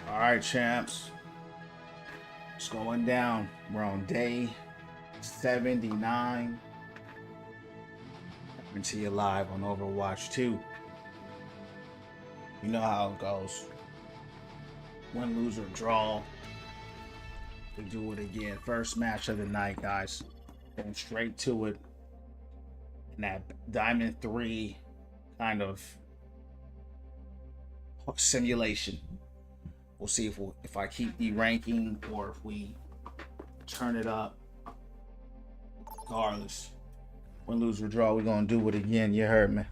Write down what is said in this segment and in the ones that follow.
All right, champs. It's going down. We're on day 79. Coming to you live on Overwatch 2. You know how it goes. Win, lose, or draw. We do it again. First match of the night, guys. Going straight to it. In that Diamond 3 kind of simulation. We'll see if I keep the ranking or if we turn it up. Regardless. Win, lose, or draw, we're going to do it again. You heard me.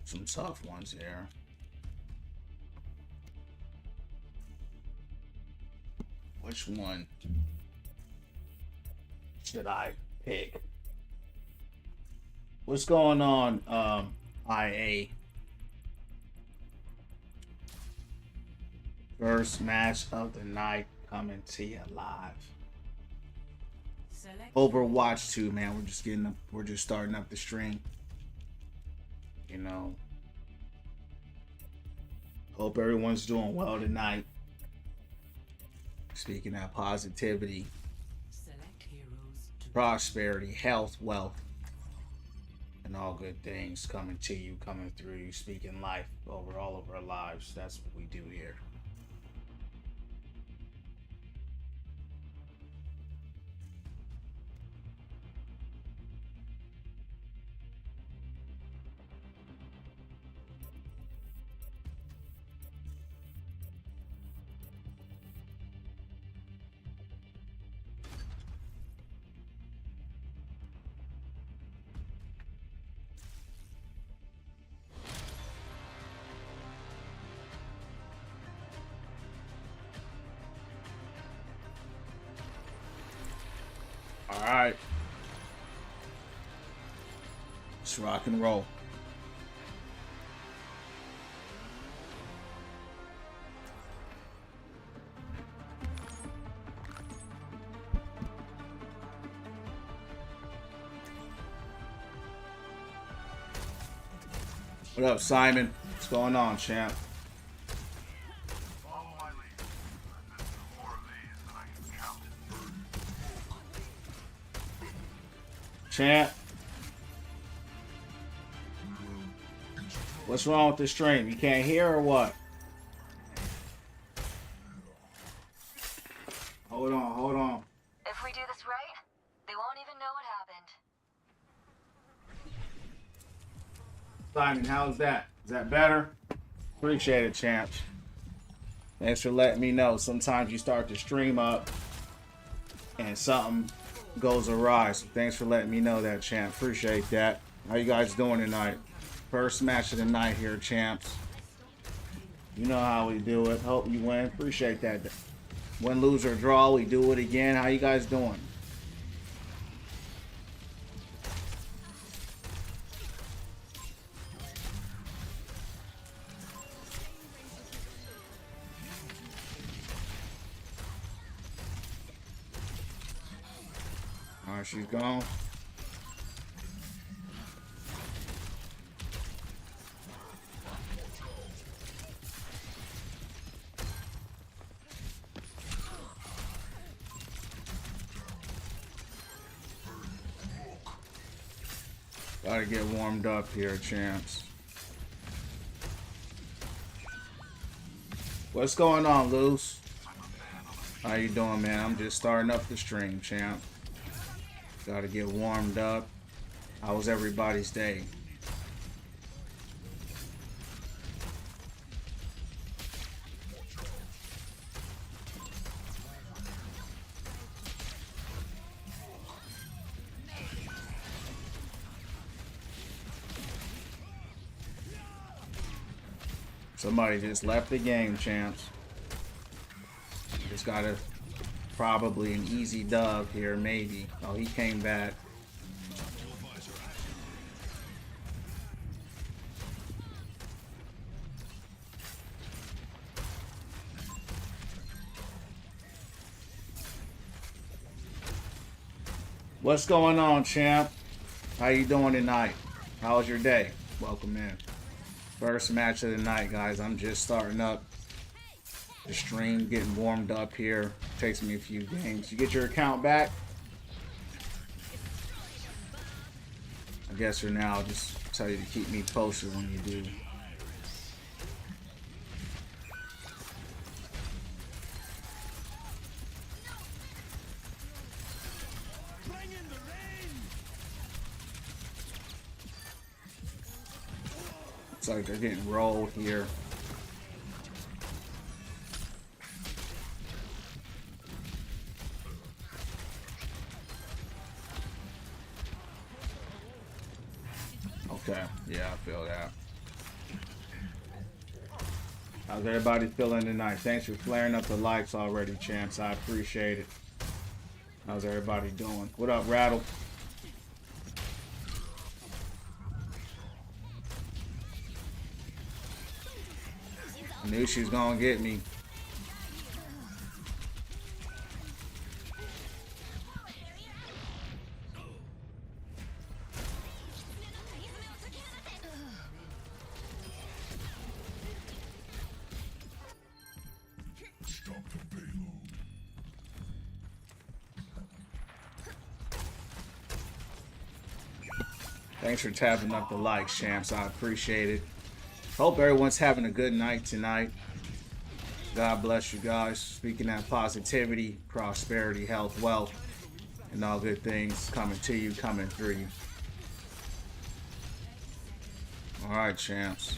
Some tough ones here. Which one should I pick? What's going on, IA? First match of the night coming to you live. Overwatch 2, man. We're just starting up the stream. You know. Hope everyone's doing well tonight. Speaking of positivity, prosperity, health, wealth, and all good things coming to you, coming through you, speaking life over all of our lives. That's what we do here. All right. Let's rock and roll. What up, Simon? What's going on, champ? Champ, what's wrong with the stream? You can't hear or what? Hold on. If we do this right, they won't even know what happened. Simon, how's that? Is that better? Appreciate it, champs. Thanks for letting me know. Sometimes you start to stream up and something goes awry. So thanks for letting me know that, champ. Appreciate that. How you guys doing tonight? First match of the night here, champs. You know how we do it. Hope you win. Appreciate that. Win, lose, or draw, we do it again. How you guys doing? Alright, she's gone. Gotta get warmed up here, champs. What's going on, Luce? How you doing, man? I'm just starting up the stream, champ. Gotta get warmed up. How was everybody's day? Somebody just left the game, champs. Just gotta probably an easy dub here, maybe. Oh, he came back. What's going on, champ? How you doing tonight? How was your day? Welcome in. First match of the night, guys. I'm just starting up the stream, getting warmed up here. Takes me a few games. You get your account back? I guess for now, I'll just tell you to keep me posted when you do. Looks like they're getting rolled here. Okay, yeah, I feel that. How's everybody feeling tonight? Thanks for flaring up the likes already, champs. I appreciate it. How's everybody doing? What up, Rattle? I knew she was gonna get me. Thanks for tapping up the likes, champs. I appreciate it. Hope everyone's having a good night tonight. God bless you guys. Speaking that positivity, prosperity, health, wealth, and all good things coming to you, coming through you. All right, champs.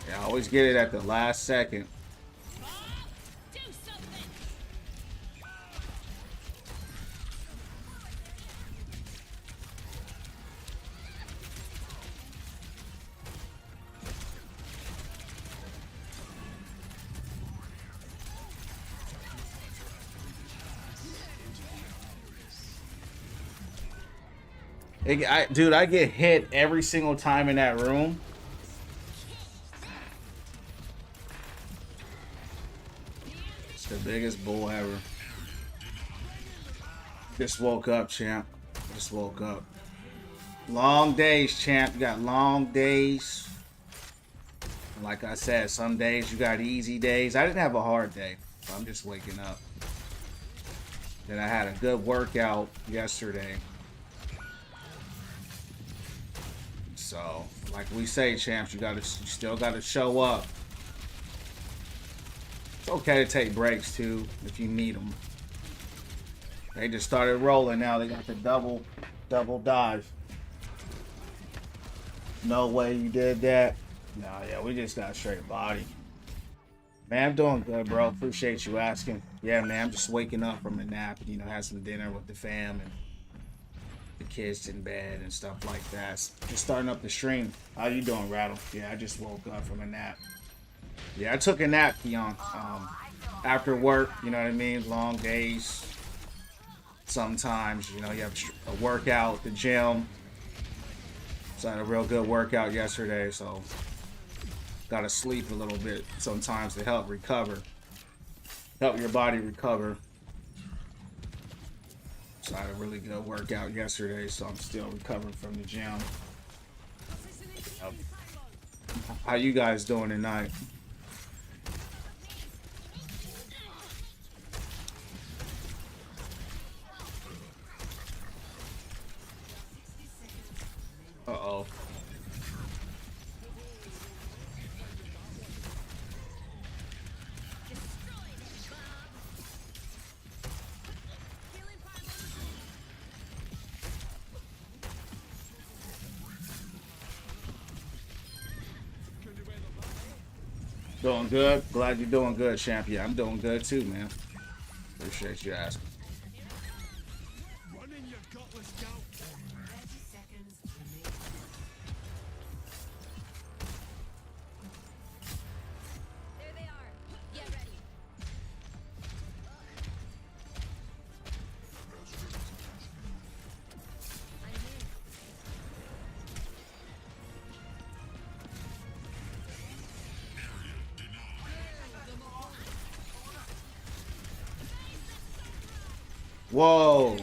Yeah, I always get it at the last second. Dude, I get hit every single time in that room. It's the biggest bull ever. Just woke up, champ. Just woke up. Long days, champ. You got long days. Like I said, some days you got easy days. I didn't have a hard day. So I'm just waking up. Then I had a good workout yesterday. So, like we say, champs, you still gotta show up. It's okay to take breaks too if you need them. They just started rolling now. They got the double dive. No way you did that. No, yeah, we just got a straight body. Man, I'm doing good, bro. Appreciate you asking. Yeah, man, I'm just waking up from a nap. You know, had some dinner with the fam and the kids in bed and stuff like that. Just starting up the stream. How you doing, Rattle? Yeah, I just woke up from a nap. Yeah, I took a nap, Keon. After work, you know what I mean? Long days. Sometimes, you know, you have a workout at the gym. So I had a real good workout yesterday, so gotta sleep a little bit sometimes to help recover. Help your body recover. So I had a really good workout yesterday, so I'm still recovering from the gym. How you guys doing tonight? Uh-oh. Doing good. Glad you're doing good, champion. I'm doing good too, man. Appreciate you asking. Whoa.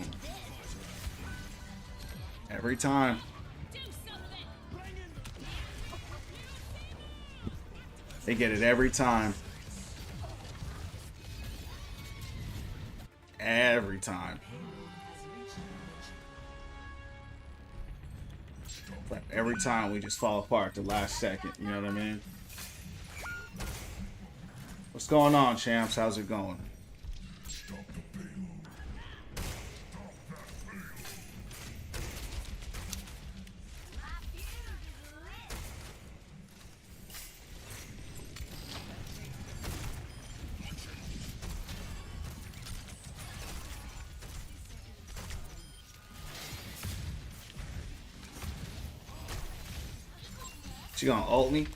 Every time. They get it every time. Every time. But every time we just fall apart the last second. You know what I mean? What's going on, champs? How's it going? She gonna ult me?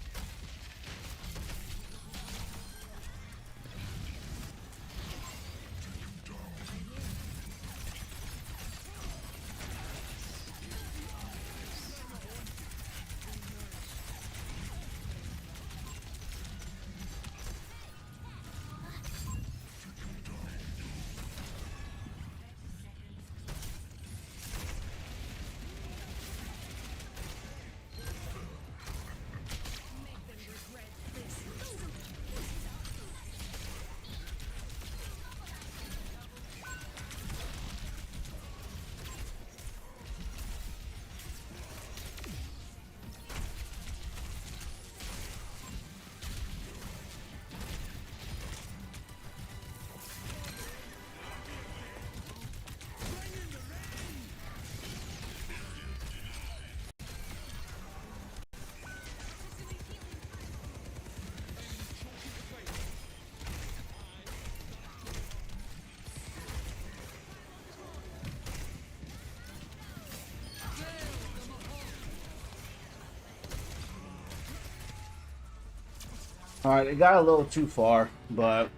Alright, it got a little too far, but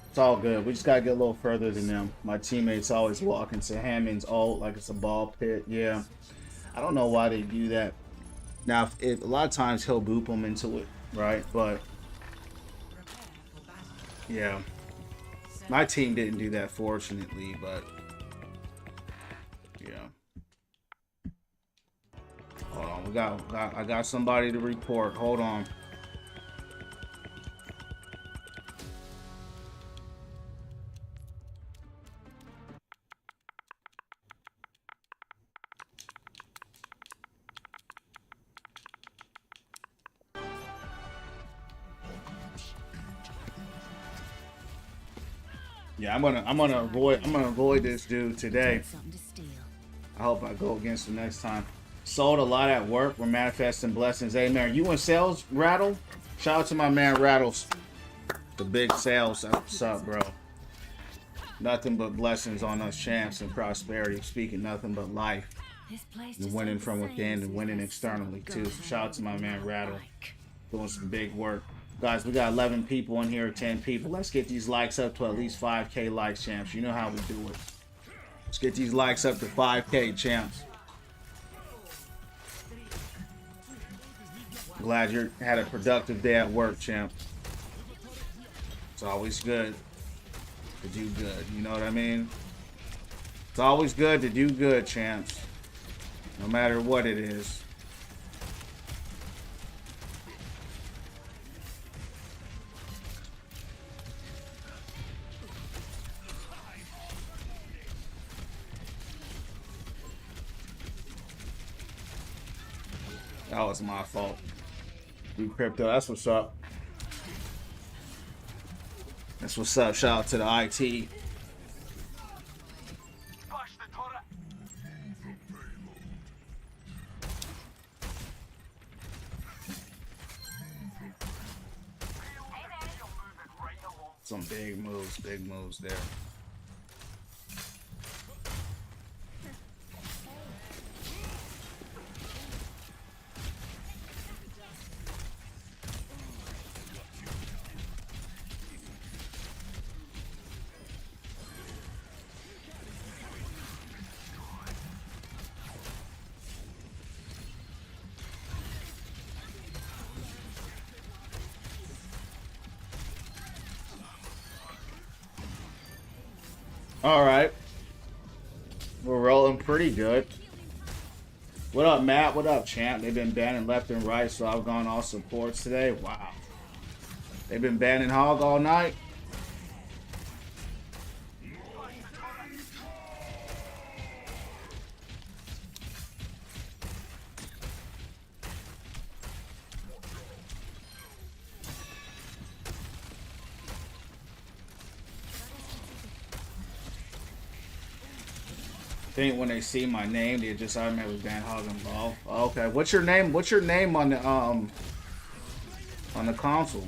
it's all good. We just gotta get a little further than them. My teammates always walk into Hammond's ult like it's a ball pit. Yeah. I don't know why they do that. Now, a lot of times he'll boop them into it, right? But, yeah. My team didn't do that, fortunately, but, yeah. Hold on, I got somebody to report. Hold on. Yeah, I'm gonna avoid this dude today. I hope I go against him next time. Sold a lot at work. We're manifesting blessings. Amen. You in sales, Rattle? Shout out to my man Rattles. The big sales. What's up, bro? Nothing but blessings on us champs and prosperity. Speaking nothing but life. And winning from within and winning externally too. So shout out to my man Rattle. Doing some big work. Guys, we got 11 people in here, 10 people. Let's get these likes up to at least 5K likes, champs. You know how we do it. Let's get these likes up to 5K, champs. Glad you had a productive day at work, champ. It's always good to do good. You know what I mean? It's always good to do good, champs. No matter what it is. That was my fault. You crypto, that's what's up. That's what's up. Shout out to the IT. Some big moves there. All right, we're rolling pretty good. What up, Matt? What up, champ? They've been banning left and right, so I've gone all supports today. Wow. They've been banning Hog all night. I think when they see my name, they just automatically ban Hog and Ball. Okay, what's your name? What's your name on the console?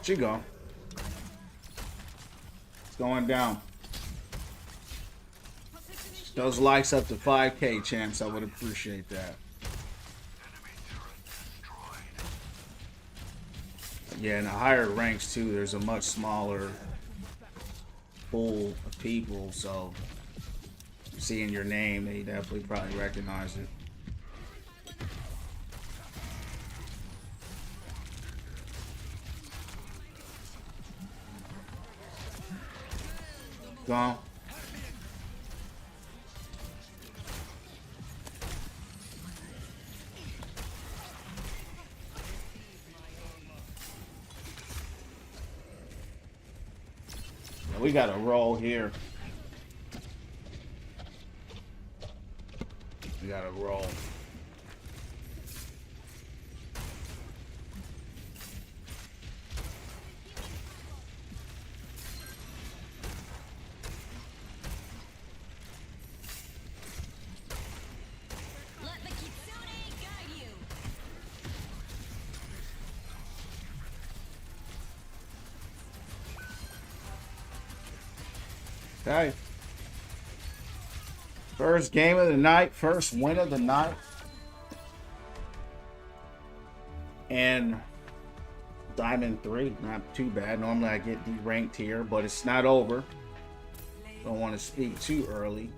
She go. It's going down. Those likes up to 5K, champs. I would appreciate that. Yeah, in the higher ranks too, there's a much smaller pool of people, so seeing your name, they definitely probably recognize it. Gone. We got a roll here. We got a roll. Okay. First game of the night, first win of the night. And Diamond 3, not too bad. Normally I get deranked here, but it's not over. Don't want to speak too early.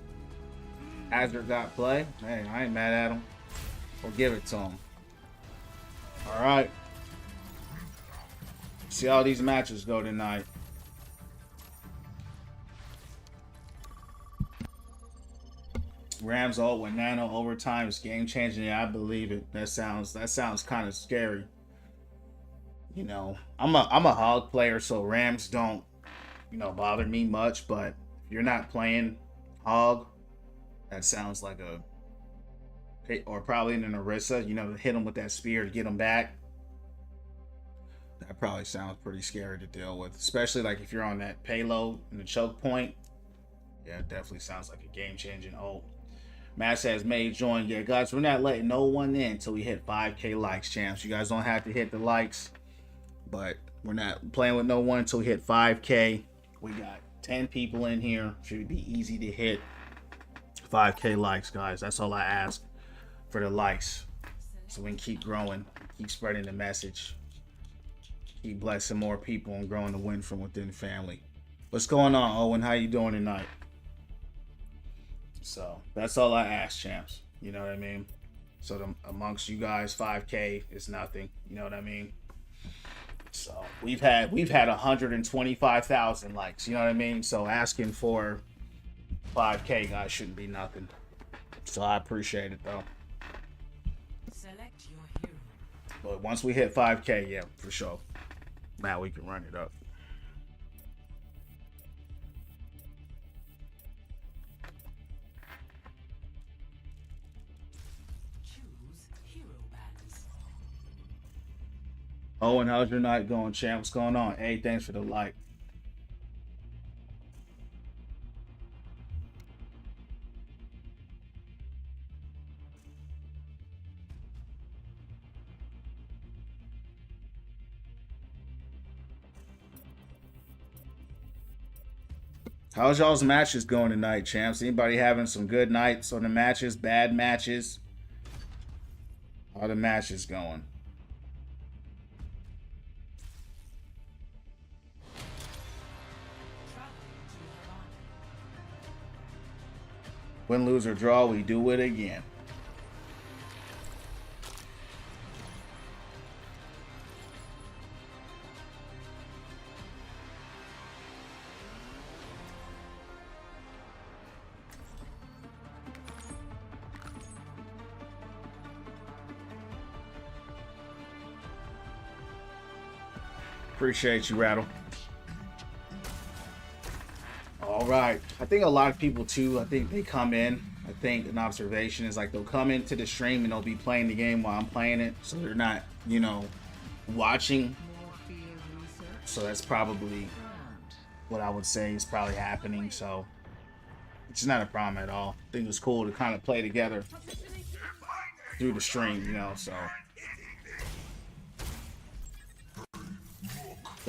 Hazard got play. Hey, I ain't mad at him. We'll give it to him. Alright. See how these matches go tonight. Rams all with nano overtime is game changing. Yeah, I believe it. That sounds kind of scary. You know, I'm a hog player, so Rams don't, bother me much. But if you're not playing hog, that sounds like or probably in an Orisa. Hit them with that spear to get them back. That probably sounds pretty scary to deal with, especially like if you're on that payload and the choke point. Yeah, it definitely sounds like a game changing ult. Matt says, May join. Yeah, guys, we're not letting no one in until we hit 5K likes, champs. You guys don't have to hit the likes, but we're not playing with no one until we hit 5K. We got 10 people in here. Should be easy to hit 5K likes, guys. That's all I ask for the likes, so we can keep growing, keep spreading the message, keep blessing more people and growing the win from within family. What's going on, Owen? How you doing tonight? So that's all I ask, champs. You know what I mean? So amongst you guys, 5K is nothing. You know what I mean? So we've had 125,000 likes. You know what I mean? So asking for 5K, guys, shouldn't be nothing. So I appreciate it though. Select your hero. But once we hit 5K, yeah, for sure. Now we can run it up. Owen, how's your night going, champ? What's going on? Hey, thanks for the like. How's y'all's matches going tonight, champs? Anybody having some good nights on the matches, bad matches? How are the matches going? Win, lose, or draw, we do it again. Appreciate you, Rattle. All right. I think a lot of people too, I think they come in. I think an observation is like they'll come into the stream and they'll be playing the game while I'm playing it. So they're not, you know, watching. So that's probably what I would say is probably happening. So it's not a problem at all. I think it's cool to kind of play together through the stream, you know, so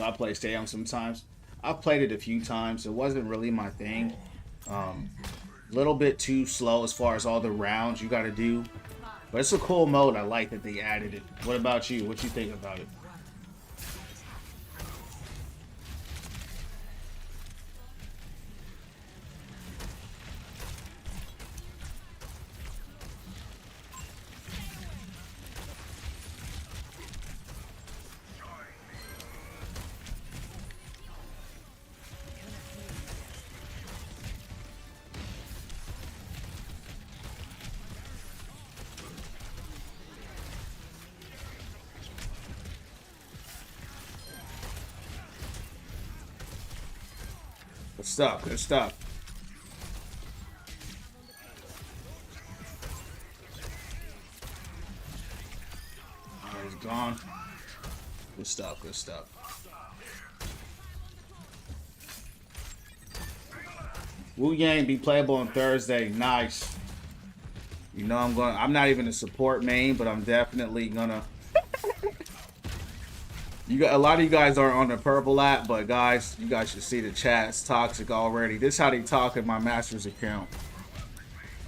I play Stadium sometimes. I've played it a few times. It wasn't really my thing. A little bit too slow as far as all the rounds you got to do. But it's a cool mode. I like that they added it. What about you? What you think about it? Good stuff. Good stuff. All right, he's gone. Good stuff. Good stuff. Wu Yang be playable on Thursday. Nice. You know I'm not even a support main, but I'm definitely gonna. A lot of you guys are on the purple app, but guys, you guys should see the chat. It's toxic already. This is how they talk in my master's account.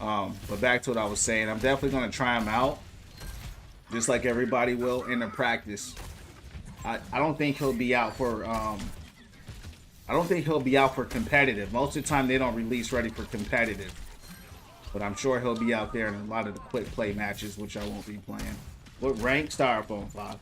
But back to what I was saying, I'm definitely gonna try them out, just like everybody will in the practice. I don't think he'll be out for competitive. Most of the time they don't release ready for competitive, but I'm sure he'll be out there in a lot of the quick play matches, which I won't be playing. What rank? Styrofoam 5.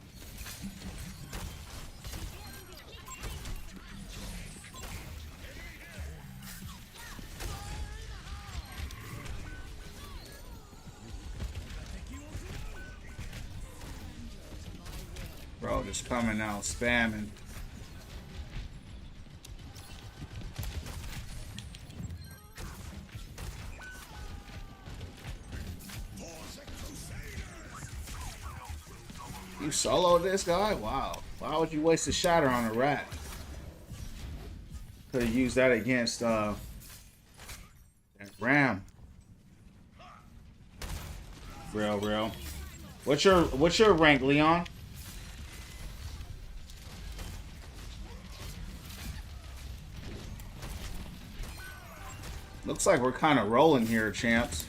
Bro, just coming out spamming. You soloed this guy? Wow. Why would you waste a shatter on a rat? Could have used that against Ram. Real. What's your rank, Leon? Looks like we're kind of rolling here, champs.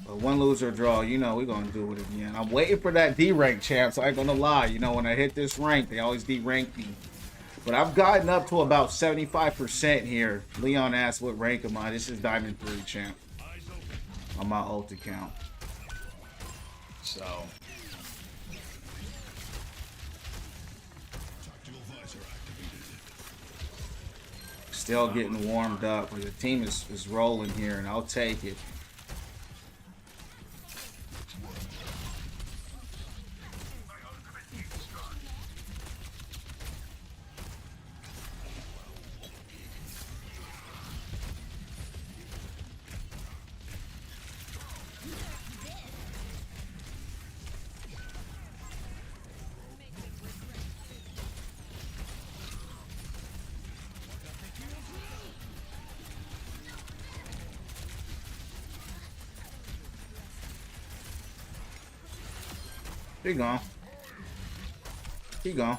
But one loser draw, you know we're going to do it again. I'm waiting for that D rank, champs. I ain't going to lie. You know, when I hit this rank, they always D rank me. But I've gotten up to about 75% here. Leon asked what rank am I. This is Diamond 3, champ. On my ult account. So... still getting warmed up, but the team is rolling here, and I'll take it. He gone. He gone.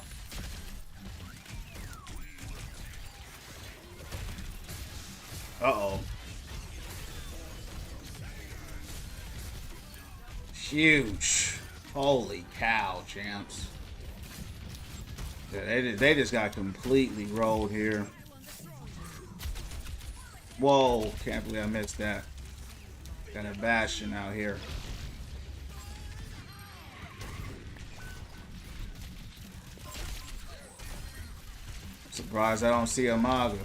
Uh-oh. Huge. Holy cow, champs. Yeah, they just got completely rolled here. Whoa. Can't believe I missed that. Got a Bastion out here. Surprised I don't see a Maga.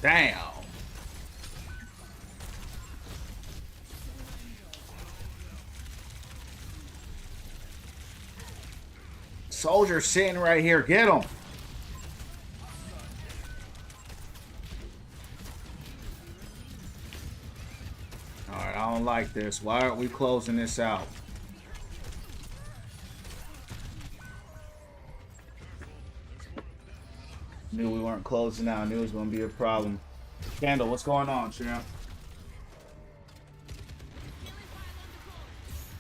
Damn. Soldier sitting right here. Get him. Alright, I don't like this. Why aren't we closing this out? Knew we weren't closing out. Knew it was going to be a problem. Candle, what's going on, champ?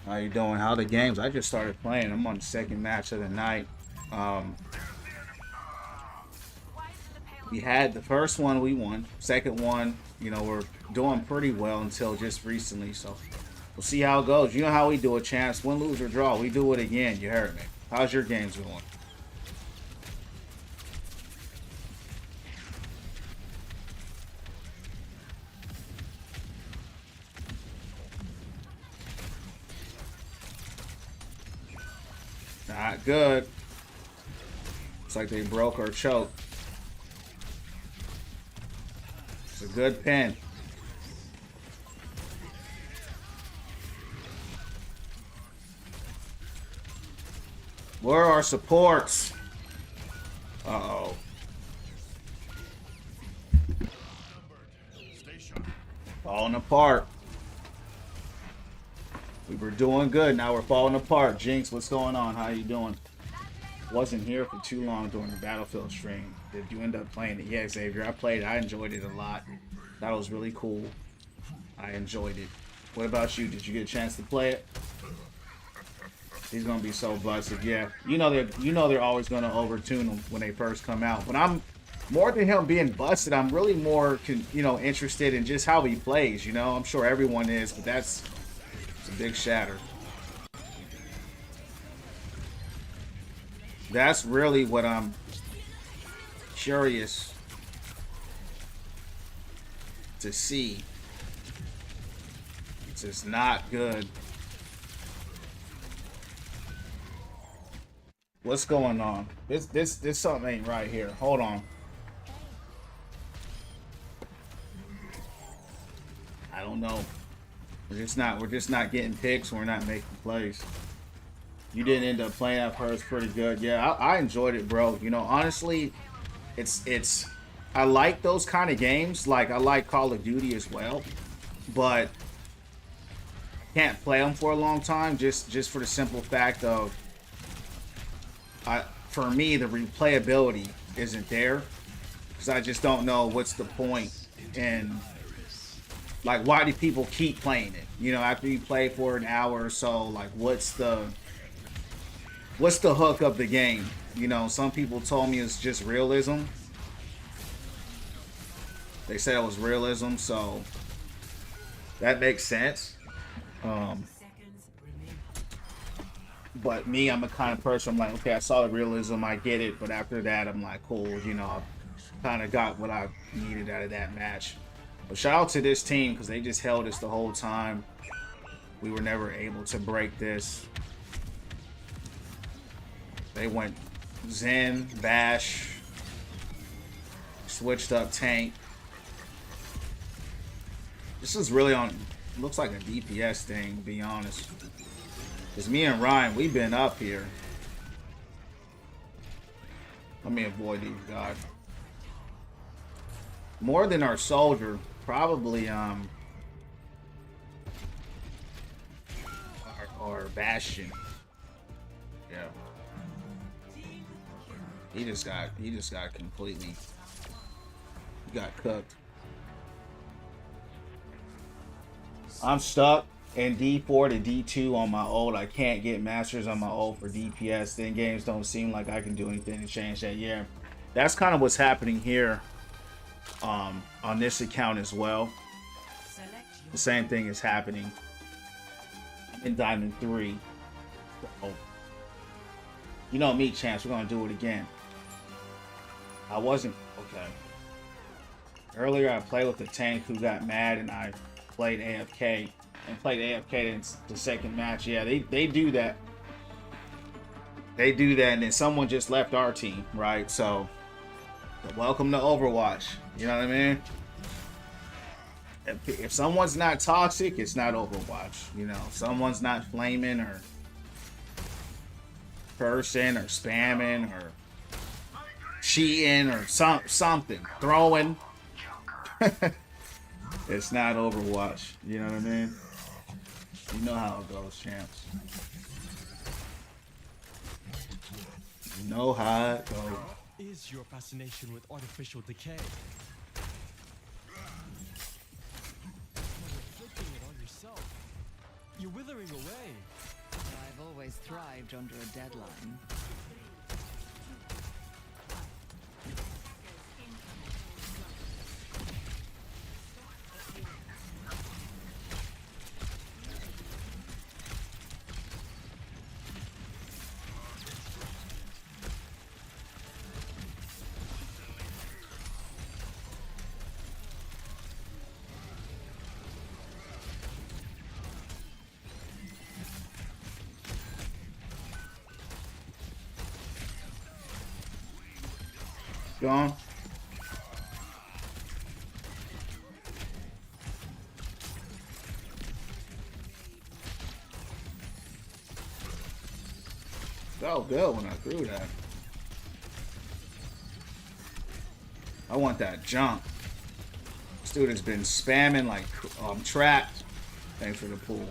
How you doing? How the games? I just started playing. I'm on the second match of the night. We had the first one, we won. Second one, you know, we're doing pretty well until just recently. So we'll see how it goes. You know how we do it, champs. Win, lose, or draw. We do it again. You heard me. How's your games going? Not good. Looks like they broke or choked. It's a good pin. Where are our supports? Uh-oh. Falling apart. We were doing good. Now we're falling apart. Jinx, what's going on? How you doing? Wasn't here for too long during the Battlefield stream. Did you end up playing it? Yeah, Xavier. I played it. I enjoyed it a lot. That was really cool. I enjoyed it. What about you? Did you get a chance to play it? He's gonna be so busted. Yeah, you know they're always gonna overtune them when they first come out. But I'm more than him being busted. I'm really more interested in just how he plays. You know, I'm sure everyone is, but it's a big shatter. That's really what I'm curious to see. It's just not good. What's going on? This something ain't right here. Hold on. I don't know. We're just not getting picks. We're not making plays. You didn't end up playing. I've heard it's pretty good. Yeah, I enjoyed it, bro. You know, honestly, it's I like those kind of games. Like I like Call of Duty as well, but can't play them for a long time just for the simple fact of for me the replayability isn't there, because I just don't know what's the point, and like why do people keep playing it? You know, after you play for an hour or so, like what's the hook of the game? You know, some people told me it's just realism. They said it was realism, so that makes sense. But me, I'm a kind of person, I'm like, okay, I saw the realism, I get it, but after that, I'm like, cool, you know, I kind of got what I needed out of that match. But shout out to this team, because they just held us the whole time. We were never able to break this. They went Zen, Bash, switched up tank. This is really looks like a DPS thing, to be honest. Because me and Ryan, we've been up here. Let me avoid these guys. More than our soldier, probably our Bastion. Yeah. He just got completely cooked. I'm stuck in D4 to D2 on my old. I can't get masters on my old for DPS. Then games don't seem like I can do anything to change that. Yeah, that's kind of what's happening here on this account as well. The same thing is happening in Diamond 3. So, you know me, Chance, we're gonna do it again. I wasn't okay. Earlier I played with a tank who got mad and I played AFK. And played AFK in the second match. Yeah, they do that. They do that, and then someone just left our team, right? So, welcome to Overwatch. You know what I mean? If someone's not toxic, it's not Overwatch. You know, if someone's not flaming or cursing or spamming or cheating or something. Throwing. It's not Overwatch. You know what I mean? You know how it goes, champs. You know how it goes. Is your fascination with artificial decay? Inflicting it on yourself. You're withering away. I've always thrived under a deadline. Gone. Felt good when I threw that. I want that jump. This dude has been spamming like I'm trapped. Thanks for the pool.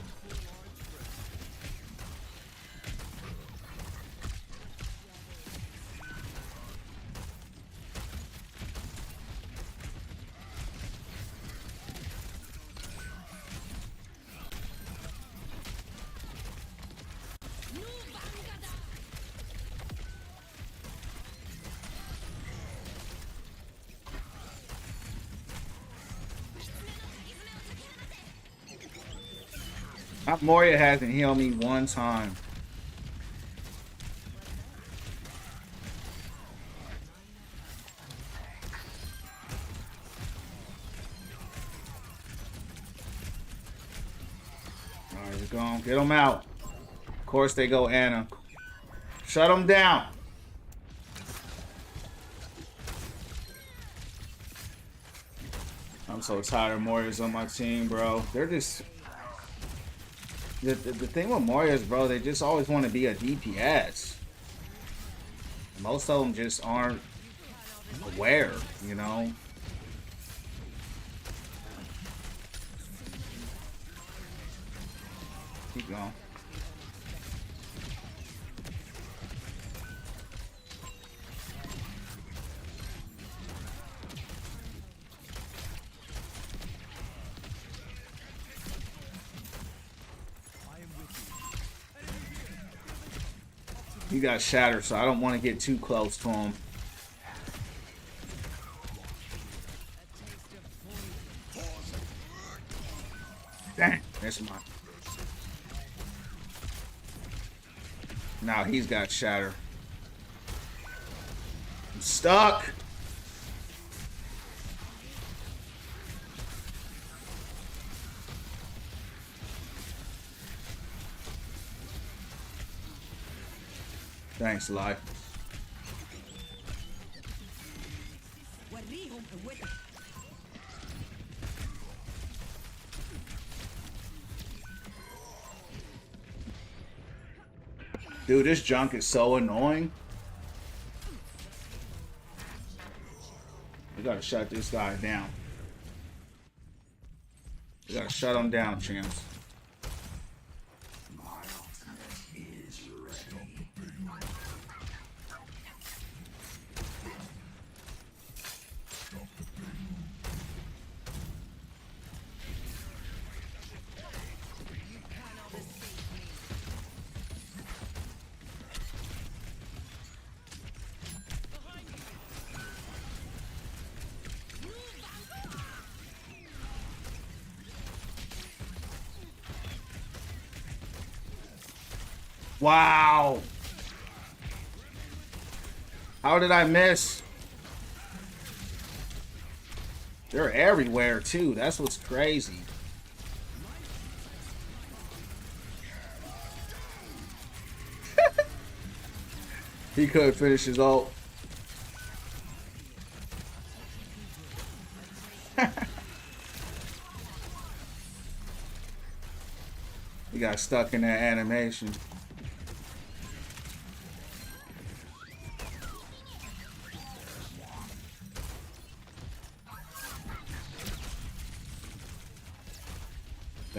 Moria hasn't healed me one time. Alright, we're going. Get them out. Of course they go Anna. Shut them down. I'm so tired of Morias on my team, bro. They're just... The thing with Morias, bro, they just always want to be a DPS. Most of them just aren't aware, you know? Keep going. He got shattered, so I don't want to get too close to him. Dang, that's mine. Now he's got shattered. I'm stuck. Thanks, Life. Dude, this junk is so annoying. We gotta shut this guy down. We gotta shut him down, champs. Wow. How did I miss? They're everywhere too. That's what's crazy. He could finish his ult. He got stuck in that animation.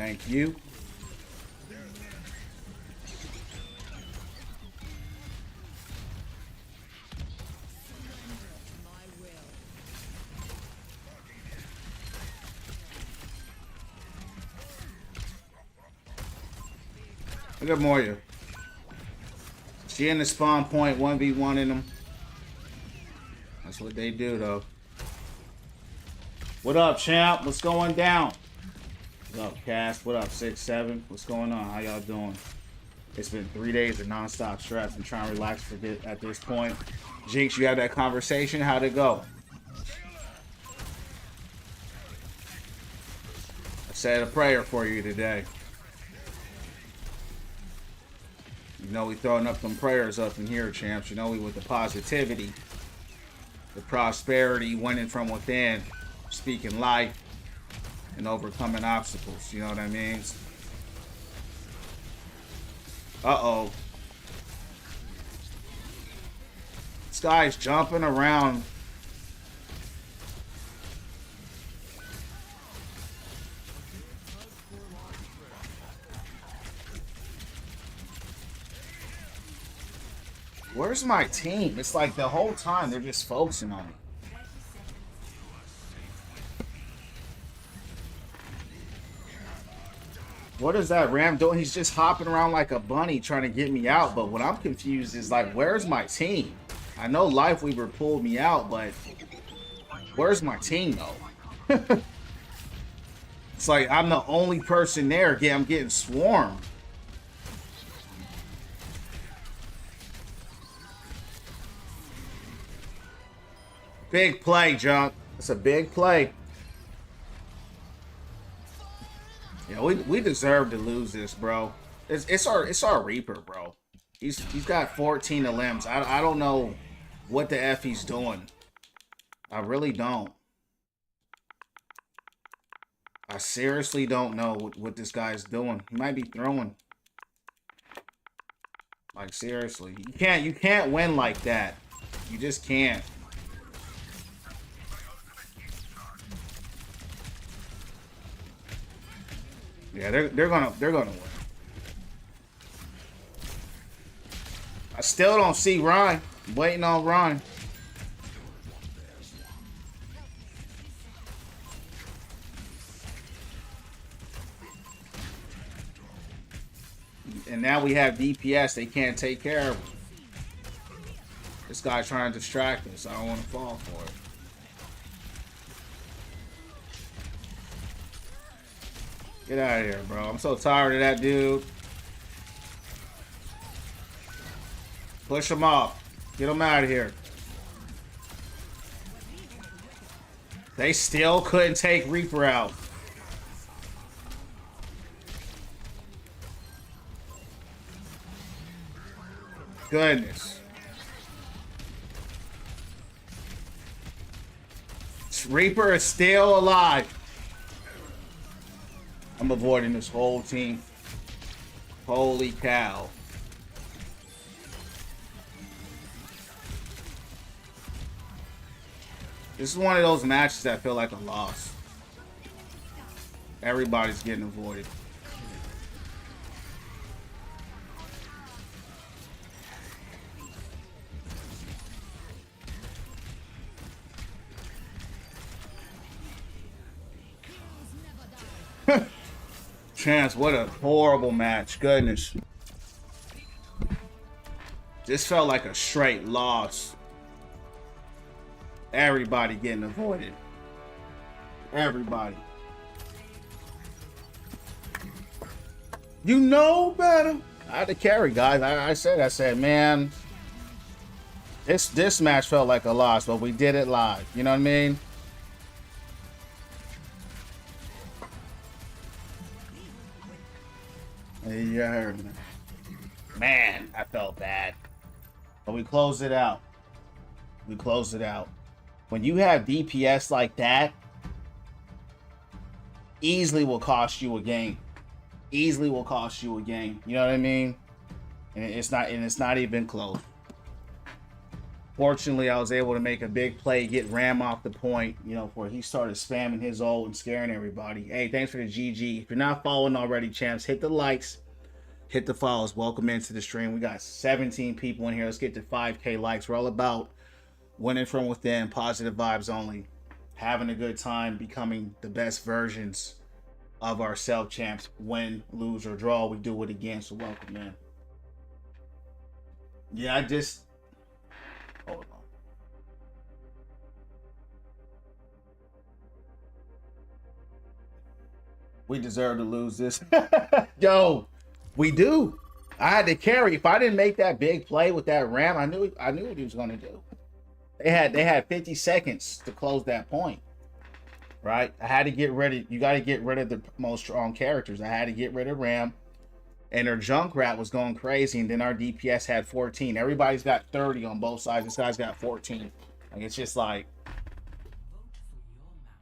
Thank you. Look at Moya. She in the spawn point, 1v1 in them. That's what they do, though. What up, champ? What's going down? What up, Cass? What up, 6-7? What's going on? How y'all doing? It's been 3 days of non-stop stress. I'm trying to relax for this, at this point. Jinx, you had that conversation? How'd it go? I said a prayer for you today. You know we throwing up them prayers up in here, champs. You know we with the positivity, the prosperity, winning from within, speaking life, and overcoming obstacles. You know what I mean? Uh-oh. This guy's jumping around. Where's my team? It's like the whole time they're just focusing on me. What is that Ram doing? He's just hopping around like a bunny trying to get me out. But what I'm confused is like, where's my team? I know Lifeweaver pulled me out, but where's my team though? It's like I'm the only person there. Yeah, I'm getting swarmed. Big play, Junk. It's a big play. Yeah, we deserve to lose this, bro. It's our Reaper, bro. He's got 14 of limbs. I don't know what the F he's doing. I really don't. I seriously don't know what this guy's doing. He might be throwing. Like seriously. You can't win like that. You just can't. Yeah, they're gonna win. I still don't see Ryan. I'm waiting on Ryan. And now we have DPS. They can't take care of him. This guy's trying to distract us. I don't want to fall for it. Get out of here, bro. I'm so tired of that dude. Push him off. Get him out of here. They still couldn't take Reaper out. Goodness. Reaper is still alive. I'm avoiding this whole team. Holy cow. This is one of those matches that feel like a loss. Everybody's getting avoided. Chance, what a horrible match. Goodness. This felt like a straight loss. Everybody getting avoided. Everybody. You know better. I had to carry, guys. I said, man, this match felt like a loss, but we did it live. You know what I mean? Yeah, man, I felt bad. But we closed it out. We closed it out. When you have DPS like that, easily will cost you a game. Easily will cost you a game. You know what I mean? And it's not even close. Fortunately, I was able to make a big play, get Ram off the point, you know, before he started spamming his ult and scaring everybody. Hey, thanks for the GG. If you're not following already, champs, hit the likes, hit the follows. Welcome into the stream. We got 17 people in here. Let's get to 5K likes. We're all about winning from within, positive vibes only, having a good time, becoming the best versions of ourselves, champs. Win, lose, or draw, we do it again. So welcome, man. Yeah, I just... Hold on. We deserve to lose this. Yo, we do. I had to carry. If I didn't make that big play with that Ram, I knew what he was going to do. They had 50 seconds to close that point. Right? I had to get rid of, you got to get rid of the most strong characters. I had to get rid of Ram. And their Junkrat was going crazy, and then our DPS had 14. Everybody's got 30 on both sides. This guy's got 14. Like, it's just like...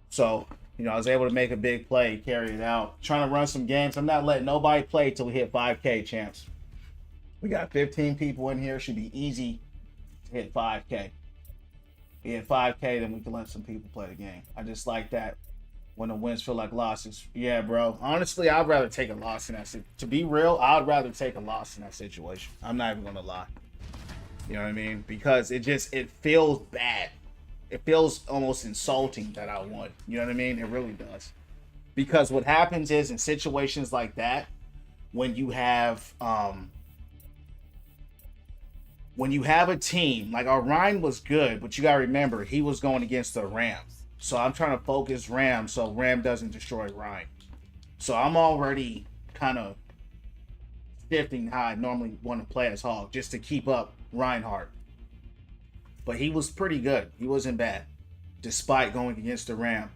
So, you know, I was able to make a big play, carry it out. Trying to run some games. I'm not letting nobody play till we hit 5K, champs. We got 15 people in here. Should be easy to hit 5K. We hit 5K, then we can let some people play the game. I just like that. When the wins feel like losses. Yeah, bro. Honestly, I'd rather take a loss in that situation. To be real, I'd rather take a loss in that situation. I'm not even going to lie. You know what I mean? Because it feels bad. It feels almost insulting that I won. You know what I mean? It really does. Because what happens is in situations like that, when you have a team, like our Ryan was good, but you got to remember, he was going against the Rams. So I'm trying to focus Ram so Ram doesn't destroy Ryan. So I'm already kind of shifting how I normally want to play as Hog just to keep up Reinhardt. But he was pretty good. He wasn't bad despite going against the Ram.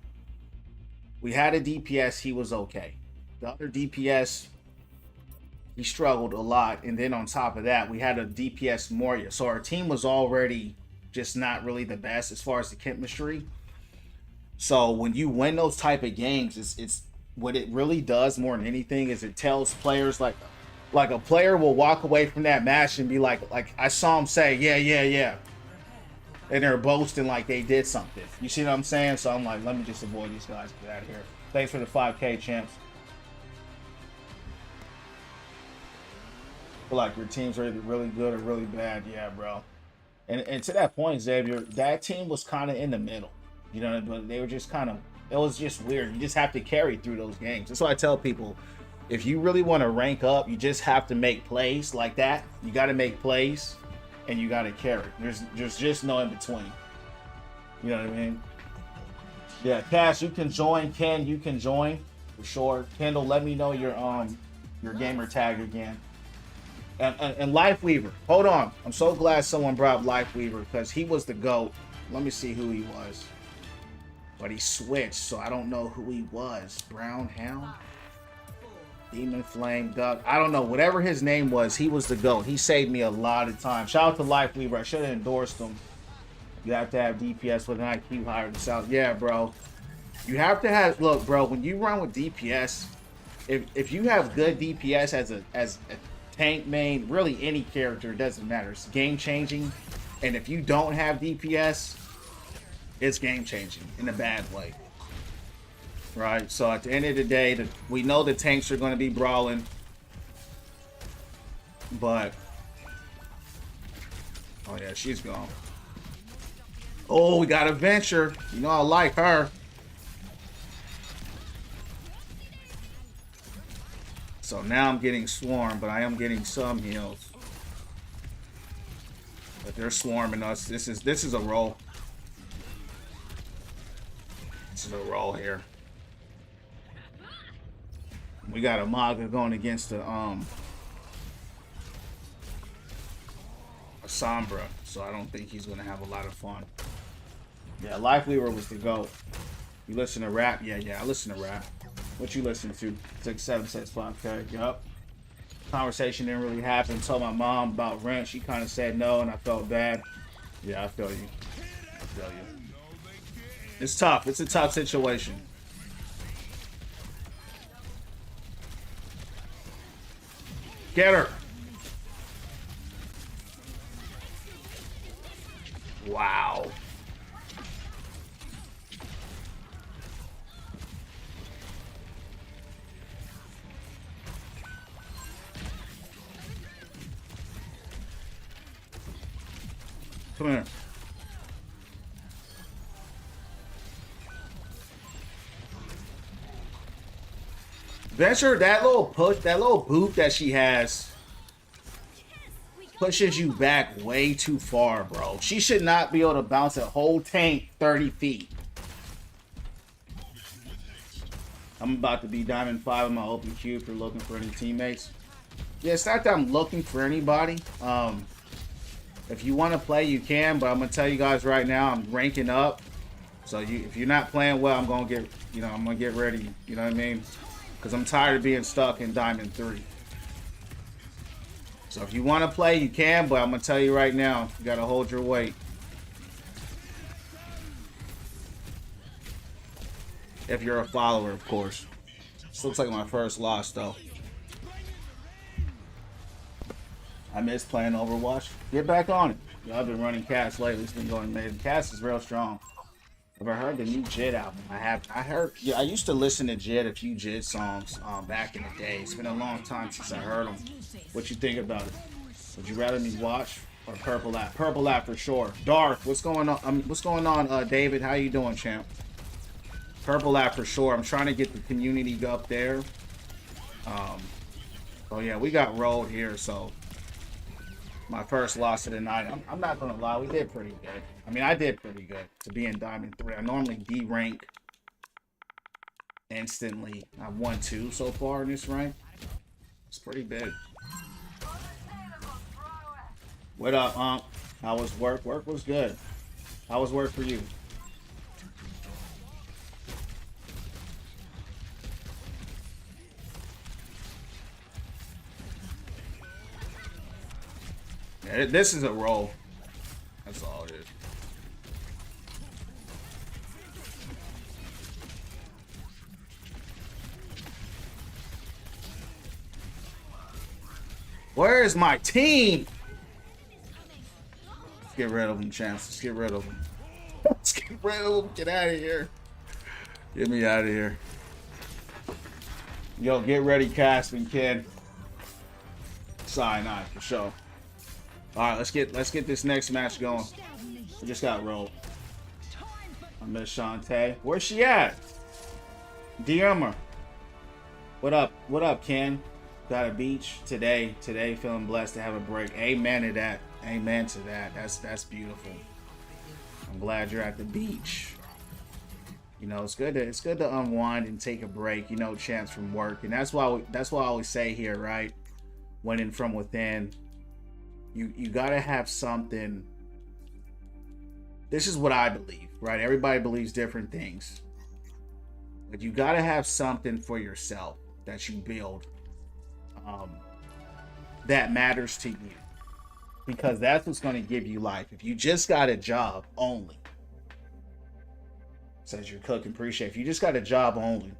We had a DPS. He was okay. The other DPS, he struggled a lot. And then on top of that, we had a DPS Moria. So our team was already just not really the best as far as the chemistry. So when you win those type of games, it's what it really does more than anything is it tells players like a player will walk away from that match and be like I saw him say, yeah. And they're boasting like they did something. You see what I'm saying? So I'm like, let me just avoid these guys. Get out of here. Thanks for the 5K, champs. I feel like your teams are either really good or really bad. Yeah, bro. And to that point, Xavier, that team was kind of in the middle. You know, but they were just kind of, it was just weird. You just have to carry through those games. That's why I tell people, if you really want to rank up, you just have to make plays like that. You got to make plays and you got to carry. There's just no in between. You know what I mean? Yeah, Cash, you can join. Ken, you can join for sure. Kendall, let me know your gamer tag again. And Lifeweaver, hold on. I'm so glad someone brought Lifeweaver because he was the GOAT. Let me see who he was. But he switched, so I don't know who he was. Brown Hound? Demon Flame Duck. I don't know. Whatever his name was, he was the GOAT. He saved me a lot of time. Shout out to Lifeweaver. I should have endorsed him. You have to have DPS with an IQ higher than South. Yeah, bro. You have to have... Look, bro, when you run with DPS, if you have good DPS as a tank main, really any character, it doesn't matter. It's game-changing. And if you don't have DPS... it's game-changing in a bad way, right? So at the end of the day, we know the tanks are going to be brawling, but oh yeah, she's gone. Oh, we got a Venture. You know I like her. So now I'm getting swarmed, but I am getting some heals. But they're swarming us. This is a roll. This is a roll here. We got a Maga going against a Sombra, so I don't think he's gonna have a lot of fun. Yeah, Lifeweaver was the GOAT. You listen to rap? Yeah, I listen to rap. What you listen to? 6, 7, 6, 5K. Yup. Conversation didn't really happen. Told my mom about rent. She kind of said no, and I felt bad. Yeah, I feel you. I feel you. It's tough. It's a tough situation. Get her. Wow. Come here. Venture, that little push, that little boot that she has pushes you back way too far, bro. She should not be able to bounce a whole tank 30 feet. I'm about to be Diamond 5 in my open queue if you're looking for any teammates. Yeah, it's not that I'm looking for anybody. If you want to play, you can, but I'm going to tell you guys right now, I'm ranking up. So if you're not playing well, I'm going to get, I'm going to get ready. You know what I mean? Because I'm tired of being stuck in Diamond 3. So if you want to play, you can, but I'm going to tell you right now, you got to hold your weight. If you're a follower, of course. This looks like my first loss, though. I miss playing Overwatch. Get back on it. I've been running Cast lately. It's been going amazing. Cast is real strong. Have I heard the new Jid album? I have. I heard. Yeah, I used to listen to Jid, a few Jid songs back in the day. It's been a long time since I heard them. What you think about it? Would you rather me watch or Purple App? Purple App for sure. Dark. What's going on? What's going on, David? How you doing, champ? Purple App for sure. I'm trying to get the community up there. Oh yeah, we got rolled here, so my first loss of the night. I'm not gonna lie, we did pretty good. I mean, I did pretty good to be in Diamond 3. I normally D-rank instantly. I've won 2 so far in this rank. It's pretty big. What up, How was work? Work was good. How was work for you? Yeah, this is a roll. That's all it is. Where is my team? Let's get rid of them, champs. Let's get rid of them. Let's get rid of them. Get out of here. Get me out of here. Yo, get ready, Casting Kid. Cyanide for sure. All right, let's get this next match going. We just got rolled. I miss Shantae. Where's she at? DM her. What up? What up, Ken? Got a beach today. Today, feeling blessed to have a break. Amen to that. Amen to that. That's beautiful. I'm glad you're at the beach. You know, it's good to unwind and take a break. You know, chance from work, and that's why I always say here, right? Winning from within. You gotta have something. This is what I believe, right? Everybody believes different things. But you gotta have something for yourself that you build that matters to you. Because that's what's gonna give you life. If you just got a job only, says you're cooking, appreciate. If you just got a job only,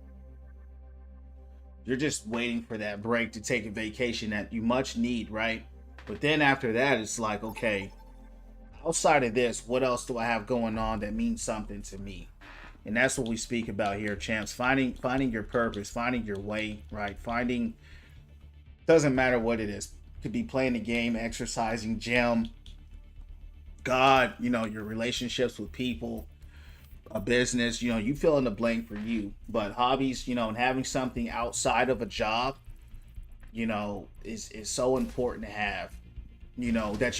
you're just waiting for that break to take a vacation that you much need, right? But then after that, it's like, okay, outside of this, what else do I have going on that means something to me? And that's what we speak about here, champs. Finding your purpose, finding your way, right? Doesn't matter what it is. Could be playing the game, exercising, gym, God, your relationships with people, a business, you fill in the blank for you. But hobbies, and having something outside of a job, is so important to have, that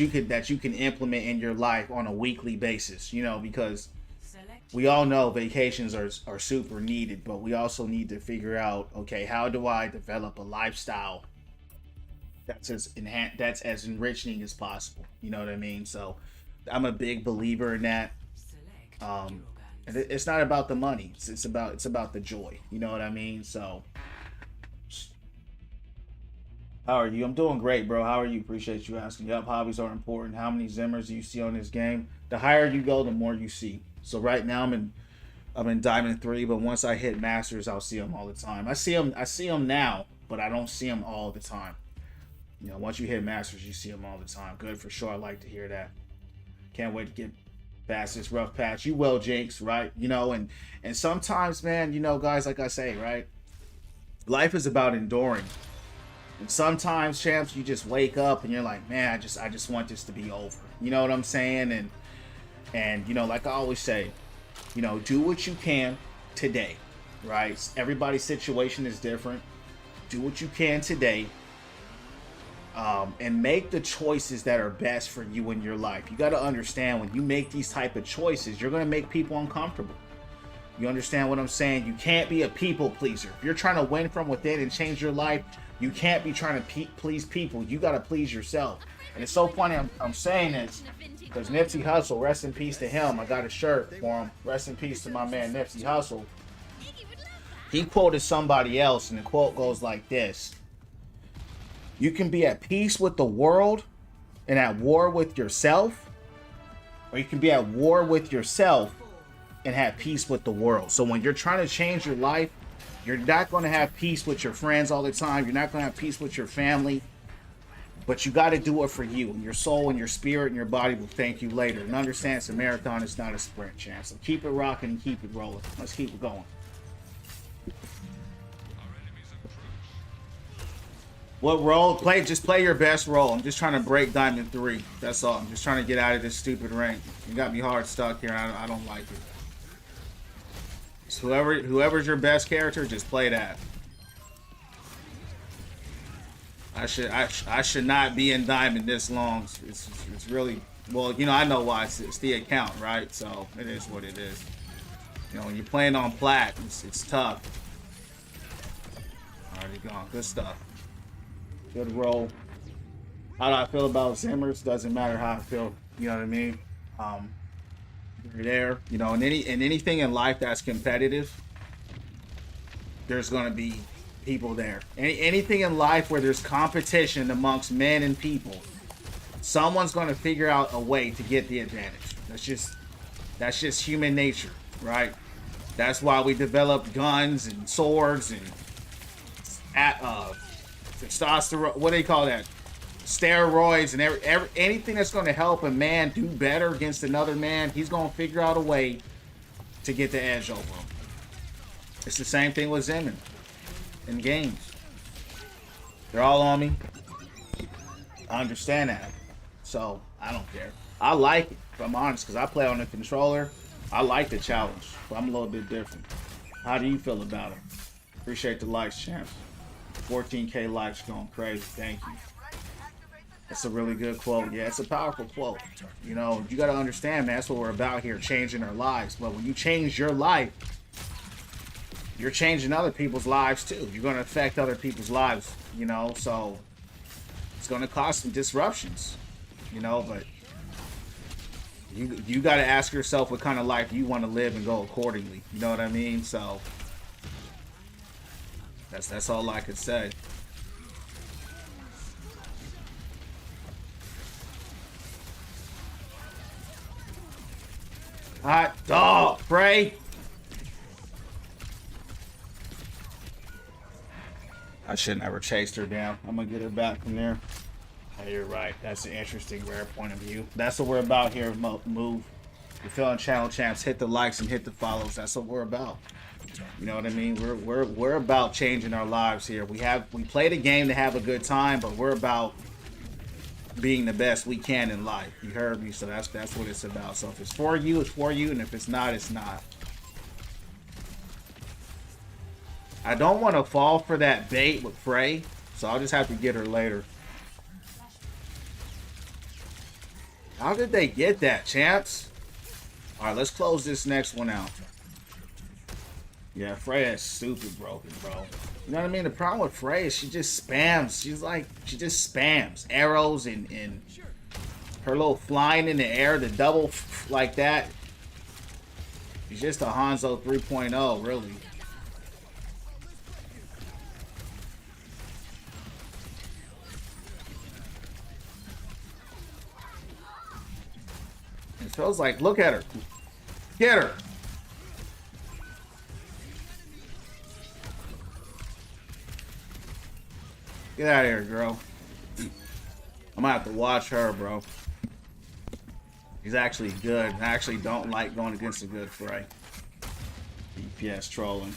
you can implement in your life on a weekly basis, because we all know vacations are super needed, but we also need to figure out, okay, how do I develop a lifestyle that's as enriching as possible? You know what I mean? So I'm a big believer in that. And it's not about the money. It's about the joy. You know what I mean? So how are you? I'm doing great, bro. How are you? Appreciate you asking. Yup, hobbies are important. How many Zimmers do you see on this game? The higher you go, the more you see. So right now I'm in Diamond 3, but once I hit Masters, I'll see them all the time. I see them now, but I don't see them all the time. Once you hit Masters, you see them all the time. Good for sure. I like to hear that. Can't wait to past this rough patch. You will, Jinx, right? You know, and sometimes, man, you know, guys, like I say, right? Life is about enduring. And sometimes, champs, you just wake up and you're like, man, I just want this to be over. You know what I'm saying? And you know, like I always say, you know, do what you can today, right? Everybody's situation is different. Do what you can today, and make the choices that are best for you in your life. You got to understand, when you make these type of choices, you're going to make people uncomfortable. You understand what I'm saying? You can't be a people pleaser. If you're trying to win from within and change your life, you can't be trying to please people. You got to please yourself. And it's so funny I'm saying this because Nipsey Hussle, rest in peace to him. I got a shirt for him. Rest in peace to my man Nipsey Hussle. He quoted somebody else, and the quote goes like this: you can be at peace with the world and at war with yourself, or you can be at war with yourself and have peace with the world. So when you're trying to change your life, you're not going to have peace with your friends all the time. You're not going to have peace with your family. But you got to do it for you. And your soul and your spirit and your body will thank you later. And understand, it's a marathon. It's not a sprint, champ. So keep it rocking and keep it rolling. Let's keep it going. What role? Just play your best role. I'm just trying to break Diamond 3. That's all. I'm just trying to get out of this stupid rank. You got me hard stuck here. I don't like it. So whoever's your best character, just play that. I should not be in Diamond this long. It's really, well, you know, I know why. It's the account, right? So it is what it is. You know, when you're playing on plat, it's tough. Already gone. Good stuff. Good roll. How do I feel about Zimmers? Doesn't matter how I feel. You know what I mean? You're there. You know, in anything in life that's competitive, there's gonna be people there. Anything in life where there's competition amongst men and people, someone's gonna figure out a way to get the advantage. That's just human nature, right? That's why we developed guns and swords and testosterone. What do they call that? Steroids and anything that's going to help a man do better against another man. He's going to figure out a way to get the edge over him. It's the same thing with Zeman in games. They're all on me. I understand that. So I don't care. I like it, if I'm honest, because I play on the controller. I like the challenge, but I'm a little bit different. How do you feel about it? Appreciate the likes, champs. 14K likes, going crazy. Thank you. That's a really good quote. Yeah, it's a powerful quote. You know, you got to understand, man, that's what we're about here, changing our lives. But when you change your life, you're changing other people's lives too. You're going to affect other people's lives, you know, so it's going to cause some disruptions, you know, but you got to ask yourself what kind of life you want to live and go accordingly. You know what I mean? So that's all I could say. Hot dog, Frey. I should never chased her down. I'm gonna get her back from there. Hey, you're right. That's an interesting, rare point of view. That's what we're about here. Move. You're feeling channel champs. Hit the likes and hit the follows. That's what we're about. You know what I mean? We're about changing our lives here. We play the game to have a good time, but we're about being the best we can in life. You heard me, so that's what it's about. So if it's for you, it's for you, and if it's not, it's not. I don't want to fall for that bait with Frey, so I'll just have to get her later. How did they get that, champs? Alright, let's close this next one out. Yeah, Frey is stupid broken, bro. You know what I mean? The problem with Frey is she just spams. She just spams arrows and her little flying in the air, the double like that. She's just a Hanzo 3.0, really. It feels like, look at her. Get her. Get out of here, girl. I'm gonna have to watch her, bro. He's actually good. I actually don't like going against a good Frey. DPS trolling.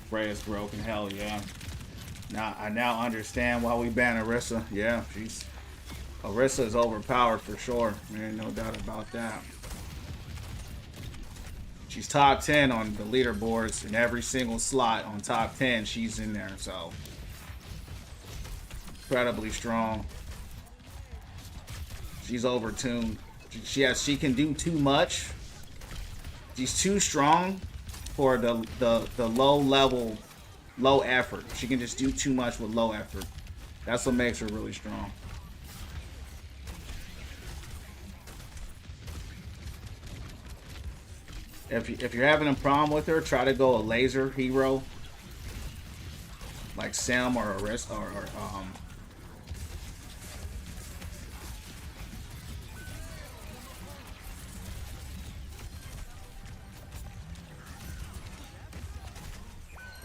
Frey is broken. Hell yeah. Now I now understand why we ban Orisa. Yeah, Orisa is overpowered for sure. There ain't no doubt about that. She's top 10 on the leaderboards in every single slot on top 10. She's in there, so incredibly strong. She's overtuned. She can do too much. She's too strong for the low level, low effort. She can just do too much with low effort. That's what makes her really strong. If you're having a problem with her, try to go a laser hero like Sam or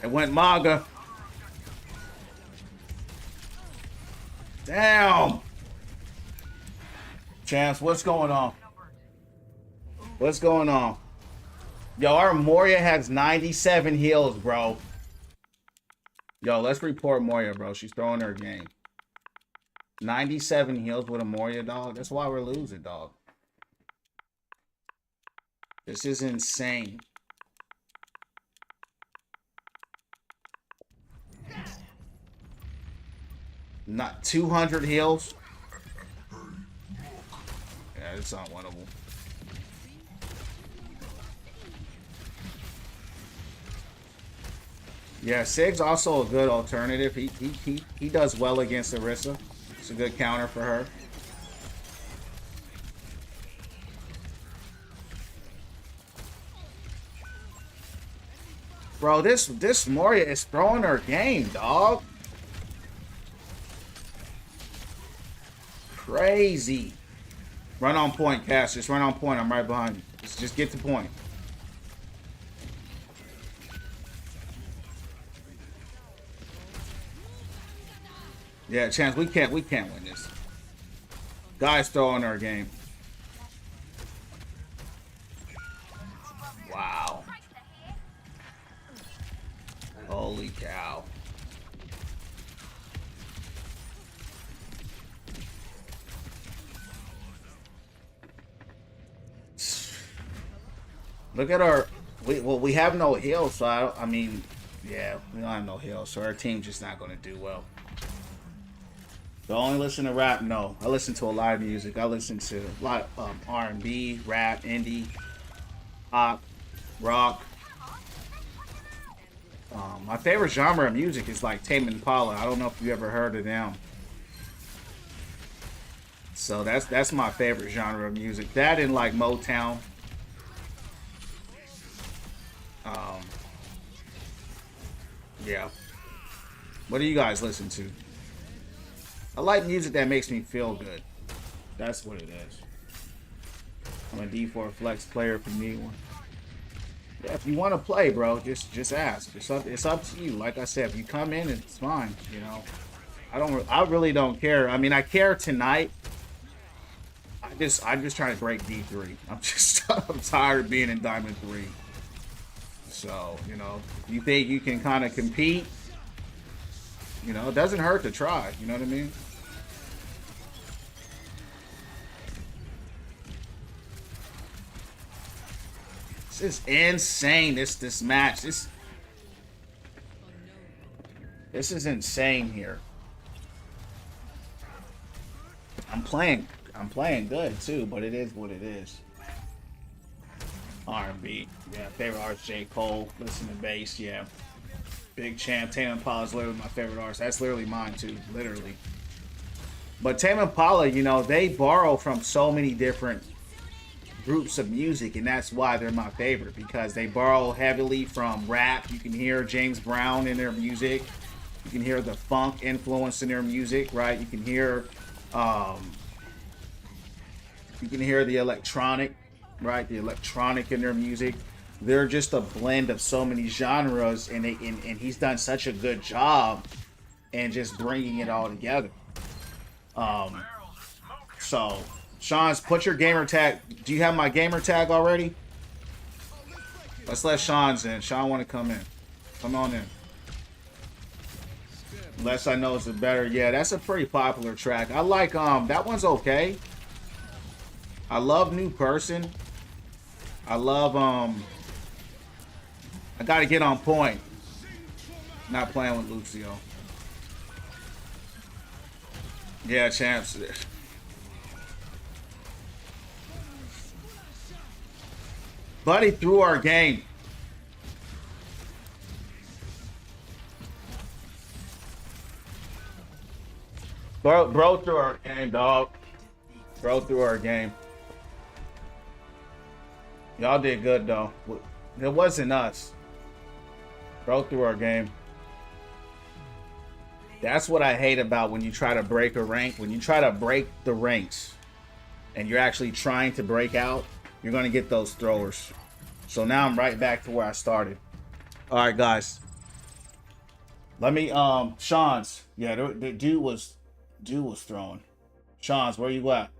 It went MAGA. Damn. Chance, what's going on? What's going on? Yo, our Moria has 97 heals, bro. Yo, let's report Moria, bro. She's throwing her game. 97 heals with a Moria, dog. That's why we're losing, dog. This is insane. Not 200 heals. Yeah, it's unwinnable. Yeah, Sig's also a good alternative. He does well against Orisa. It's a good counter for her. Bro, this Moria is throwing her game, dog. Crazy. Run on point, Cass. Just run on point. I'm right behind you. Just get the point. Yeah, Chance, we can't win this. Guys throwing our game. Wow. Holy cow. Look at our we have no heal, so I mean, yeah, we don't have no heal, so our team's just not gonna do well. Do I only listen to rap? No. I listen to a lot of music. I listen to a lot of R&B, rap, indie, pop, rock. My favorite genre of music is like Tame Impala. I don't know if you ever heard of them. So that's my favorite genre of music. That and like Motown. Yeah. What do you guys listen to? I like music that makes me feel good. That's what it is. I'm a D4 flex player if you need one. Yeah, if you want to play, bro, just ask. It's up to you. Like I said, if you come in, it's fine. You know, I really don't care. I mean, I care tonight. I'm just trying to break D3. I'm tired of being in Diamond 3. So, you know, if you think you can kind of compete, you know, it doesn't hurt to try. You know what I mean? This is insane. This match. This is insane here. I'm playing good too, but it is what it is. R&B, yeah. Favorite artist J. Cole. Listen to bass, yeah. Big Champ. Tame Impala is literally my favorite artist. That's literally mine too, literally. But Tame Impala, you know, they borrow from so many different groups of music, and that's why they're my favorite, because they borrow heavily from rap. You can hear James Brown in their music. You can hear the funk influence in their music, right? You can hear the electronic, right? The electronic in their music. They're just a blend of so many genres, and he's done such a good job in just bringing it all together. So Sean's, put your gamer tag. Do you have my gamer tag already? Let's let Sean's in. Sean want to come in. Come on in. Unless I know it's a better. Yeah, that's a pretty popular track. I like, that one's okay. I love New Person. I love, I gotta get on point. Not playing with Lucio. Yeah, champs. Buddy threw our game. Bro threw our game, dog. Bro threw our game. Y'all did good, though. It wasn't us. Bro threw our game. That's what I hate about when you try to break a rank. When you try to break the ranks and you're actually trying to break out, you're going to get those throwers. So now I'm right back to where I started. All right, guys. Let me, Sean's. Yeah, the dude was throwing. Sean's, where you at?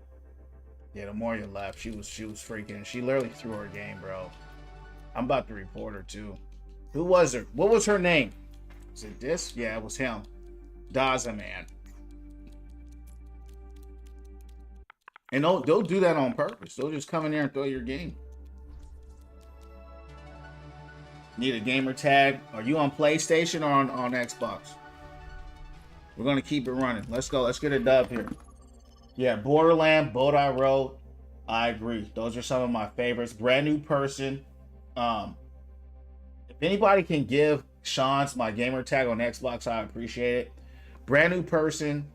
Yeah, the more you left, she was freaking. She literally threw her game, bro. I'm about to report her, too. Who was her? What was her name? Is it this? Yeah, it was him. Daza, man. And they'll do that on purpose. They'll just come in there and throw your game. Need a gamer tag? Are you on PlayStation or on Xbox? We're going to keep it running. Let's go. Let's get a dub here. Yeah, Borderland, Bodai Road. I agree. Those are some of my favorites. Brand New Person. If anybody can give Sean's my gamer tag on Xbox, I appreciate it. Brand New Person.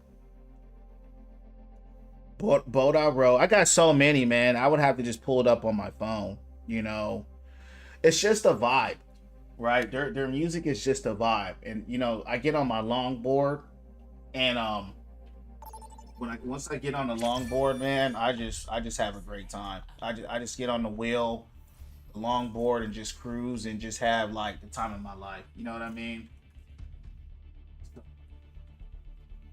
Bodai Road. I got so many, man. I would have to just pull it up on my phone. You know, it's just a vibe, right? Their music is just a vibe. And, you know, I get on my longboard and, once I get on the longboard, man, I just have a great time. I just get on the wheel, the longboard, and just cruise and just have like the time of my life. You know what I mean?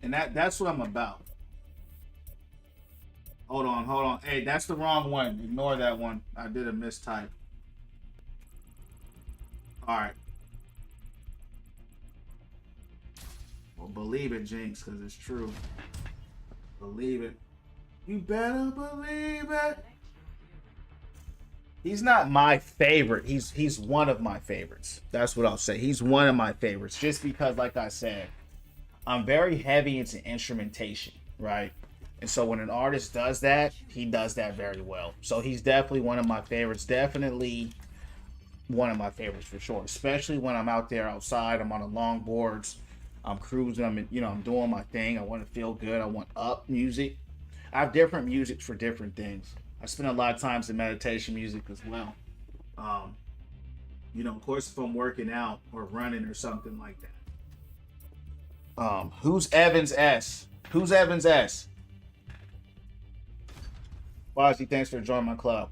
And that's what I'm about. Hold on. Hey, that's the wrong one. Ignore that one. I did a mistype. All right. Well, believe it, Jinx, because it's true. Believe it. You better believe it. He's not my favorite. He's one of my favorites. That's what I'll say. He's one of my favorites. Just because, like I said, I'm very heavy into instrumentation, right? And so when an artist does that, he does that very well. So he's definitely one of my favorites. Definitely one of my favorites for sure. Especially when I'm out there outside. I'm on the longboards. I'm cruising. I'm doing my thing. I want to feel good. I want up music. I have different music for different things. I spend a lot of times in meditation music as well. Of course, if I'm working out or running or something like that. Who's Evans S? Who's Evans S? Fozzie, thanks for joining my club.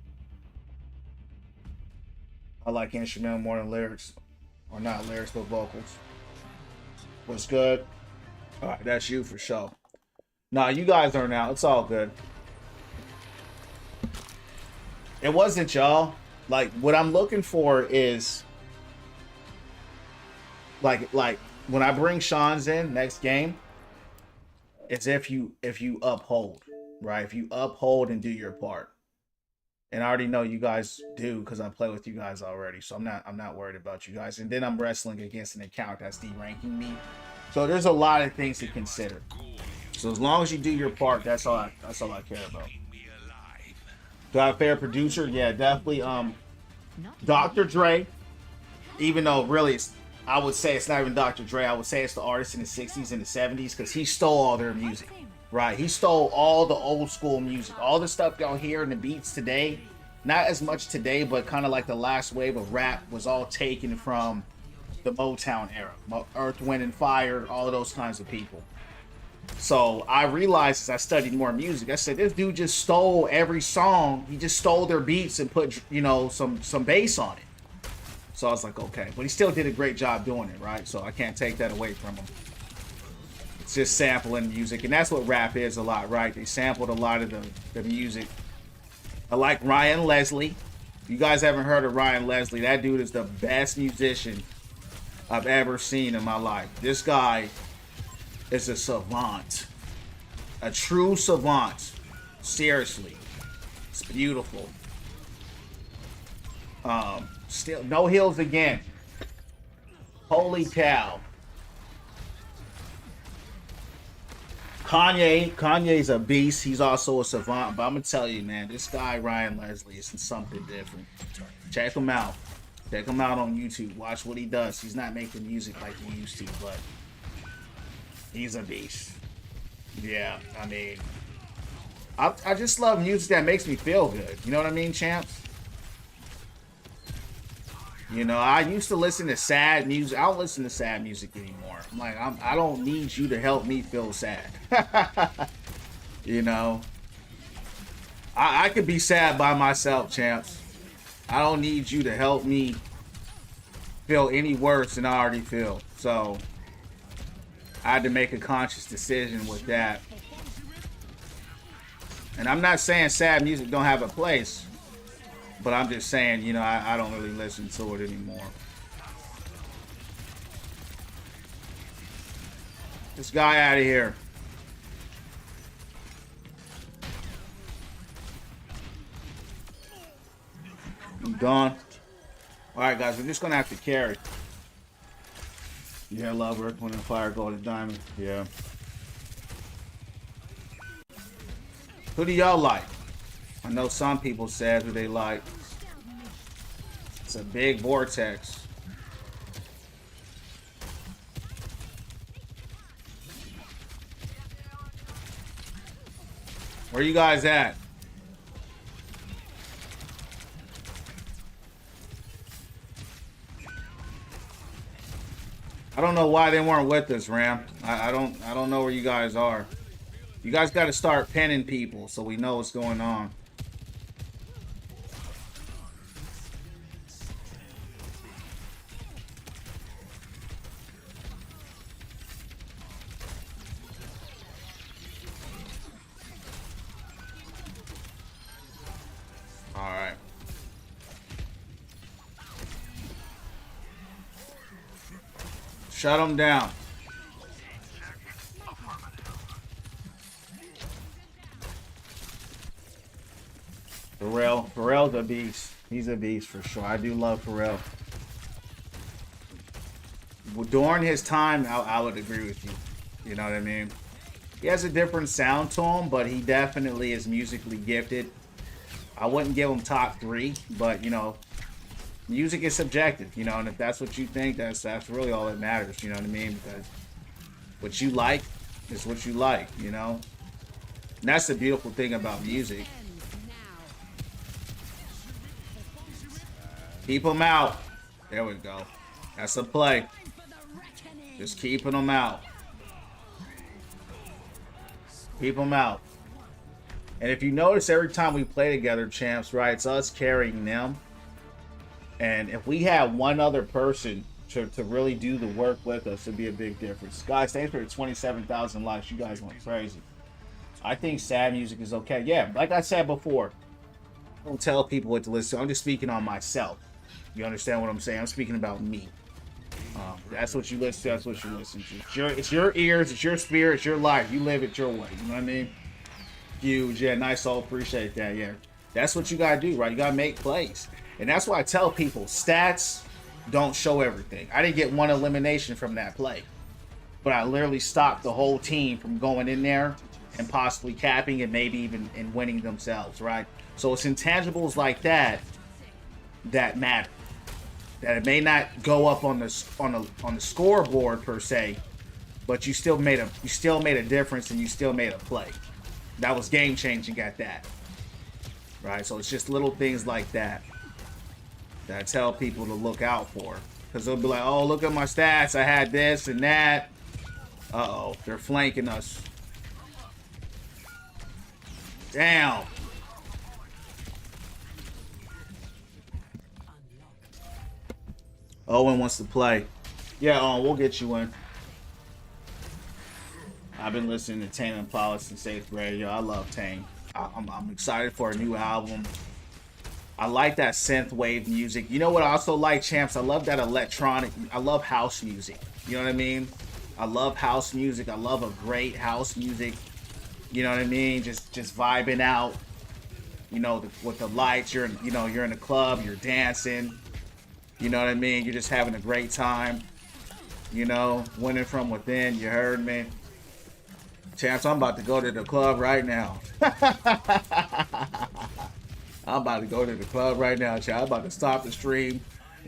I like instrumental more than lyrics. Or not lyrics, but vocals. What's good? All right, that's you for sure. Nah, you guys are now. It's all good. It wasn't y'all. Like, what I'm looking for is like when I bring Sean's in next game, it's if you uphold, right? If you uphold and do your part. And I already know you guys do because I play with you guys already. So I'm not worried about you guys. And then I'm wrestling against an account that's de-ranking me. So there's a lot of things to consider. So as long as you do your part, that's all I care about. Do I have a favorite producer? Yeah, definitely. Dr. Dre. Even though really I would say it's not even Dr. Dre. I would say it's the artists in the 60s and the 70s because he stole all their music. Right, he stole all the old school music, all the stuff y'all hear in the beats today. Not as much today, but kind of like the last wave of rap was all taken from the Motown era, Earth, Wind, and Fire, all of those kinds of people. So I realized as I studied more music, I said this dude just stole every song. He just stole their beats and put some bass on it. So I was like, okay, but he still did a great job doing it, right? So I can't take that away from him. It's just sampling music, and that's what rap is a lot, right? They sampled a lot of the music. I like Ryan Leslie. If you guys haven't heard of Ryan Leslie, that dude is the best musician I've ever seen in my life. This guy is a savant. A true savant. Seriously. It's beautiful. Still, no heals again. Holy cow. Kanye's a beast. He's also a savant. But I'm going to tell you, man, this guy, Ryan Leslie, is something different. Check him out. Check him out on YouTube. Watch what he does. He's not making music like he used to, but he's a beast. Yeah, I mean, I just love music that makes me feel good. You know what I mean, champs? You know, I used to listen to sad music. I don't listen to sad music anymore. I'm like, I don't need you to help me feel sad. You know, I could be sad by myself, champs. I don't need you to help me feel any worse than I already feel. So I had to make a conscious decision with that. And I'm not saying sad music don't have a place, but I'm just saying, you know, I don't really listen to it anymore. This guy out of here. I'm gone. Alright, guys, we're just going to have to carry. Yeah, love, Earth, Wind, and Fire, Gold, and Diamond. Yeah. Who do y'all like? I know some people said who they like. It's a big vortex. Where you guys at? I don't know why they weren't with us, Ram. I don't know where you guys are. You guys got to start pinning people so we know what's going on. All right. Shut them down. Pharrell's a beast. He's a beast for sure. I do love Pharrell. Well, during his time, I would agree with you. You know what I mean? He has a different sound to him, but he definitely is musically gifted. I wouldn't give him top 3, but you know, music is subjective, you know, and if that's what you think, that's really all that matters, you know what I mean? Because what you like is what you like, you know? And that's the beautiful thing about music. Keep them out. There we go. That's a play. Just keeping them out. Keep them out. And if you notice, every time we play together, champs, right, it's us carrying them. And if we have one other person to really do the work with us, it'd be a big difference. Guys, thanks for the 27,000 likes. You guys went crazy. I think sad music is okay. Yeah, like I said before, I don't tell people what to listen to. I'm just speaking on myself. You understand what I'm saying? I'm speaking about me. That's what you listen to. That's what you listen to. It's your ears. It's your spirit. It's your life. You live it your way. You know what I mean? Huge. Yeah, nice. All appreciate that. Yeah, that's what you gotta do, right? You gotta make plays, and that's why I tell people stats don't show everything. I didn't get one elimination from that play, but I literally stopped the whole team from going in there and possibly capping and maybe even and winning themselves, right? So it's intangibles like that that matter. That it may not go up on the scoreboard per se, but you still made a difference and you still made a play. That was game changing at that, right? So it's just little things like that that I tell people to look out for, because they'll be like, "Oh, look at my stats. I had this and that." Uh-oh, they're flanking us. Damn. Owen wants to play. Yeah, we'll get you in. I've been listening to Tame Impala since 8th grade. Yo, I love Tame. I'm excited for a new album. I like that synth wave music. You know what I also like, champs? I love that electronic. I love house music. You know what I mean? I love house music. I love a great house music. You know what I mean? Just vibing out. You know, with the lights. You're in the club. You're dancing. You know what I mean? You're just having a great time. You know, winning from within. You heard me, champs. I'm about to go to the club right now. I'm about to go to the club right now, chat. I'm about to stop the stream.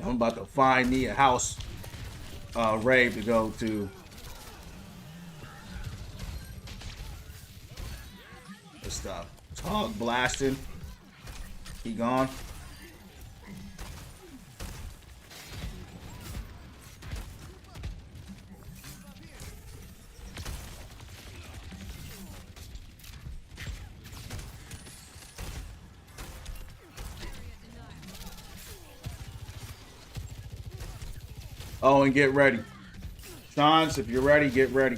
I'm about to find me a house rave to go to. Good stuff. Hog blasting. He gone. Oh, and get ready. Sean's, if you're ready, get ready.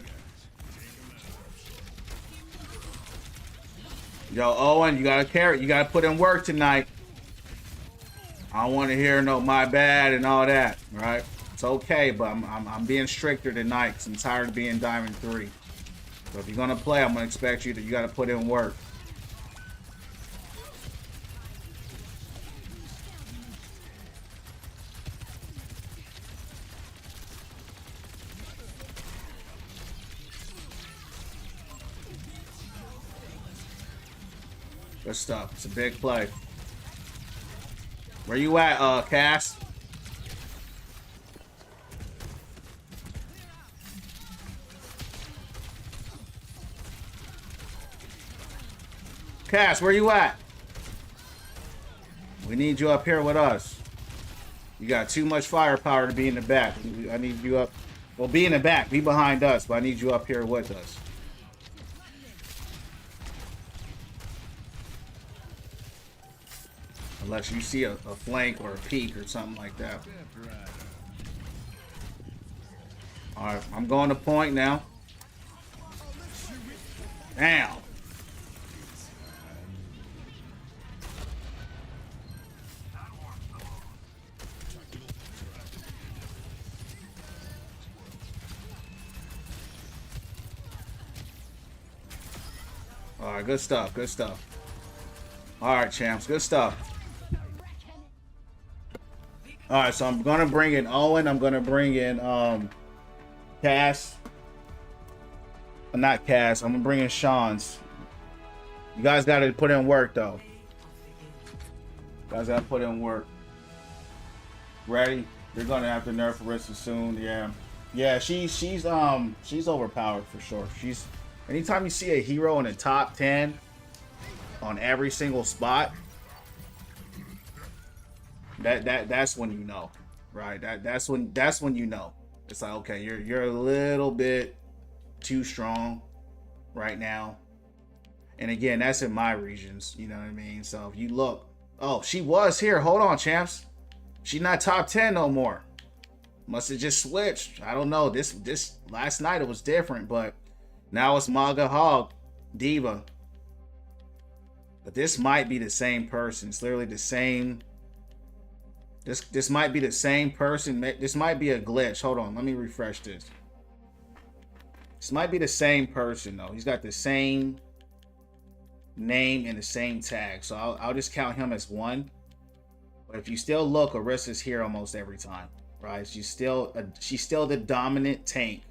Yo, Owen, you gotta carry. You gotta put in work tonight. I don't want to hear no my bad and all that, right? It's okay, but I'm being stricter tonight because I'm tired of being Diamond 3. So if you're gonna play, I'm gonna expect you gotta put in work. Good stuff. It's a big play. Where you at, Cass? Cass, where you at? We need you up here with us. You got too much firepower to be in the back. I need you up. Well, be in the back. Be behind us, but I need you up here with us. Unless you see a flank or a peek or something like that. Alright, I'm going to point now. Damn. Alright, good stuff, good stuff. Alright, champs, good stuff. Alright, so I'm gonna bring in Owen. I'm gonna bring in Cass. Not Cass. I'm gonna bring in Sean's. You guys gotta put in work though. You guys gotta put in work. Ready? You're gonna have to nerf Arista soon. Yeah. Yeah, she's overpowered for sure. She's anytime you see a hero in the top 10 on every single spot. That's when you know, right? That's when you know. It's like, okay, you're a little bit too strong right now. And again, that's in my regions, you know what I mean? So if you look, oh, she was here. Hold on, champs. She's not top 10 no more. Must have just switched. I don't know. This last night it was different, but now it's Maga Hog Diva. But this might be the same person. It's literally the same. This might be the same person. This might be a glitch. Hold on, let me refresh this. This might be the same person though. He's got the same name and the same tag, so I'll just count him as one. But if you still look, Arista's here almost every time, right? She's still the dominant tank.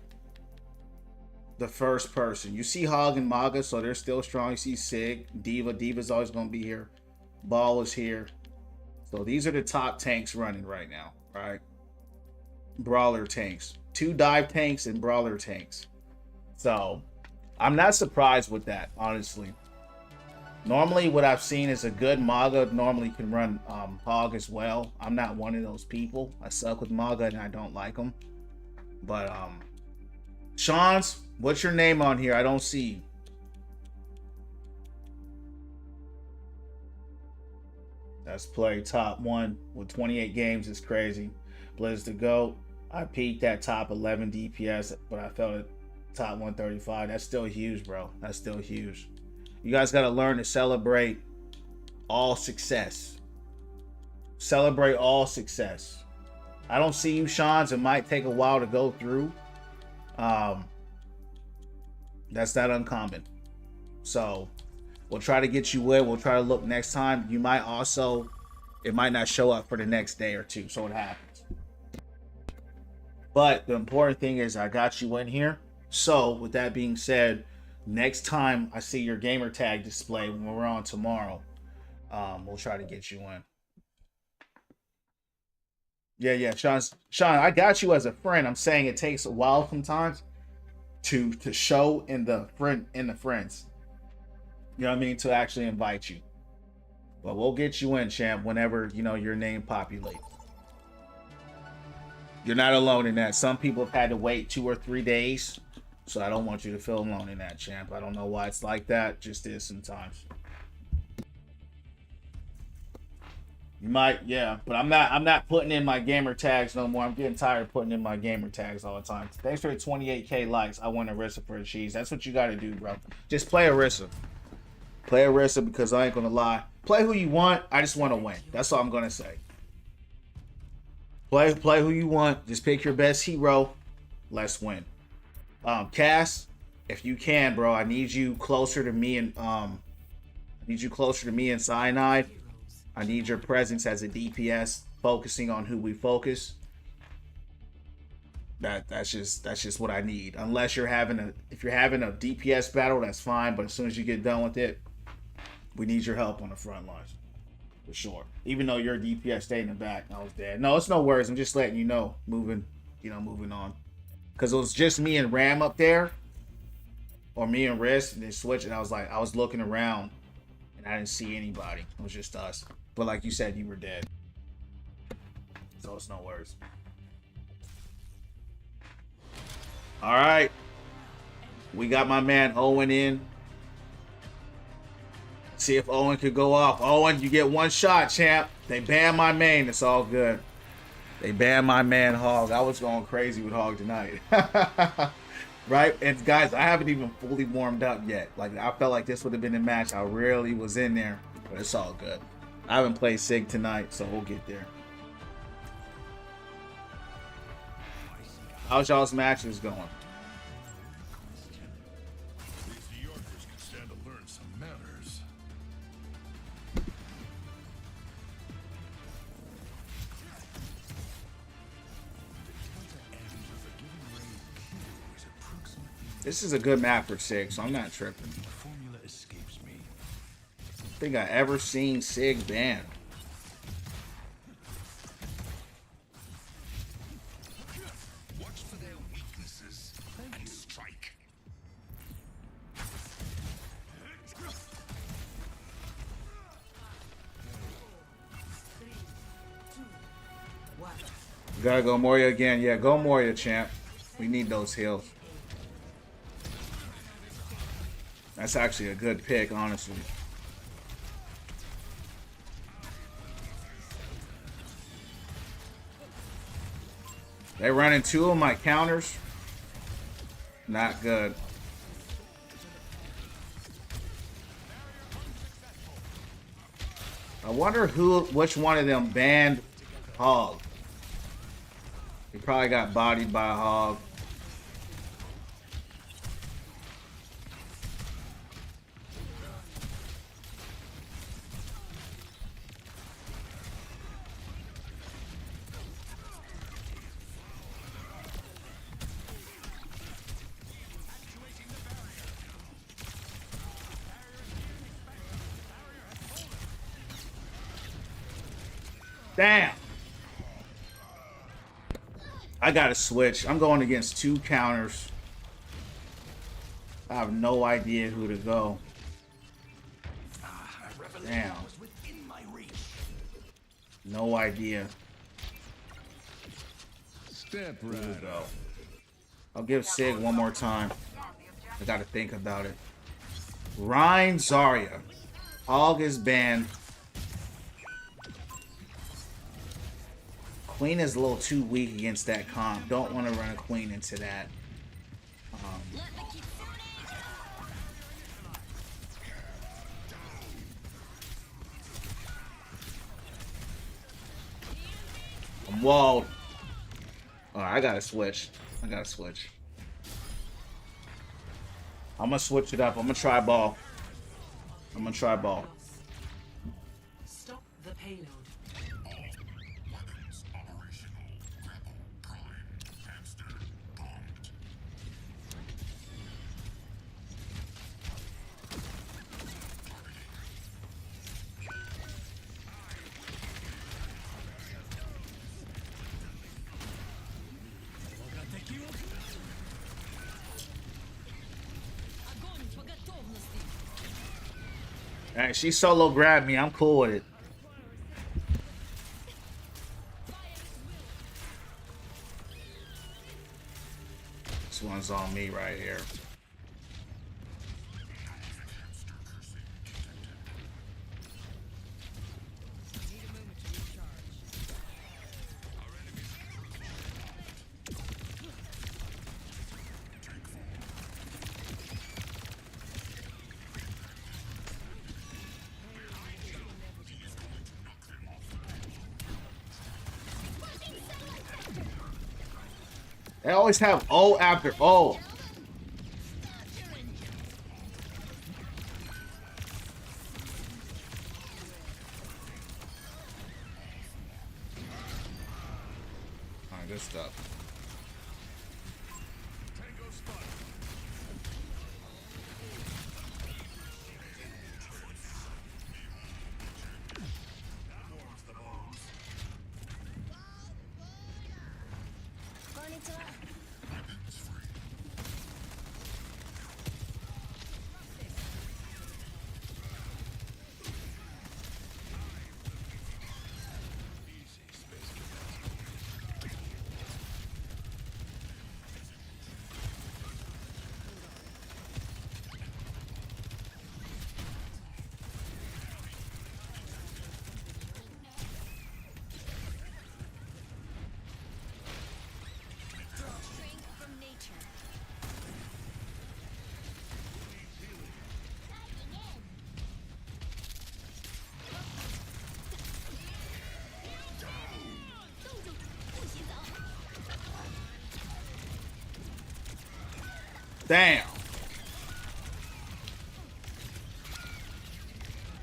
The first person. You see Hog and Maga, so they're still strong. You see Sig, Diva. Diva's always gonna be here. Ball is here. So these are the top tanks running right now, right? Brawler tanks. 2 dive tanks and brawler tanks. So I'm not surprised with that, honestly. Normally what I've seen is a good Maga normally can run Hog as well. I'm not one of those people. I suck with Maga and I don't like them. But Sean's, what's your name on here? I don't see you. Let's play top 1 with 28 games is crazy. Blizz to go. I peaked at top 11 DPS, but I felt it Top 135. That's still huge, bro. That's still huge. You guys got to learn to celebrate all success. Celebrate all success. I don't see you, Sean's. It might take a while to go through. That's not uncommon. So we'll try to get you in. We'll try to look next time. You might also, it might not show up for the next day or two. So it happens. But the important thing is I got you in here. So with that being said, next time I see your gamer tag display when we're on tomorrow, we'll try to get you in. Yeah, Sean, I got you as a friend. I'm saying it takes a while sometimes to show in the friends. You know what I mean? To actually invite you. But we'll get you in, champ, whenever, you know, your name populates. You're not alone in that. Some people have had to wait 2 or 3 days. So I don't want you to feel alone in that, champ. I don't know why it's like that. Just is sometimes. You might, yeah, but I'm not putting in my gamer tags no more. I'm getting tired of putting in my gamer tags all the time. Thanks for the 28K likes. I want Arissa for a cheese. That's what you got to do, bro. Just play Arissa. Play Arissa, because I ain't gonna lie. Play who you want. I just want to win. That's all I'm gonna say. Play who you want. Just pick your best hero. Let's win. Cass, if you can, bro, I need you closer to me and Cyanide. I need your presence as a DPS, focusing on who we focus. That's just what I need. Unless if you're having a DPS battle, that's fine. But as soon as you get done with it, we need your help on the front lines, for sure. Even though your DPS stayed in the back, I was dead. No, it's no worries. I'm just letting you know, moving on. Because it was just me and Ram up there, or me and Riz, and they switched, and I was looking around, and I didn't see anybody. It was just us. But like you said, you were dead. So it's no worries. All right. We got my man Owen in. See if Owen could go off. Owen, you get one shot, champ. They banned my main. It's all good. They banned my man Hog. I was going crazy with Hog tonight. Right? And guys, I haven't even fully warmed up yet. Like, I felt like this would have been a match. I really was in there. But it's all good. I haven't played Sig tonight, so we'll get there. How's y'all's matches going? This is a good map for Sig, so I'm not tripping. I think I ever seen Sig banned. Watch for their weaknesses and strike. You gotta go Moria again. Yeah, go Moria, champ. We need those heals. That's actually a good pick, honestly. They running 2 of my counters. Not good. I wonder which one of them banned Hog. He probably got bodied by a Hog. Damn. I gotta switch. I'm going against 2 counters. I have no idea who to go. Damn. No idea. Step Who to right go. I'll give Sig one more time. I gotta think about it. Ryan Zarya. Hog is banned. Queen is a little too weak against that comp. Don't want to run a Queen into that. I'm walled. Alright, I gotta switch. I gotta switch. I'm gonna switch it up. I'm gonna try ball. I'm gonna try ball. Stop the payload. Weapons operational. Grapple prime. Hamster bombed. Alright, she solo grabbed me. I'm cool with it. This one's on me right here. They always have O after O. Alright, good stuff. Damn.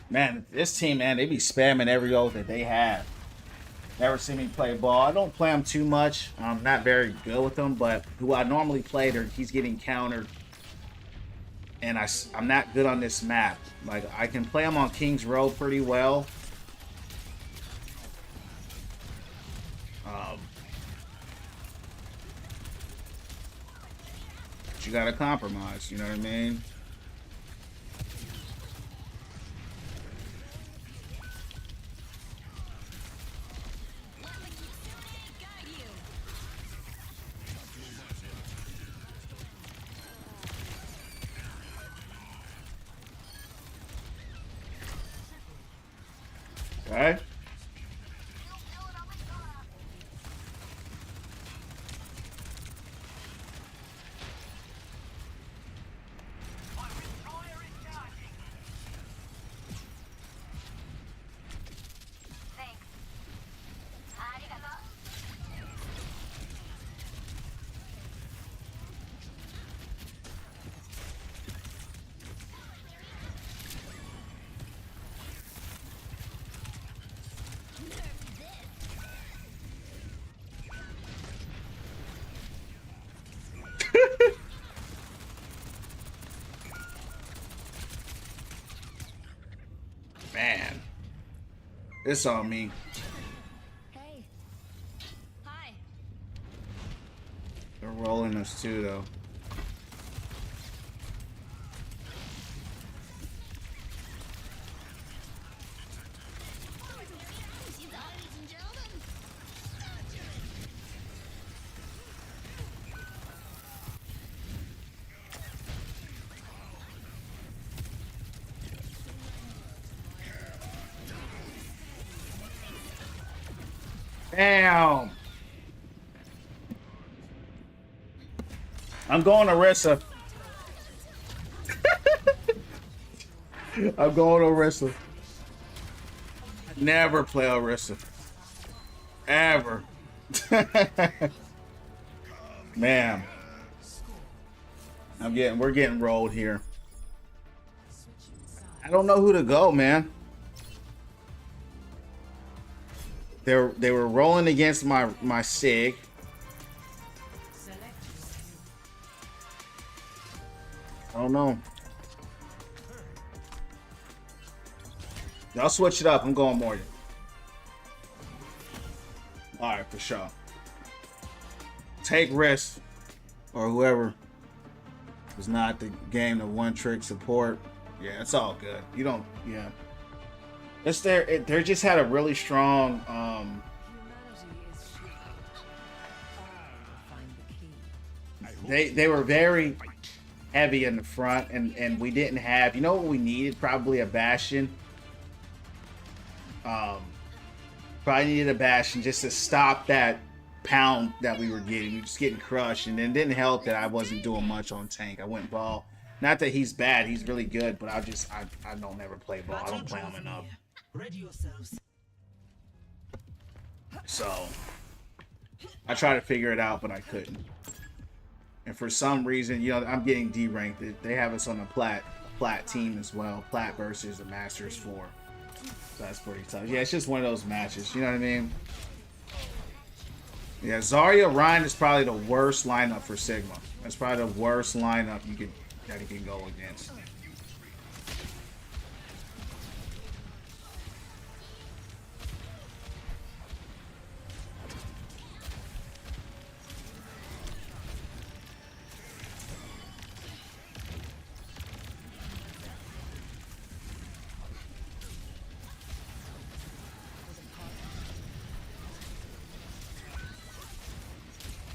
Man, this team, man, they be spamming every ult that they have. Never seen me play ball. I don't play them too much. I'm not very good with them, but who I normally play, he's getting countered. And I'm not good on this map. Like, I can play him on King's Row pretty well. But you gotta compromise, you know what I mean? Okay. Man, it's on me. Hey. Hi. They're rolling us too, though. Damn. I'm going to Orisa. I'm going to Orisa. Never play Orisa. forever. Man. We're getting rolled here. I don't know who to go, man. They were rolling against my Sig. I don't know. Y'all switch it up. I'm going Morgan. Alright, for sure. Take risks. Or whoever is not the game of one trick support. Yeah, it's all good. You don't, yeah. It's there. They just had a really strong. Humanity is shaped. I will find the key. They were very heavy in the front, and we didn't have. You know what we needed? Probably a Bastion. Probably needed a Bastion just to stop that pound that we were getting. We were just getting crushed, and then it didn't help that I wasn't doing much on tank. I went ball. Not that he's bad, he's really good, but I don't ever play ball. I don't play him enough. Ready yourselves. So I tried to figure it out, but I couldn't. And for some reason, you know, I'm getting D-ranked. They have us on a plat team as well. Plat versus the Masters 4. So that's pretty tough. Yeah, it's just one of those matches. You know what I mean? Yeah, Zarya Ryan is probably the worst lineup for Sigma. That's probably the worst lineup that he can go against.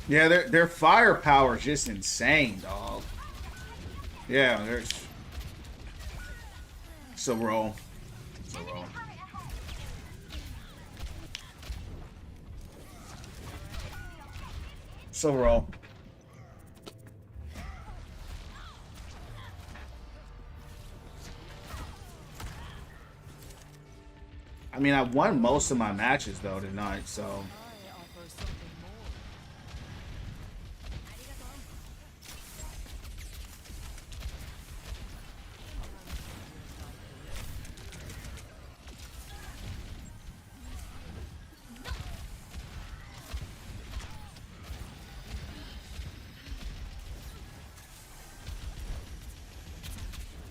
Yeah, their firepower is just insane, dog. Yeah, there's so roll. So roll. So roll. I mean, I won most of my matches though tonight, so. I offer something more.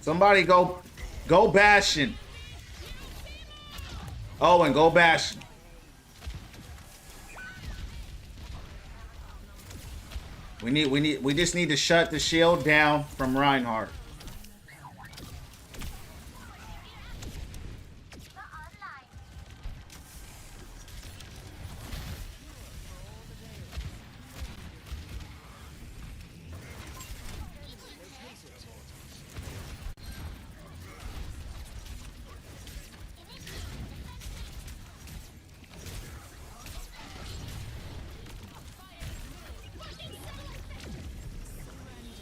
Somebody go Bastion. Oh, and go Bastion. We just need to shut the shield down from Reinhardt.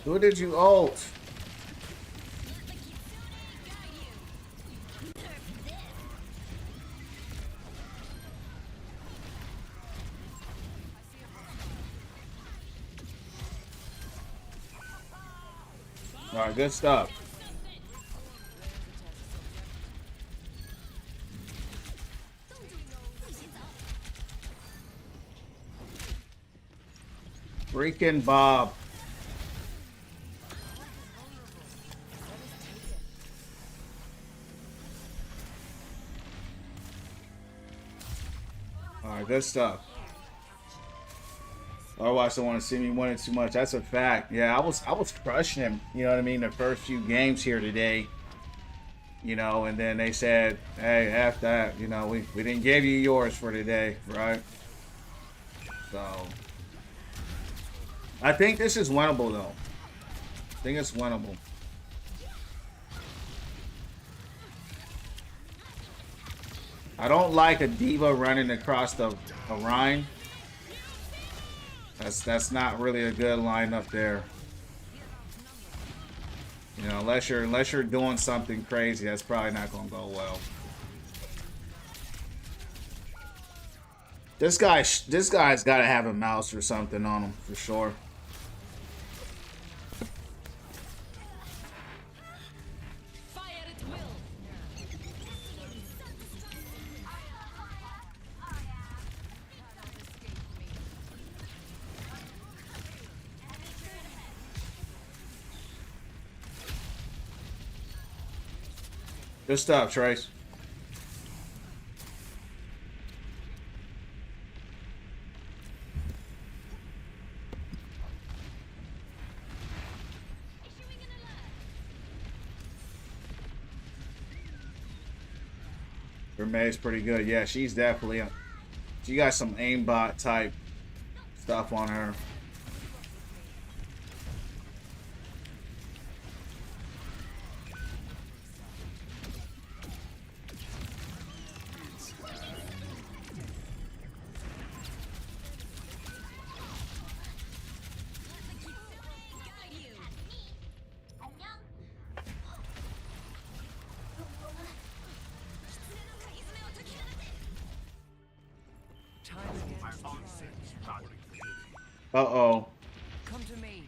Who did you ult? Alright, good stuff. Freaking Bob. Alright, good stuff. Overwatch don't want to see me winning too much. That's a fact. Yeah, I was crushing him, you know what I mean, the first few games here today. You know, and then they said, hey, F that, you know, we didn't give you yours for today, right? So I think this is winnable though. I think it's winnable. I don't like a diva running across the Rhine. That's not really a good lineup there. You know, unless you're doing something crazy, that's probably not gonna go well. This guy's got to have a mouse or something on him for sure. Fire at will. Good stuff, Trace. Remay's pretty good. Yeah, she's definitely she got some aimbot type stuff on her. Time against tribe. Uh-oh. Come to me.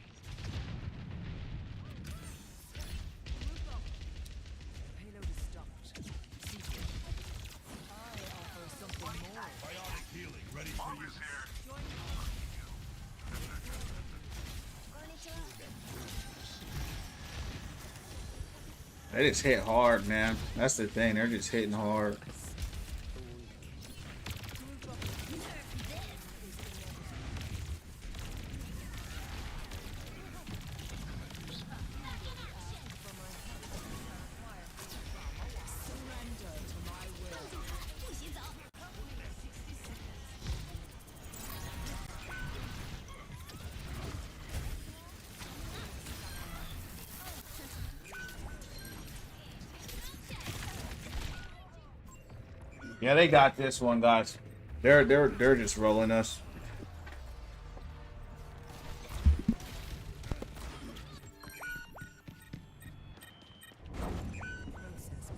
Payload is stopped. Seek it. I offer something more. Bionic healing ready for use. They just hit hard, man. That's the thing. They're just hitting hard. Yeah, they got this one, guys. They're just rolling us.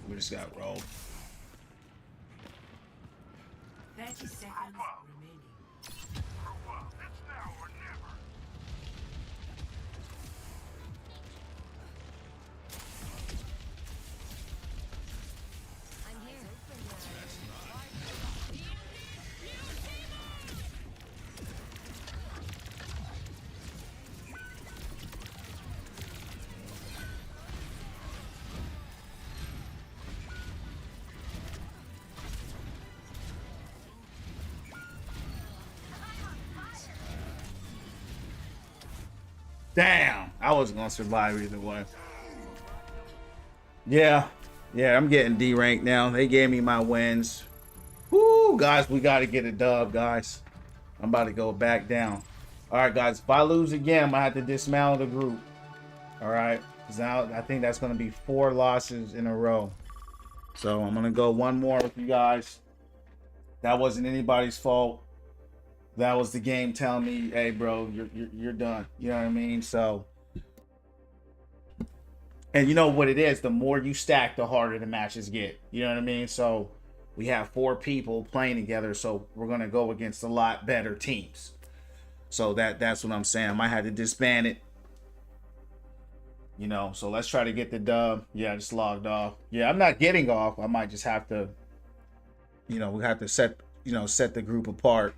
We just got rolled. 30 seconds remaining. It's now or never. I'm here. Damn, I wasn't gonna survive either way. Yeah, I'm getting D ranked now. They gave me my wins. Woo, guys, we got to get a dub, guys. I'm about to go back down. All right, guys, if I lose again, I'm gonna have to dismantle the group. All right, because now I think that's gonna be 4 losses in a row. So I'm gonna go one more with you guys. That wasn't anybody's fault. That was the game telling me, hey, bro, you're done. You know what I mean? So, and you know what it is, the more you stack, the harder the matches get. You know what I mean? So we have 4 people playing together, so we're gonna go against a lot better teams. So that's what I'm saying. I might have to disband it. You know, so let's try to get the dub. Yeah, I just logged off. Yeah, I'm not getting off. I might just have to, we have to set the group apart.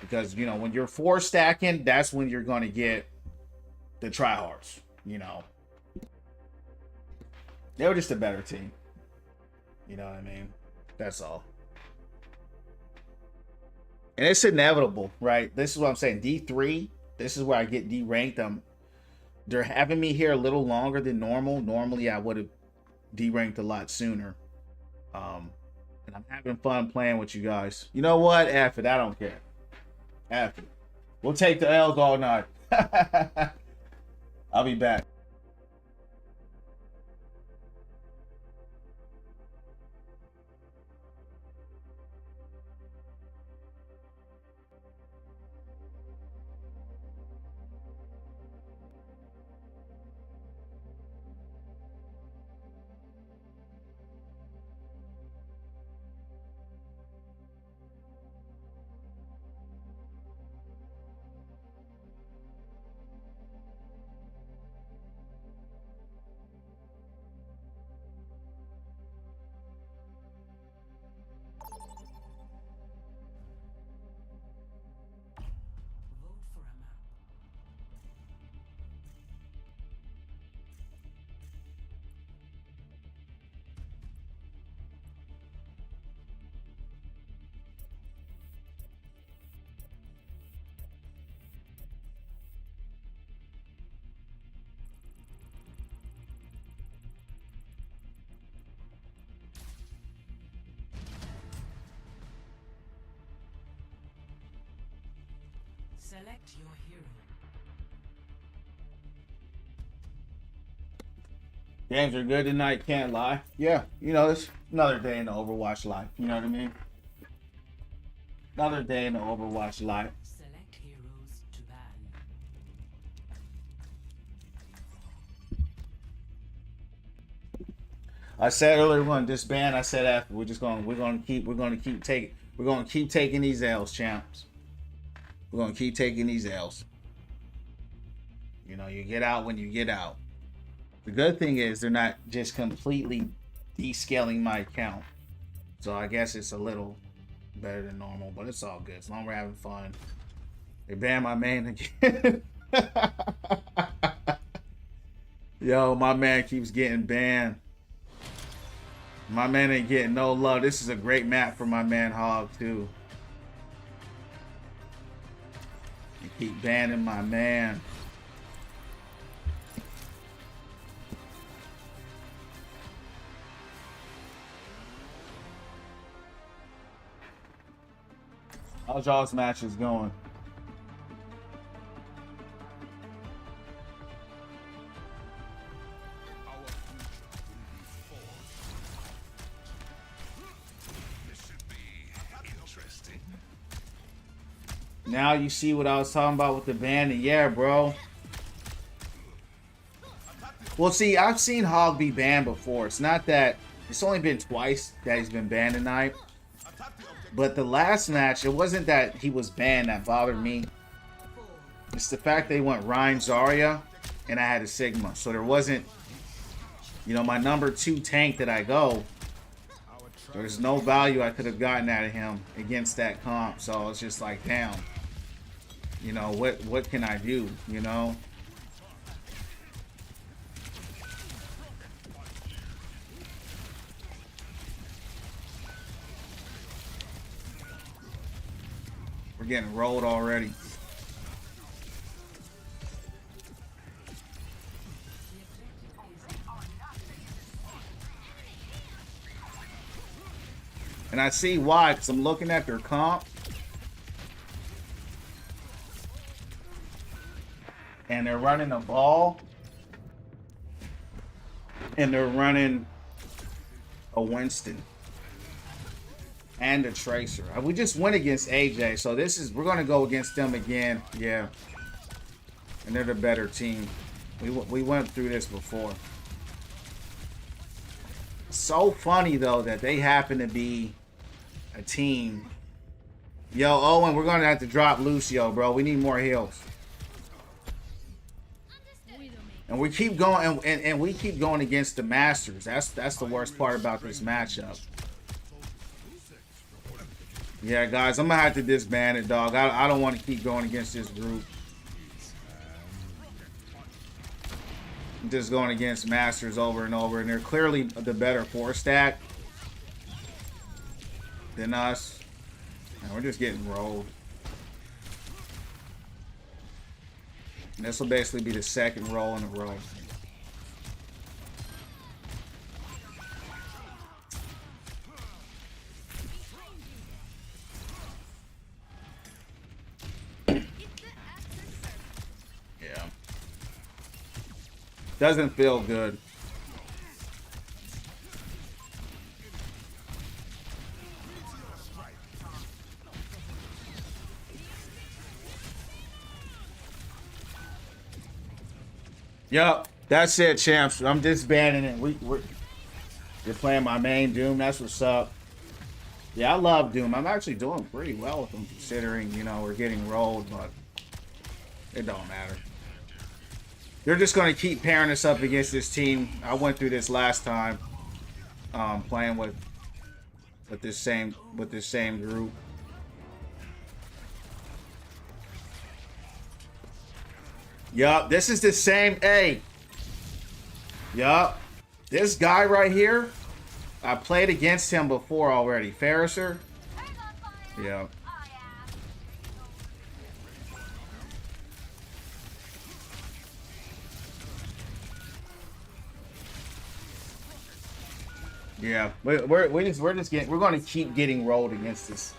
Because, when you're 4 stacking, that's when you're going to get the tryhards, They were just a better team. You know what I mean? That's all. And it's inevitable, right? This is what I'm saying. D3, this is where I get D-ranked. They're having me here a little longer than normal. Normally, I would have D-ranked a lot sooner. And I'm having fun playing with you guys. You know what? F it. I don't care. After. We'll take the L's all night. I'll be back. Select your hero. Games are good tonight, can't lie. Yeah, you know, it's another day in the Overwatch life. You know what I mean? Another day in the Overwatch life. Select heroes to ban. I said earlier we're gonna disband. I said after we're gonna keep taking these L's, champs. We're gonna keep taking these L's. You know, you get out when you get out. The good thing is they're not just completely descaling my account. So I guess it's a little better than normal, but it's all good. As long as we're having fun. They banned my main again. Yo, my man keeps getting banned. My man ain't getting no love. This is a great map for my man Hog, too. You keep banning my man. How's y'all's matches going? Now you see what I was talking about with the banning. Yeah, bro. Well, see, I've seen Hog be banned before. It's not that... It's only been twice that he's been banned tonight. But the last match, it wasn't that he was banned that bothered me. It's the fact they went Ryan Zarya, and I had a Sigma. So there wasn't... You know, my number 2 tank that I go... There's no value I could have gotten out of him against that comp. So it's just like, damn. You know, what can I do, you know? We're getting rolled already. And I see why, because I'm looking at their comp. And they're running a ball. And they're running a Winston. And a Tracer. We just went against AJ, so we're going to go against them again. Yeah. And they're the better team. We went through this before. So funny, though, that they happen to be a team. Yo, Owen, we're going to have to drop Lucio, bro. We need more heals. And we keep going, and we keep going against the Masters. That's the worst part about this matchup. Yeah, guys, I'm going to have to disband it, dog. I don't want to keep going against this group. I'm just going against Masters over and over, and they're clearly the better 4-stack than us. And we're just getting rolled. And this will basically be the second roll in a row. Yeah. Doesn't feel good. Yup, that's it, champs. I'm disbanding it. You're playing my main Doom. That's what's up. Yeah, I love Doom. I'm actually doing pretty well with them, considering, you know, we're getting rolled, but it don't matter. They're just going to keep pairing us up against this team. I went through this last time, playing with this same group. Yup, this is the same. Hey. Yup. This guy right here, I played against him before already. Ferriser. Yup. Yeah, we're going to keep getting rolled against this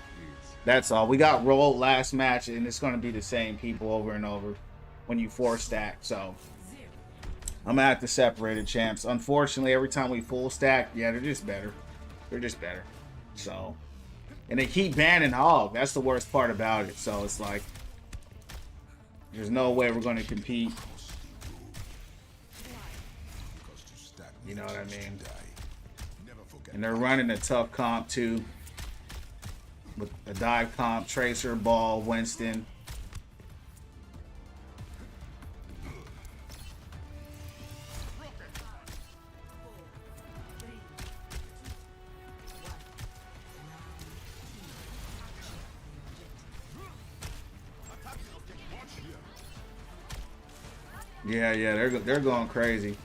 That's all. We got rolled last match, and it's going to be the same people over and over when you 4-stack. So I'm gonna have to separate the champs. Unfortunately, every time we full stack, yeah, they're just better. They're just better. So, and they keep banning Hog. That's the worst part about it. So it's like there's no way we're going to compete. You know what I mean? And they're running a tough comp too, with a dive comp, Tracer, Ball, Winston. Yeah, they're going crazy.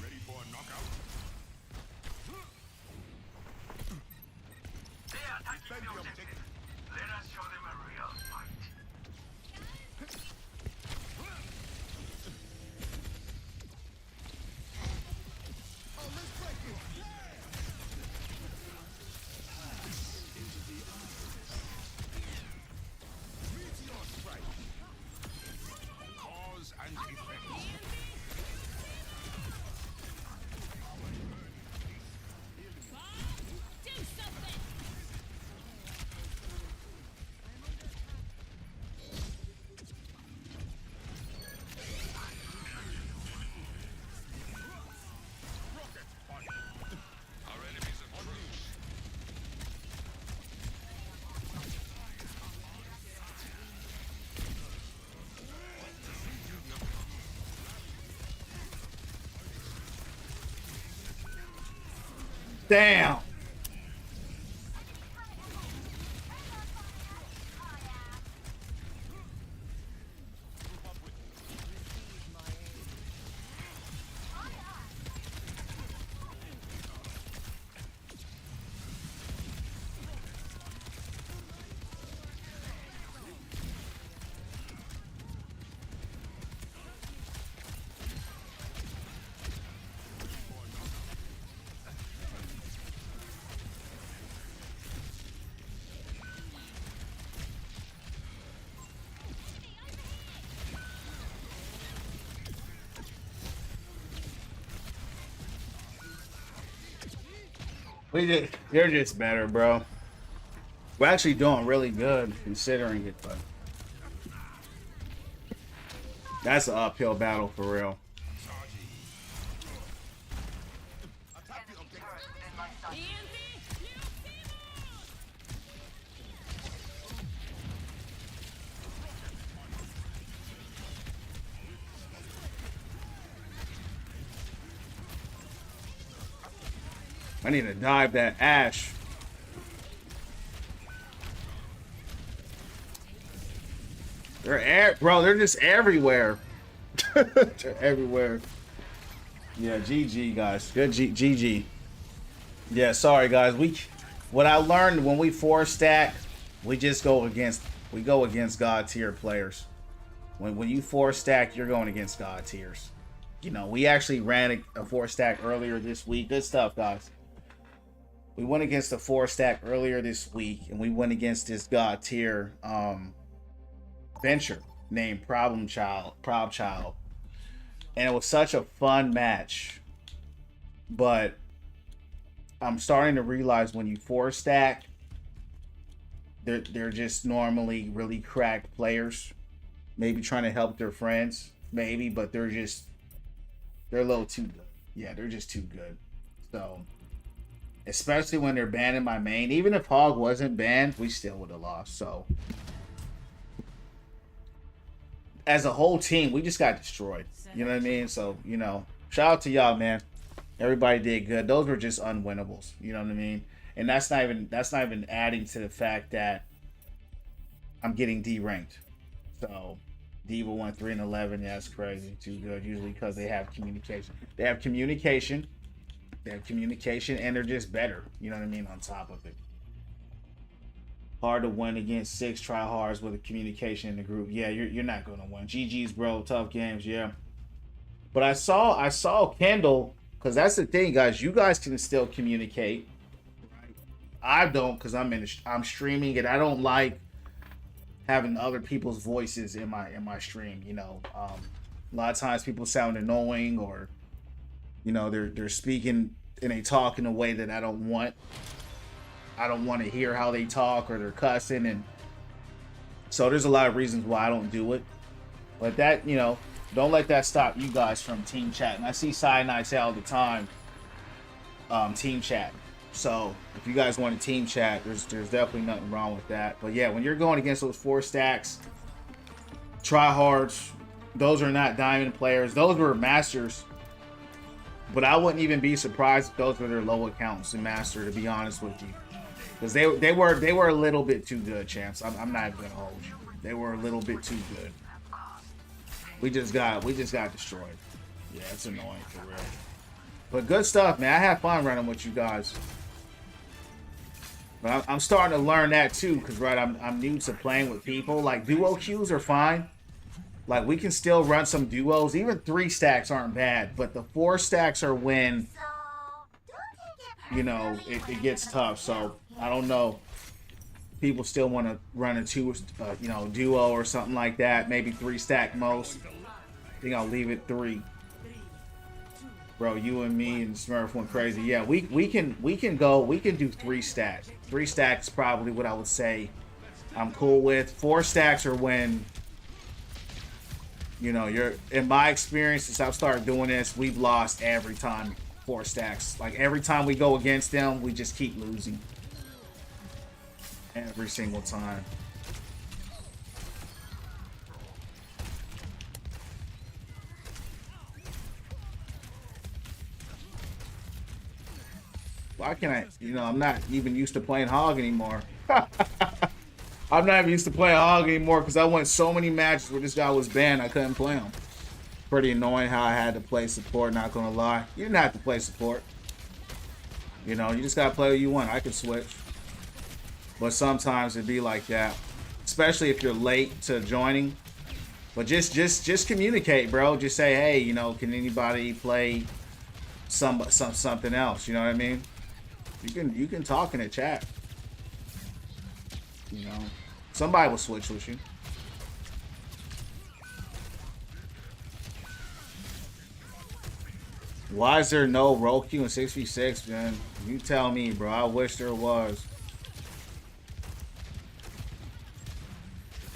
Ready for a knockout? Defend the objective. Let us show them a real fight. Cause and effect. Do something. Our enemies approach. Damn. They're just better, bro. We're actually doing really good considering it, but that's an uphill battle for real. I need to dive that Ash. They're just everywhere. They're everywhere. Yeah, GG guys. Good GG. Yeah, sorry guys. What I learned when we 4-stack We just go against god tier players. When you 4-stack, you're going against god tiers. You know, we actually ran a 4-stack earlier this week. Good stuff, guys. We went against a 4-stack earlier this week, and we went against this god tier venture named Prob Child. And it was such a fun match. But I'm starting to realize when you 4-stack, they're just normally really cracked players. Maybe trying to help their friends, maybe, but they're a little too good. Yeah, they're just too good. So, especially when they're banning my main. Even if Hog wasn't banned, we still would have lost. So, as a whole team, we just got destroyed. You know what I mean? So, you know, shout out to y'all, man. Everybody did good. Those were just unwinnables. You know what I mean? And that's not even adding to the fact that I'm getting D-ranked. So, Diva went 3-11. Yeah, that's crazy. Too good. Usually because they have communication. They have communication, and they're just better. You know what I mean? On top of it. Hard to win against 6 tryhards with a communication in the group. Yeah, you're not going to win. GG's, bro. Tough games, yeah. But I saw Kendall, because that's the thing, guys. You guys can still communicate. I don't, because I'm streaming, and I don't like having other people's voices in my stream. You know, a lot of times people sound annoying, or you know, they're speaking and they talk in a way that I don't want. I don't want to hear how they talk, or they're cussing, and so there's a lot of reasons why I don't do it. But that, you know, don't let that stop you guys from team chat. And I see Sai and I say all the time, team chat. So if you guys want to team chat, there's definitely nothing wrong with that. But yeah, when you're going against those 4-stacks, tryhards, those are not diamond players. Those were masters. But I wouldn't even be surprised if those were their low accounts in master, to be honest with you, because they were a little bit too good, champs. I'm not even gonna hold you. They were a little bit too good. We just got destroyed. Yeah, it's annoying for real. But good stuff, man. I have fun running with you guys. But I'm starting to learn that too, because right, I'm new to playing with people. Like duo queues are fine. Like we can still run some duos. Even 3-stacks aren't bad, but the 4-stacks are when, you know, it gets tough. So I don't know. People still want to run a duo or something like that. Maybe 3-stack most. I think I'll leave it 3. Bro, you and me and Smurf went crazy. Yeah, we can do 3-stack. 3-stacks probably what I would say I'm cool with. 4-stacks are when, you know, in my experience since I've started doing this, we've lost every time 4-stacks. Like every time we go against them, we just keep losing. Every single time. Why can't I, you know, I'm not even used to playing Hog anymore. I'm not even used to playing Hog anymore because I went so many matches where this guy was banned, I couldn't play him. Pretty annoying how I had to play support, not gonna lie. You didn't have to play support. You know, you just gotta play who you want. I can switch. But sometimes it'd be like that. Especially if you're late to joining. But just communicate, bro. Just say, hey, you know, can anybody play something else? You know what I mean? You can talk in the chat. You know, somebody will switch with you. Why is there no roll queue in 6v6, man? You tell me, bro. I wish there was.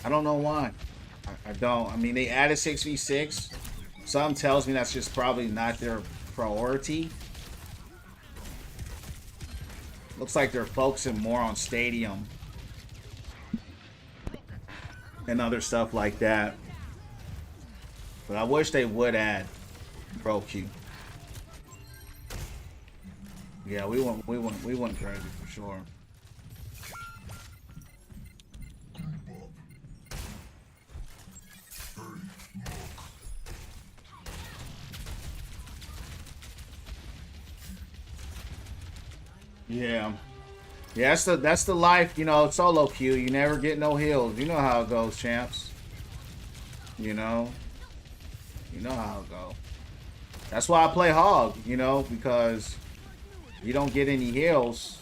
I don't know why. I don't. I mean, they added 6v6. Something tells me that's just probably not their priority. Looks like they're focusing more on stadium and other stuff like that. But I wish they would add pro queue. Yeah, we went crazy for sure. Yeah. Yeah, that's the life, you know, solo queue. You never get no heals. You know how it goes, champs. You know. You know how it goes. That's why I play Hog, you know, because you don't get any heals.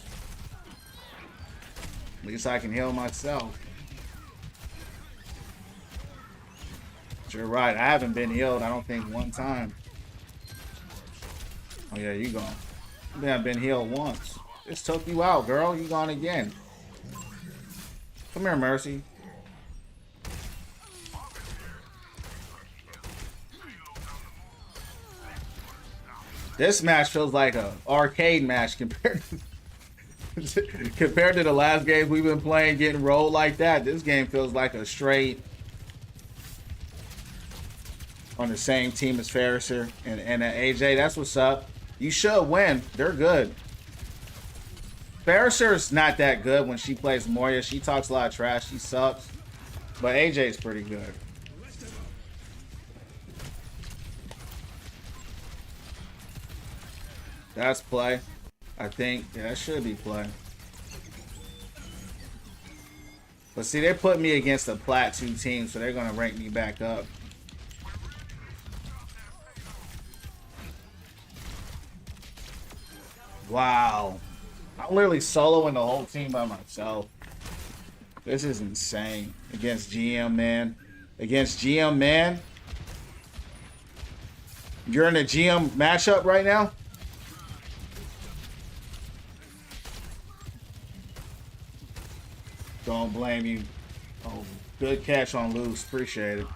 At least I can heal myself. But you're right. I haven't been healed, I don't think, one time. Oh, yeah, you gone. I think I've been healed once. Just took you out, girl. You gone again. Come here, Mercy. This match feels like a arcade match compared to the last games we've been playing, getting rolled like that. This game feels like a straight on the same team as Ferriser and AJ. That's what's up. You should win. They're good. Ferriser's not that good when she plays Moya. She talks a lot of trash. She sucks. But AJ's pretty good. That's play. I think. Yeah, that should be play. But see, they put me against a Plat 2 team, so they're going to rank me back up. Wow. I'm literally soloing the whole team by myself. This is insane. Against GM, man. Against GM, man. You're in a GM matchup right now? Don't blame you. Oh, good catch on loose. Appreciate it.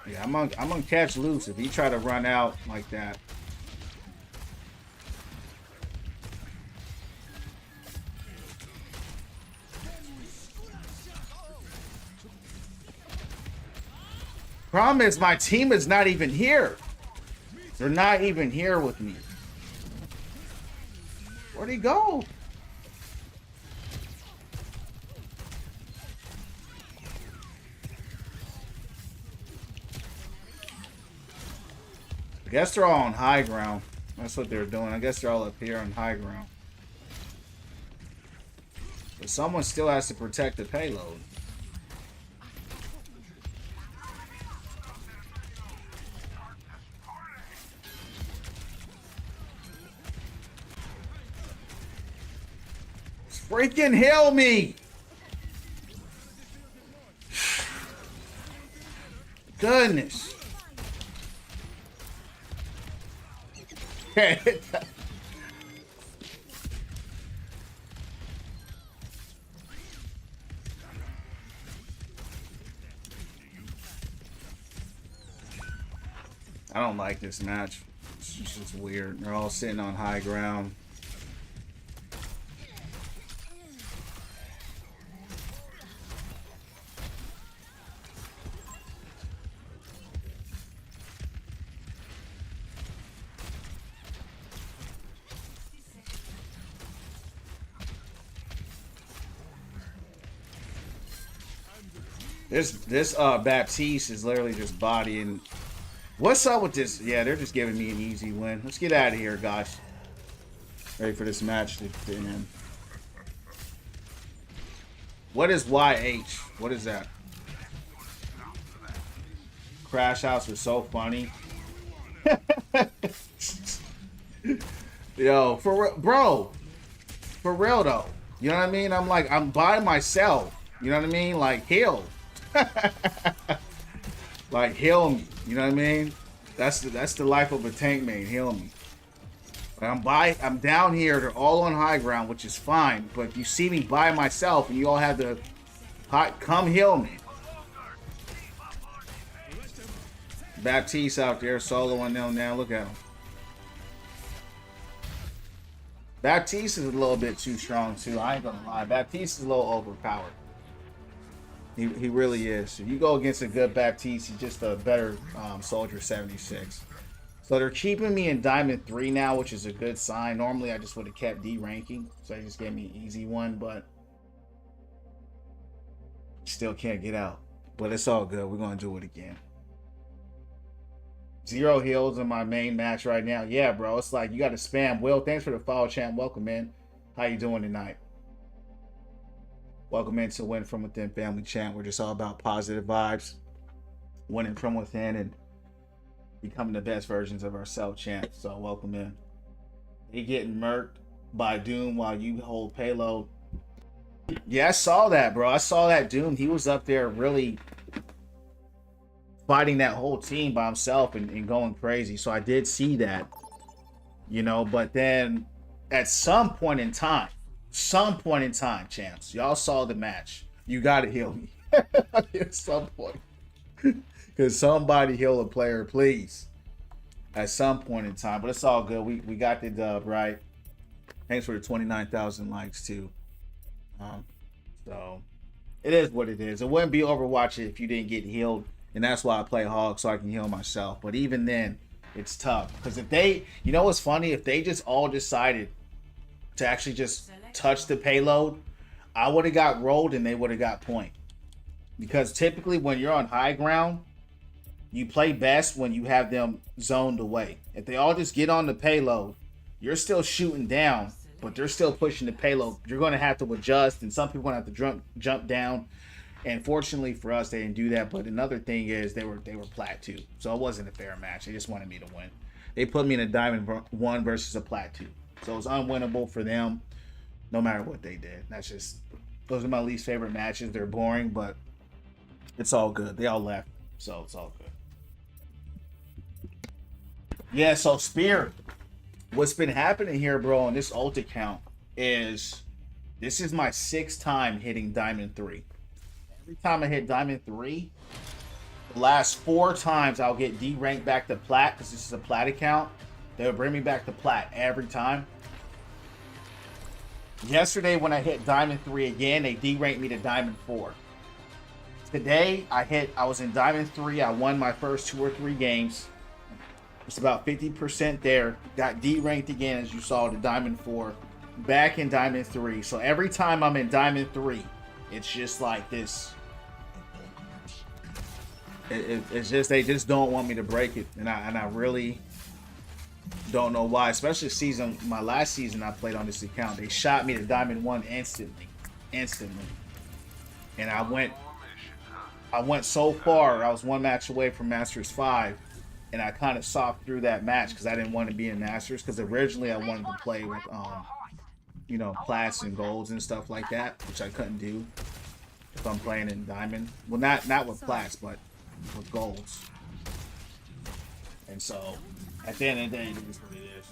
Yeah, I'm gonna catch loose if he try to run out like that. Problem is, my team is not even here. They're not even here with me. Where'd he go? I guess they're all on high ground. That's what they're doing. I guess they're all up here on high ground. But someone still has to protect the payload. Freaking heal me! Goodness. I don't like this match. It's just weird. They're all sitting on high ground. This Baptiste is literally just bodying. What's up with this? Yeah, they're just giving me an easy win. Let's get out of here, guys. Ready for this match to end. What is YH? What is that? Crash House was so funny. Yo, bro, for real though. You know what I mean? I'm by myself. You know what I mean? Like, heal. Like, heal me. You know what I mean? That's the life of a tank main. Heal me. Like, I'm down here. They're all on high ground, which is fine. But if you see me by myself and you all have to come heal me. Baptiste out there soloing them now. Look at him. Baptiste is a little bit too strong too. I ain't gonna lie. Baptiste is a little overpowered. He really is. If you go against a good Baptiste, he's just a better Soldier 76. So they're keeping me in Diamond 3 now, which is a good sign. Normally, I just would have kept D ranking. So they just gave me an easy one, but still can't get out. But it's all good. We're going to do it again. 0 heals in my main match right now. Yeah, bro. It's like you got to spam. Will, thanks for the follow, champ. Welcome, man. How you doing tonight? Welcome into Win From Within Family Chant. We're just all about positive vibes, winning from within, and becoming the best versions of ourselves, champ. So welcome in. They getting murked by Doom while you hold payload. Yeah, I saw that, bro. I saw that Doom. He was up there really fighting that whole team by himself and going crazy. So I did see that, but then at some point in time, champs, y'all saw the match. You got to heal me at some point. Because somebody heal a player, please. At some point in time. But it's all good. We got the dub, right? Thanks for the 29,000 likes, too. So, it is what it is. It wouldn't be Overwatch if you didn't get healed. And that's why I play Hog, so I can heal myself. But even then, it's tough. Because if they... You know what's funny? If they just all decided to actually just touch the payload, I would have got rolled and they would have got point. Because typically when you're on high ground, you play best when you have them zoned away. If they all just get on the payload, you're still shooting down, but they're still pushing the payload. You're going to have to adjust, and some people are going to have to jump down. And fortunately for us, they didn't do that. But another thing is they were plat 2. So it wasn't a fair match. They just wanted me to win. They put me in a diamond 1 versus a plat 2. So it was unwinnable for them no matter what they did. Those are my least favorite matches. They're boring, but it's all good. They all left, so it's all good. Yeah, so Spear, what's been happening here, bro, on this ult account is this is my 6th time hitting Diamond 3. Every time I hit Diamond 3, the last 4 times I'll get D-ranked back to Plat, because this is a Plat account. They'll bring me back to Plat every time. Yesterday when I hit Diamond 3 again, they D-ranked me to Diamond 4. Today, I was in Diamond 3. I won my first 2 or 3 games. It's about 50% there. Got D-ranked again, as you saw, to Diamond 4. Back in Diamond 3. So every time I'm in Diamond 3, it's just like this. It's just, they just don't want me to break it. And I really don't know why. Especially my last season I played on this account. They shot me to Diamond 1 instantly. And I went so far. I was 1 match away from Masters 5. And I kind of soft through that match because I didn't want to be in Masters. Because originally I wanted to play with, plats and golds and stuff like that, which I couldn't do if I'm playing in Diamond. Well, not with plats, but with golds. And so, at the end of the day, it is what it is.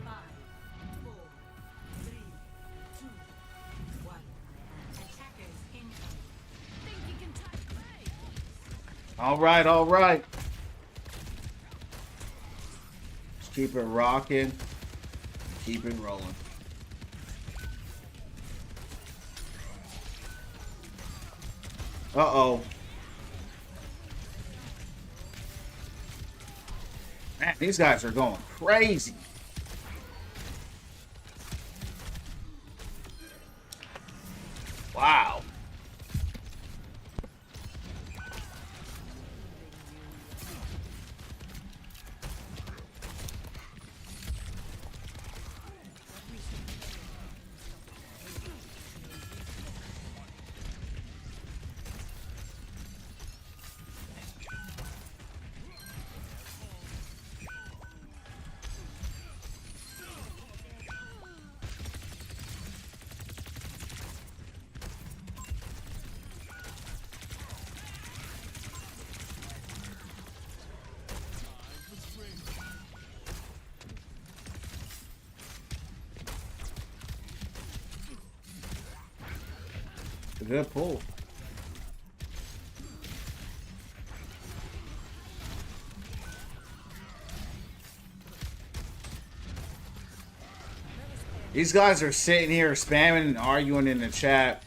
5, 4, 3, 2, 1. Attackers incoming. Think you can touch me? All right. Just keep it rocking. Keep it rolling. Uh-oh. Man, these guys are going crazy. Wow. A good pull. These guys are sitting here spamming and arguing in the chat.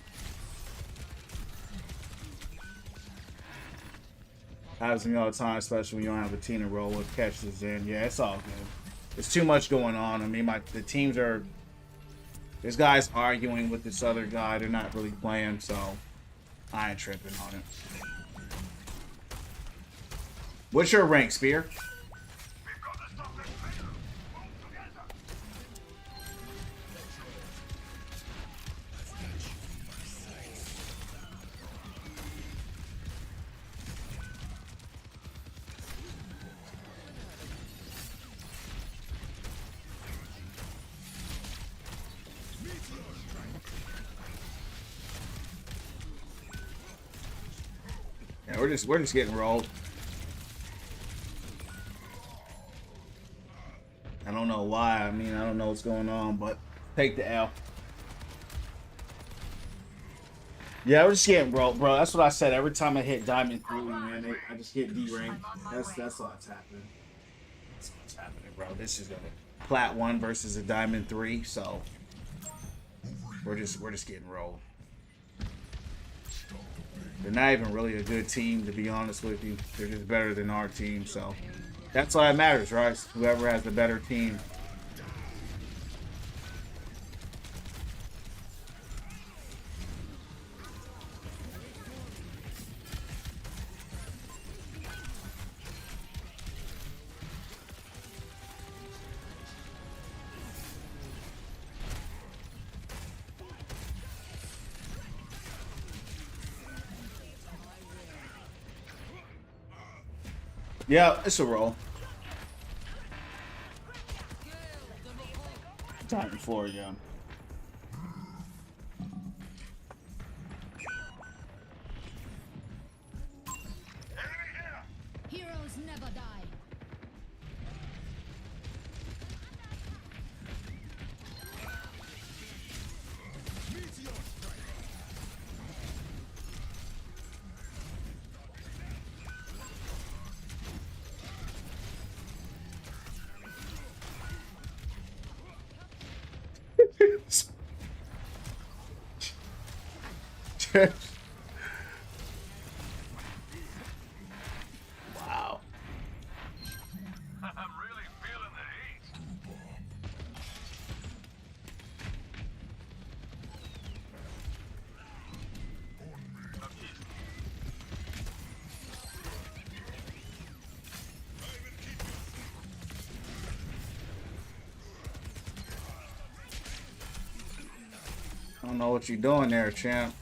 Happens to me all the time, especially when you don't have a team to roll with, catch this in. Yeah, it's all good. There's too much going on. I mean, the teams are... This guy's arguing with this other guy. They're not really playing, so I ain't tripping on it. What's your rank, Spear? we're just getting rolled. I don't know why. I mean, I don't know what's going on, but take the L. Yeah, we're just getting rolled, bro. That's what I said. Every time I hit Diamond 3, man, I just get D-ranked. That's all that's happening. That's what's happening, bro. This is a Plat 1 versus a Diamond 3, so we're just getting rolled. They're not even really a good team, to be honest with you. They're just better than our team, so that's all that matters, right? Whoever has the better team. Yeah, it's a roll. Titan 4, yeah. Heroes never die. Wow. I'm really feeling the heat. I don't know what you're doing there, champ.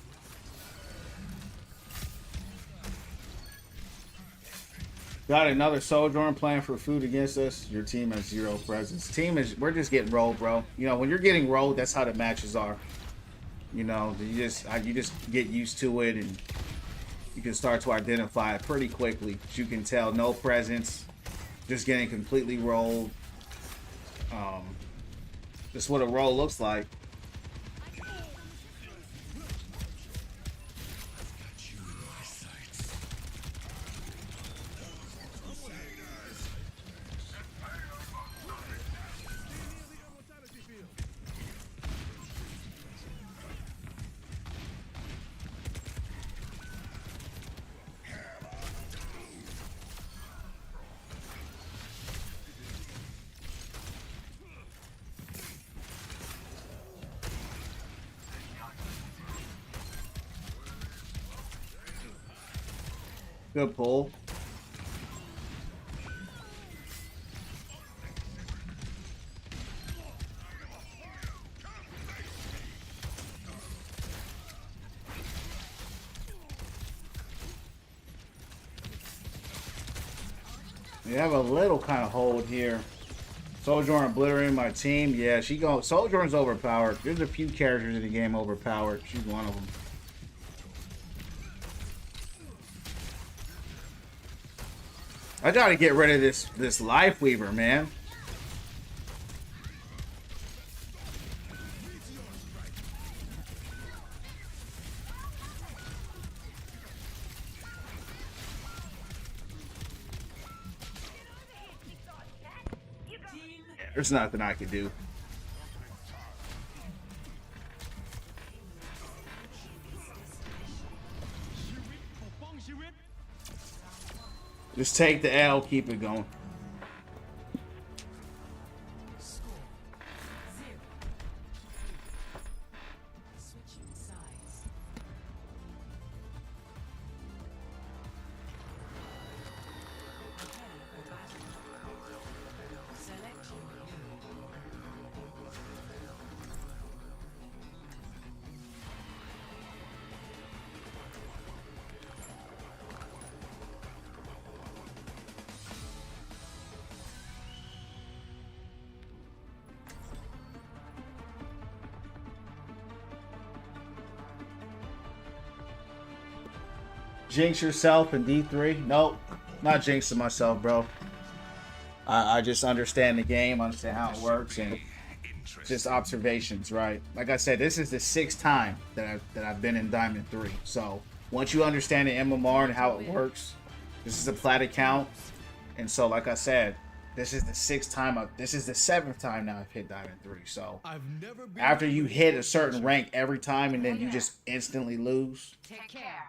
Got another Sojourn playing for food against us. Your team has 0 presence. We're just getting rolled, bro. You know, when you're getting rolled, that's how the matches are. You know, you just get used to it, and you can start to identify it pretty quickly. You can tell no presence, just getting completely rolled. Just what a roll looks like. Good pull. We have a little kind of hold here. Sojourn obliterating my team. Yeah, Sojourn's overpowered. There's a few characters in the game overpowered. She's one of them. I gotta get rid of this Life Weaver, man. There's nothing I can do. Just take the L, keep it going. Score 0. Switching sides. Prepare for battle. Select your hero. jinx yourself in D3. Nope, not jinxing myself, bro. I just understand the game, understand how it works, and just observations, right? Like I said, this is the 6th time that I've been in Diamond 3. So once you understand the MMR and how it works, this is a plat account, and so like I said, this is the 6th time. This is the 7th time now I've hit Diamond 3. So I've never been after you hit a certain rank every time and then you just instantly lose, Take care.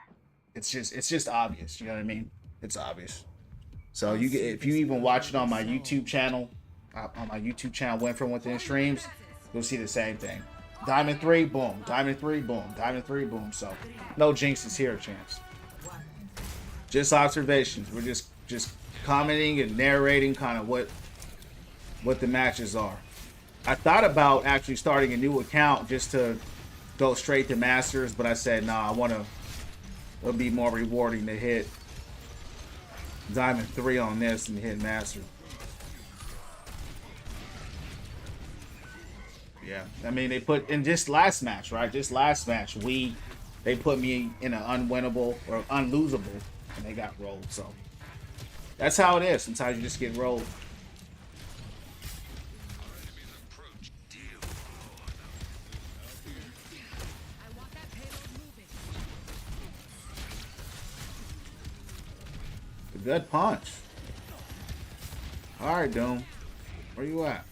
it's just obvious. You know what I mean? It's obvious. So you get, if you even watch it on my YouTube channel, Went From Within streams, you'll see the same thing. Diamond 3, boom. Diamond 3, boom. Diamond 3, boom. So no jinxes here, Chance. Just observations. We're just commenting and narrating kind of what the matches are. I thought about actually starting a new account just to go straight to Masters, but I said, nah, it'll be more rewarding to hit Diamond 3 on this and hit Master. Yeah, I mean, they put in just last match, right? Just last match, they put me in an unwinnable or unlosable, and they got rolled. So that's how it is. Sometimes you just get rolled. I want that payload moving. A good punch. All right, Doom, where you at?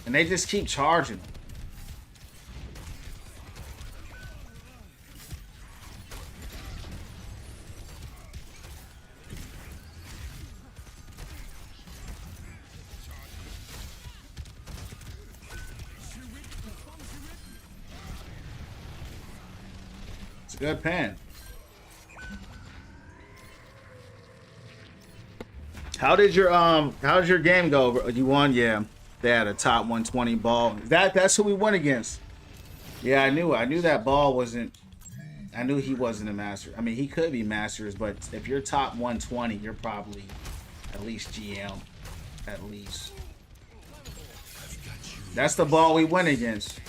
And they just keep charging them. It's a good pen. How did your game go? Bro? You won? Yeah. They had a top 120 ball. That's who we went against. Yeah, I knew that ball wasn't. I knew he wasn't a master. I mean, he could be masters, but if you're top 120, you're probably at least GM, at least. That's the ball we went against.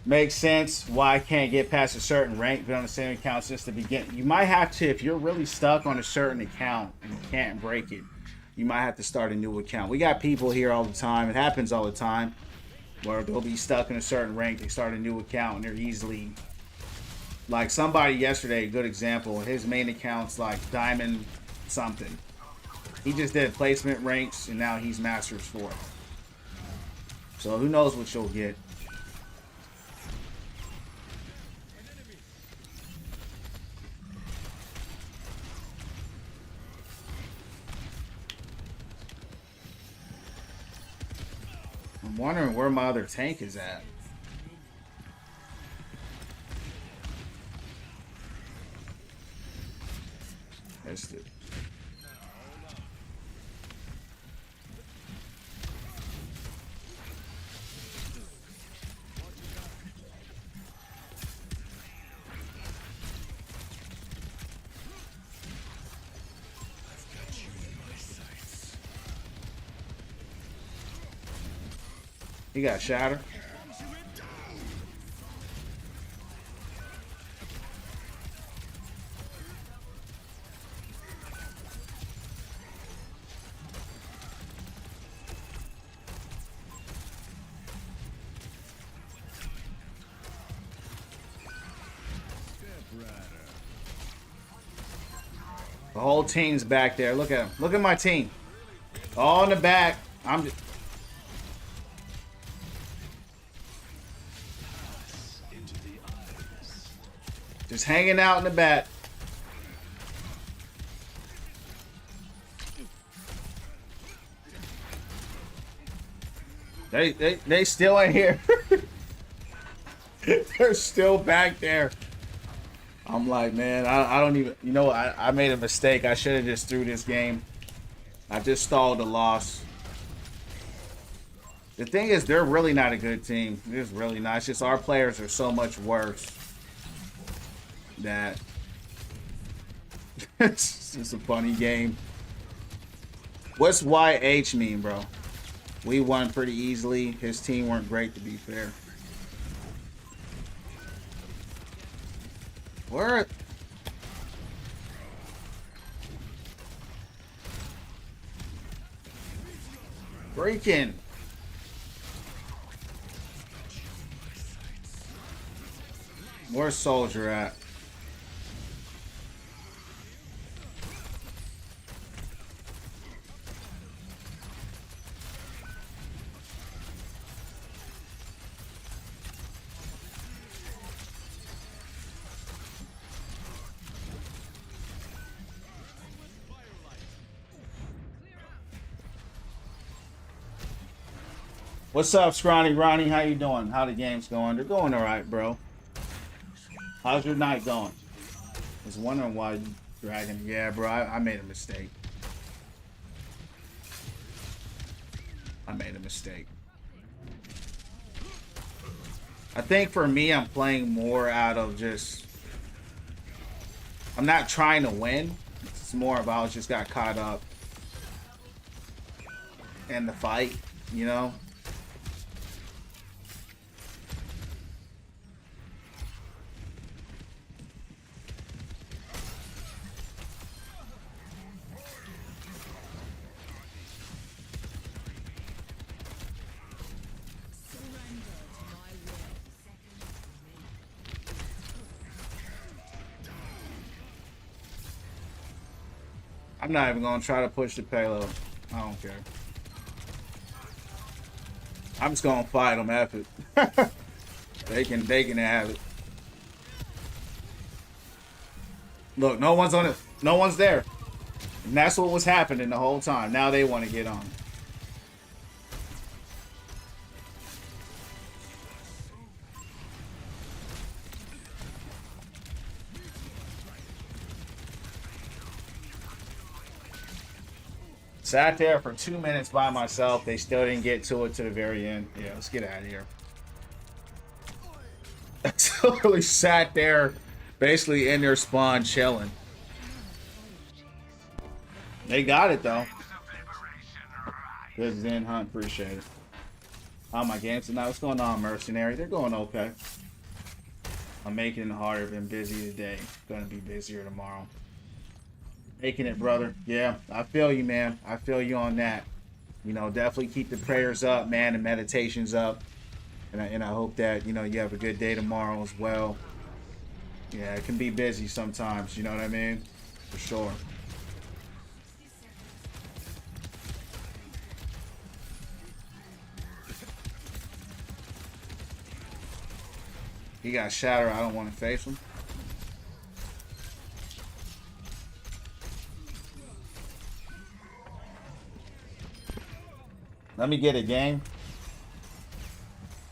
Makes sense why I can't get past a certain rank, but on the same account since the beginning. You might have to, if you're really stuck on a certain account and you can't break it, you might have to start a new account. We got people here all the time. It happens all the time where they'll be stuck in a certain rank. They start a new account and they're easily, like somebody yesterday, a good example, his main account's like Diamond something. He just did placement ranks and now he's Masters 4. So who knows what you'll get. I'm wondering where my other tank is at. Missed it. He got shatter. The whole team's back there. Look at him. Look at my team. All in the back. I'm just... Just hanging out in the back. They still ain't here. They're still back there. I'm like, man, I don't even, you know, I made a mistake. I should have just threw this game. I just stalled the loss. The thing is, they're really not a good team. They're just really not. It's just our players are so much worse that it's just a funny game. What's YH mean, bro? We won pretty easily. His team weren't great, to be fair. Where? Breaking. Where's Soldier at? What's up, Scrawny Ronnie? How you doing? How the game's going? They're going all right, bro. How's your night going? I was wondering why you dragging. Yeah, bro, I made a mistake. I made a mistake. I think for me, I'm playing more out of just... I'm not trying to win. It's more about just got caught up in the fight, you know? I'm not even gonna try to push the payload. I don't care. I'm just gonna fight them. F it. They can have it. Look, no one's on it. No one's there. And that's what was happening the whole time. Now they want to get on. Sat there for 2 minutes by myself. They still didn't get to it to the very end. Yeah, let's get out of here. I totally sat there, basically in their spawn chilling. They got it though. Good Zen Hunt, appreciate it. How my games tonight? What's going on, Mercenary? They're going okay. I'm making it harder. Been busy today. Gonna be busier tomorrow. Making it, brother. Yeah, I feel you, man. I feel you on that. You know, definitely keep the prayers up, man, and meditations up. And I hope that, you know, you have a good day tomorrow as well. Yeah, it can be busy sometimes, you know what I mean? For sure. He got Shatter. I don't want to face him. Let me get a game.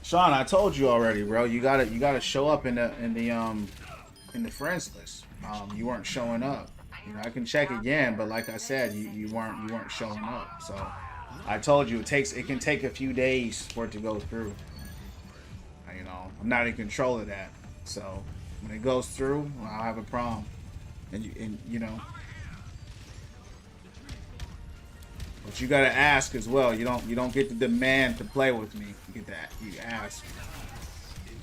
Sean, I told you already, bro. You gotta show up in the friends list. You weren't showing up. You know, I can check again, but like I said, you weren't showing up. So I told you it can take a few days for it to go through. You know, I'm not in control of that. So when it goes through, I'll have a problem. And you know. But you gotta ask as well. You don't get to demand to play with me. You get that. You ask.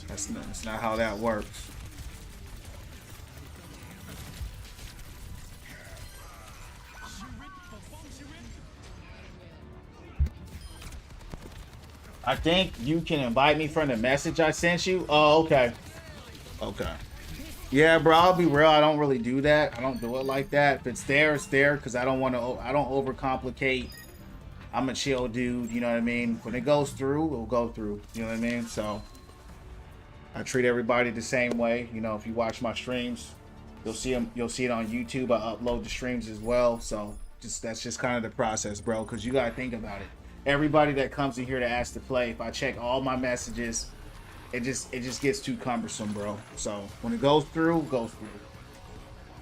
That's not how that works. I think you can invite me from the message I sent you. Oh, okay. Okay. Yeah, bro, I'll be real. I don't really do that. I don't do it like that. If it's there, it's there, because I don't overcomplicate. I'm a chill dude, you know what I mean? When it goes through, it'll go through. You know what I mean? So I treat everybody the same way. You know, if you watch my streams, you'll see it on YouTube. I upload the streams as well. So that's just kind of the process, bro, because you gotta think about it. everybody that comes in here to ask to play, if I check all my messages, it just gets too cumbersome, bro. So when it goes through, goes through.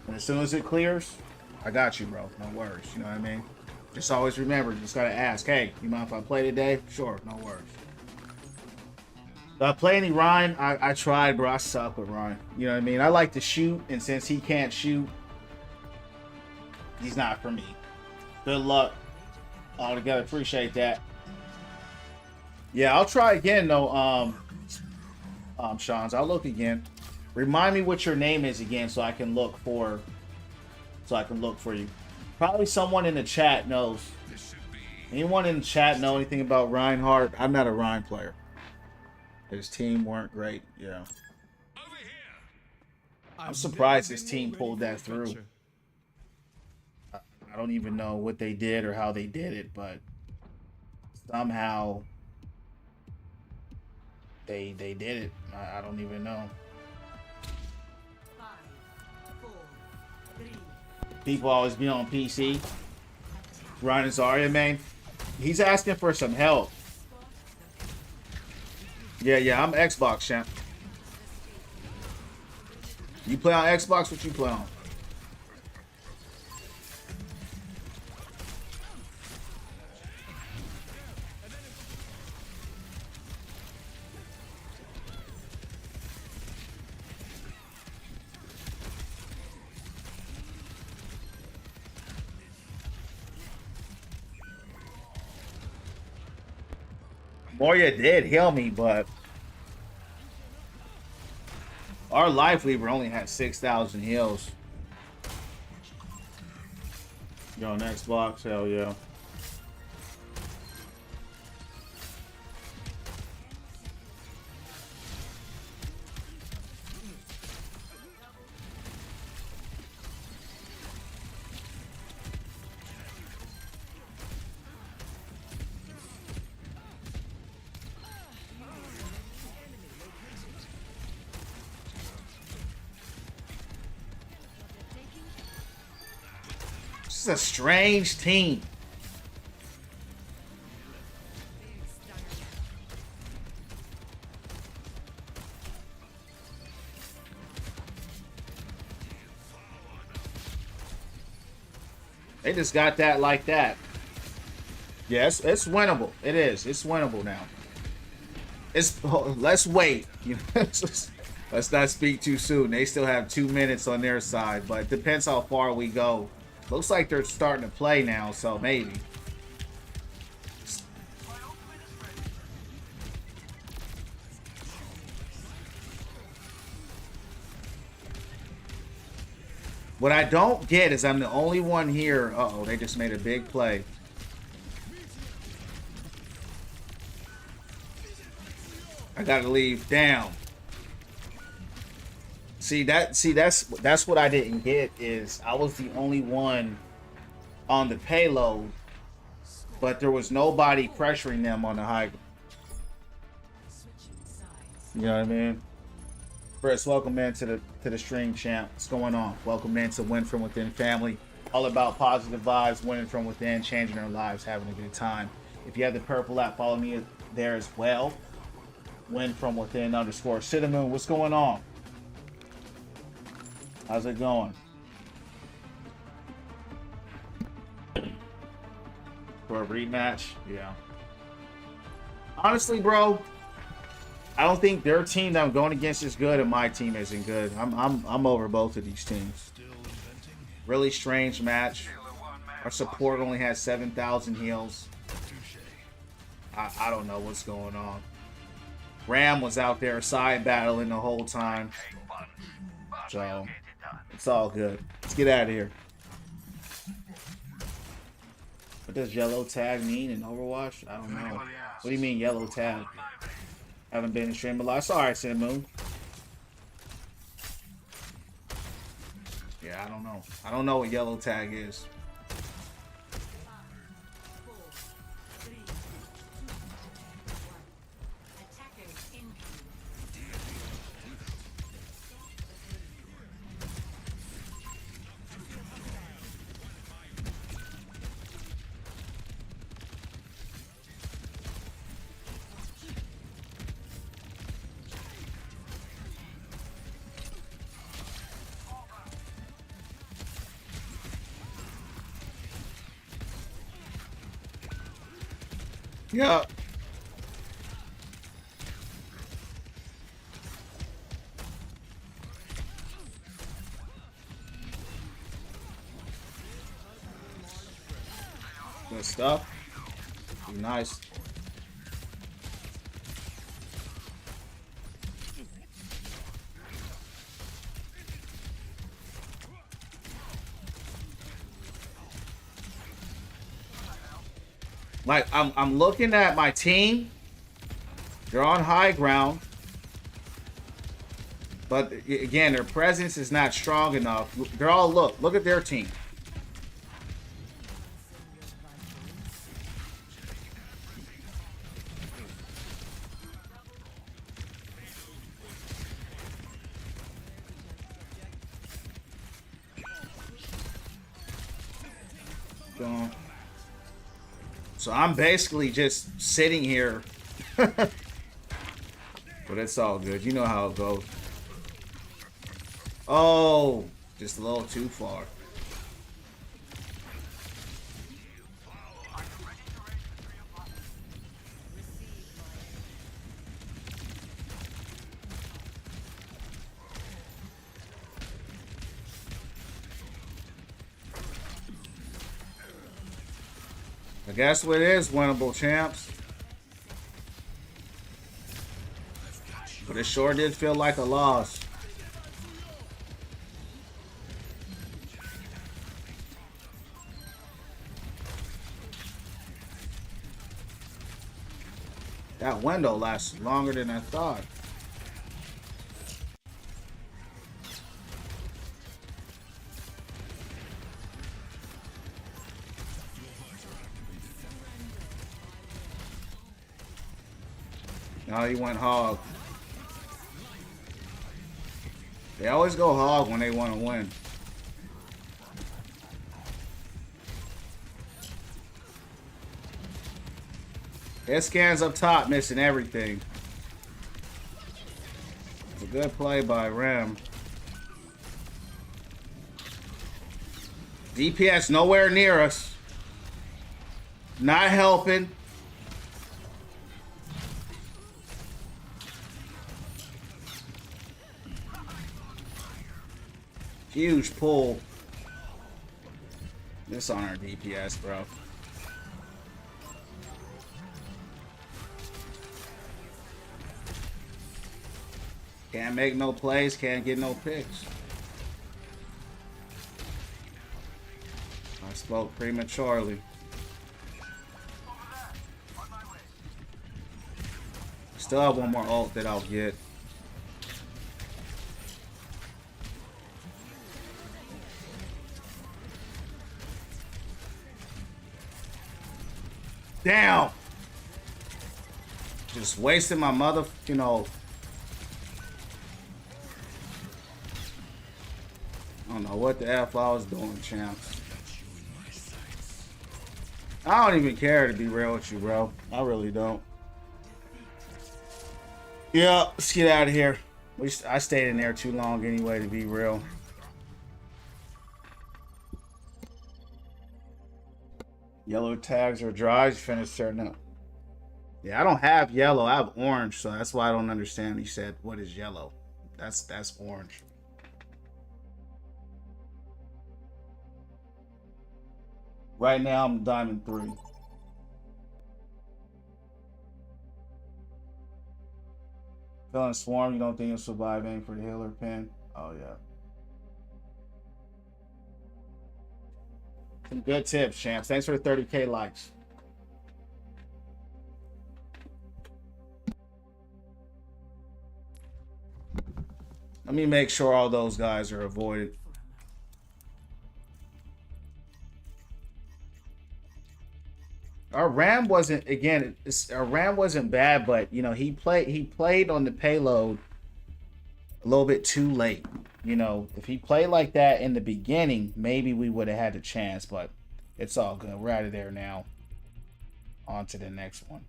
And as soon as it clears, I got you, bro. No worries. You know what I mean? Just always remember, you just gotta ask, hey, you mind if I play today? Sure, no worries. Do I play any Ryan? I tried, bro. I suck with Ryan. You know what I mean? I like to shoot, and since he can't shoot, he's not for me. Good luck altogether. Appreciate that. Yeah, I'll try again though. Sean's. I'll look again. Remind me what your name is again, so I can look for. So I can look for you. Probably someone in the chat knows. Anyone in the chat know anything about Reinhardt? I'm not a Ryan player. His team weren't great. Yeah. I'm surprised his team pulled that through. I don't even know what they did or how they did it, but somehow they did it. I don't even know. 5, 4, 3. People always be on PC. Ryan Zarya, man, he's asking for some help. Yeah, I'm Xbox champ. You play on Xbox? What you play on? Moria did heal me, but our life lever only had 6,000 heals. You on Xbox? Hell yeah. This is a strange team. They just got that like that. Yes, it's winnable. It is. It's winnable now. Let's wait. You know, let's not speak too soon. They still have 2 minutes on their side, but it depends how far we go. Looks like they're starting to play now, so maybe. What I don't get is I'm the only one here. Uh-oh, they just made a big play. I gotta leave. Down. That's what I didn't get is I was the only one on the payload, but there was nobody pressuring them on the high. You know what I mean? Chris, welcome in to the stream, champ. What's going on? Welcome in to Win From Within family. All about positive vibes, winning from within, changing our lives, having a good time. If you have the purple app, follow me there as well. Win From Within _ Cinnamon. What's going on? How's it going? For a rematch? Yeah. Honestly, bro, I don't think their team that I'm going against is good, and my team isn't good. I'm over both of these teams. Really strange match. Our support only has 7,000 heals. I don't know what's going on. Ram was out there side battling the whole time. So it's all good. Let's get out of here. What does yellow tag mean in Overwatch? I don't know. What do you mean yellow tag? Haven't been in stream a lot. It's alright, Sin Moon. Yeah, I don't know. I don't know what yellow tag is. Yeah. Good stuff. Nice. Like I'm looking at my team. They're on high ground. But again, their presence is not strong enough. They're all look at their team. So I'm basically just sitting here. But it's all good. You know how it goes. Oh, just a little too far. I guess what is winnable, champs. But it sure did feel like a loss. That window lasted longer than I thought. Now he went hog. They always go hog when they want to win. His scans up top, missing everything. It's a good play by Ram. DPS nowhere near us. Not helping. Huge pull. This on our DPS, bro. Can't make no plays, can't get no picks. I spoke prematurely. Still have one more ult that I'll get. Damn! Just wasting my mother, you know. I don't know what the F I was doing, champs. I don't even care, to be real with you, bro. I really don't. Yeah, let's get out of here. I stayed in there too long anyway, to be real. Yellow tags are dry. You finished turning up. Yeah, I don't have yellow. I have orange, so that's why I don't understand. He said, "What is yellow?" That's orange. Right now, I'm Diamond 3. Feeling swarm. You don't think you'll survive aim for the healer pin? Oh yeah. Some good tips, champs. Thanks for the 30K likes. Let me make sure all those guys are avoided. Our Ram wasn't, again, our Ram wasn't bad, but you know, he played on the payload a little bit too late. You know, if he played like that in the beginning, maybe we would have had a chance, but it's all good. We're out of there now. On to the next one.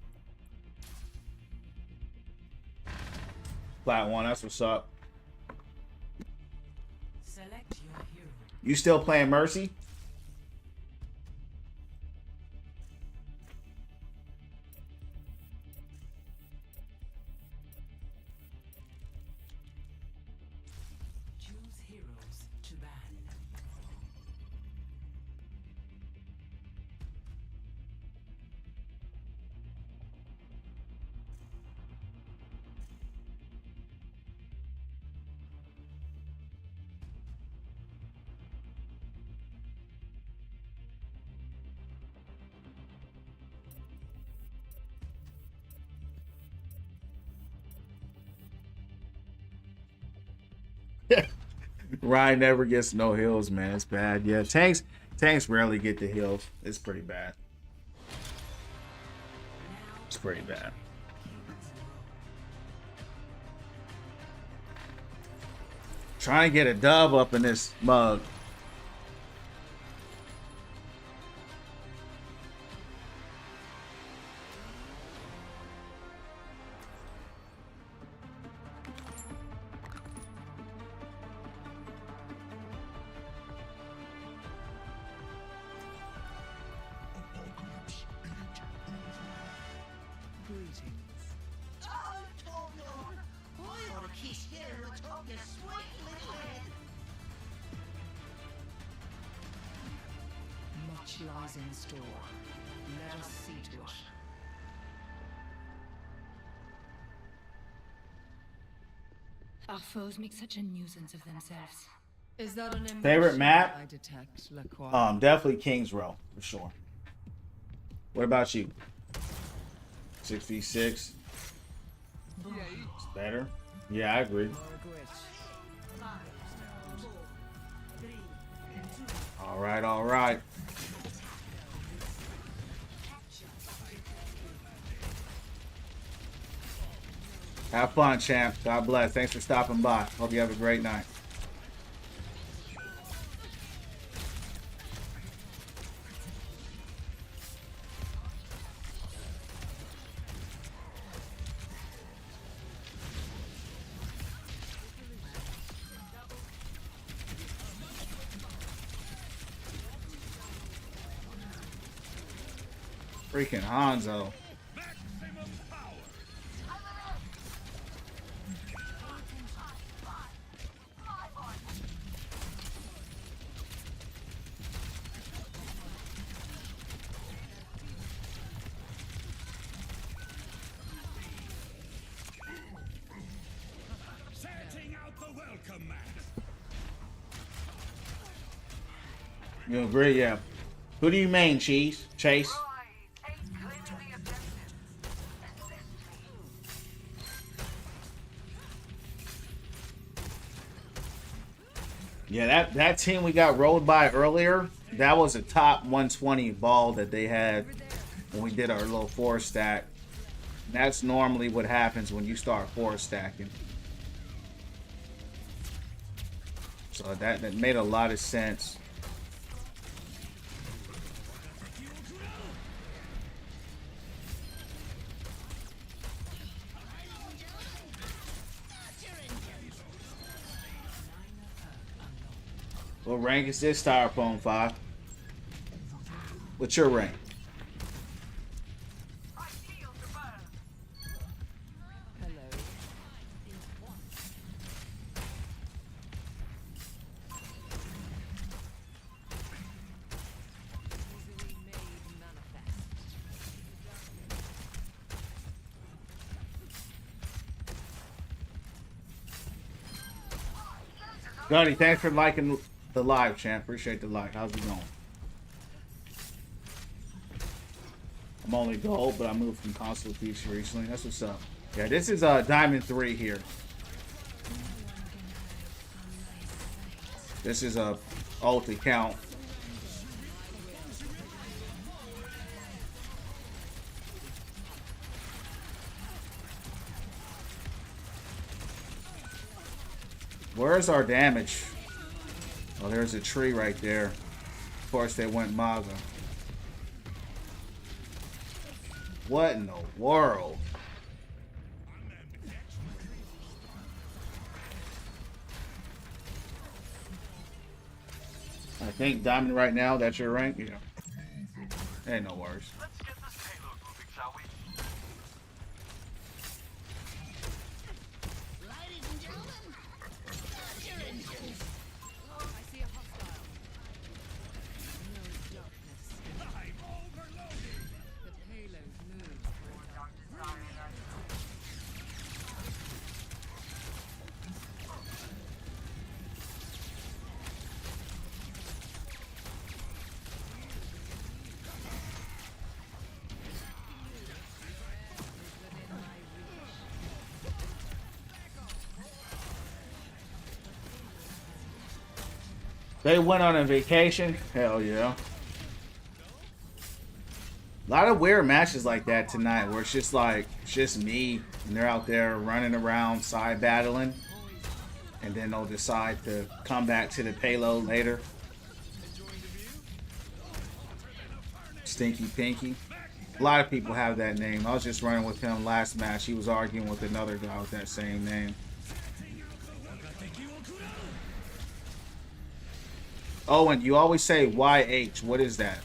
Flat one, that's what's up. Select your hero. You still playing Mercy? Ryan never gets no heals, man. It's bad. Yeah, tanks rarely get the heals. It's pretty bad. It's pretty bad. Trying to get a dub up in this mug. Greetings. Much lies in store. Let us see to it. Our foes make such a nuisance of themselves. Is that an emotion Favorite map? I detect, Lacroix? Definitely King's Row for sure. What about you? 6v6. It's better. Yeah, I agree. All right, all right. Have fun, champ. God bless. Thanks for stopping by. Hope you have a great night. Freaking Hanzo. Setting out the welcome mat. You agree? Yeah. Who do you main, Chase? Yeah, that team we got rolled by earlier, that was a top 120 ball that they had when we did our little 4-stack. That's normally what happens when you start 4-stacking. So that made a lot of sense. What rank is this, Styrofoam 5? What's your rank? Hello. Easily made manifest. Gunny, thanks for liking the live, champ. Appreciate the like. How's it going? I'm only gold, but I moved from console feature recently. That's what's up. Yeah, this is Diamond 3 here. This is a ulti count. Where's our damage? Oh, there's a tree right there. Of course, they went Maga. What in the world? I think Diamond right now, that's your rank? Yeah. Ain't no worries. Let's get this payload moving, shall we? Ladies and gentlemen, start your engines. I see a hostile. No darkness. I'm overloaded. The payload moves. They went on a vacation. Hell yeah. A lot of weird matches like that tonight where it's just like, it's just me and they're out there running around side battling. And then they'll decide to come back to the payload later. Stinky Pinky. A lot of people have that name. I was just running with him last match. He was arguing with another guy with that same name. Owen, you always say YH. What is that?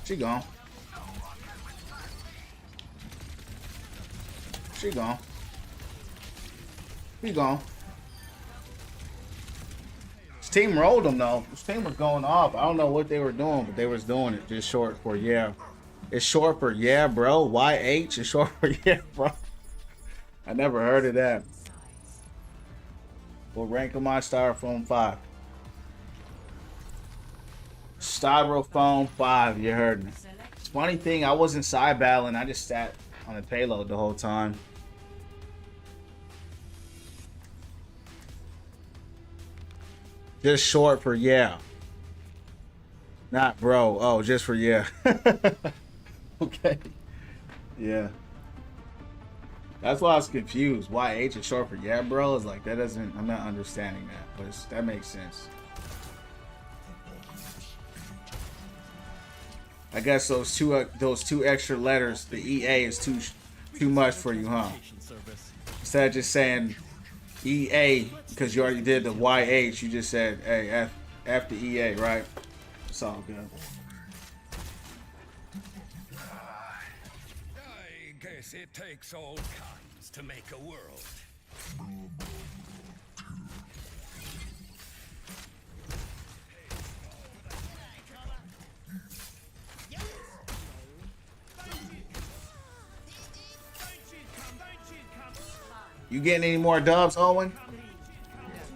She gone. She gone. He gone. His team rolled him though. His team was going off. I don't know what they were doing, but they was doing it. Just short for yeah. It's short for yeah, bro. YH is short for yeah, bro. I never heard of that. What rank am I? Styrofoam 5. Styrofoam 5, you heard me. Funny thing, I wasn't side battling. I just sat on the payload the whole time. Just short for yeah. Not bro. Oh, just for yeah. Okay. Yeah. That's why I was confused. Why H is short for yeah, bro? It's like that doesn't. I'm not understanding that, but that makes sense. I guess those two extra letters, the EA is too much for you, huh? Instead of just saying EA because you already did the YH, you just said hey F the EA, right? It's all good. I guess it takes all kinds to make a world. You getting any more dubs, Owen?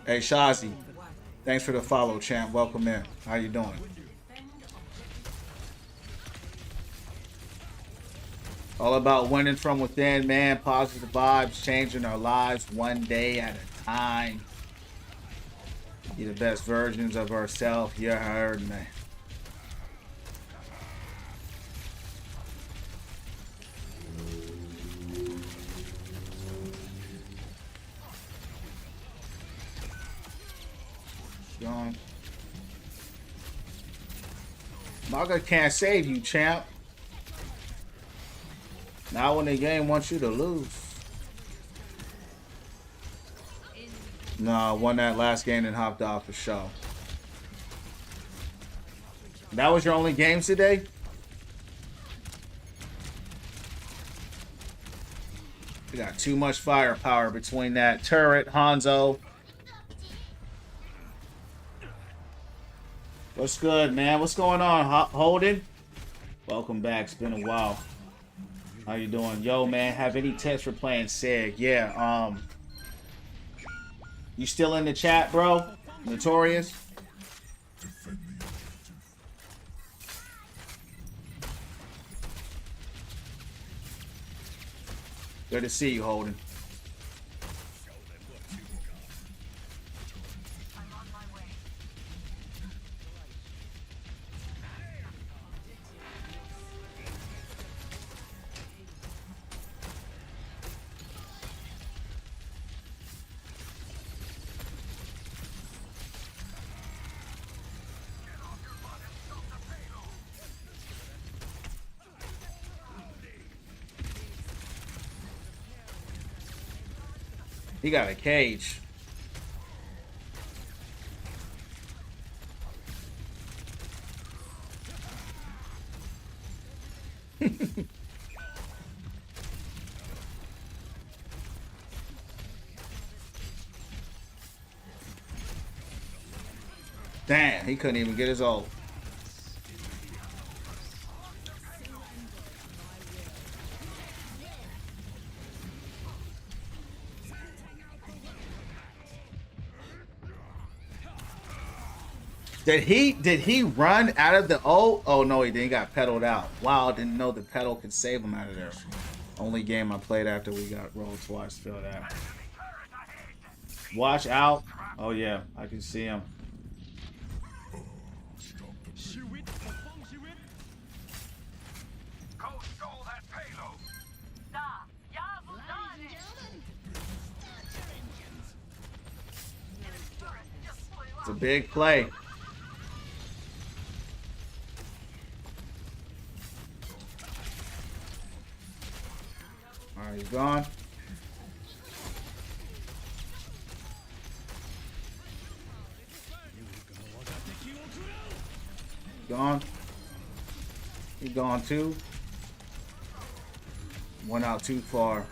Hey, Shazi. Thanks for the follow, champ. Welcome in. How you doing? All about winning from within, man. Positive vibes, changing our lives one day at a time. Be the best versions of ourselves. You heard me. Gone. Maga can't save you, champ. Now when the game wants you to lose. No, I won that last game and hopped off the show. That was your only games today? We got too much firepower between that turret, Hanzo. What's good, man? What's going on, Holden? Welcome back. It's been a while. How you doing? Yo, man, have any tips for playing SIG? Yeah, you still in the chat, bro? Notorious? Good to see you, Holden. He got a cage. Damn, he couldn't even get his ult. Did he run out of the ult? Oh no, he didn't. He got pedaled out. Wow, I didn't know the pedal could save him out of there. Only game I played after we got rolled twice. Feel that. Watch out. Oh yeah, I can see him. Go stole that payload. It's a big play. Alright, he's gone. Gone. He gone too. Went out too far.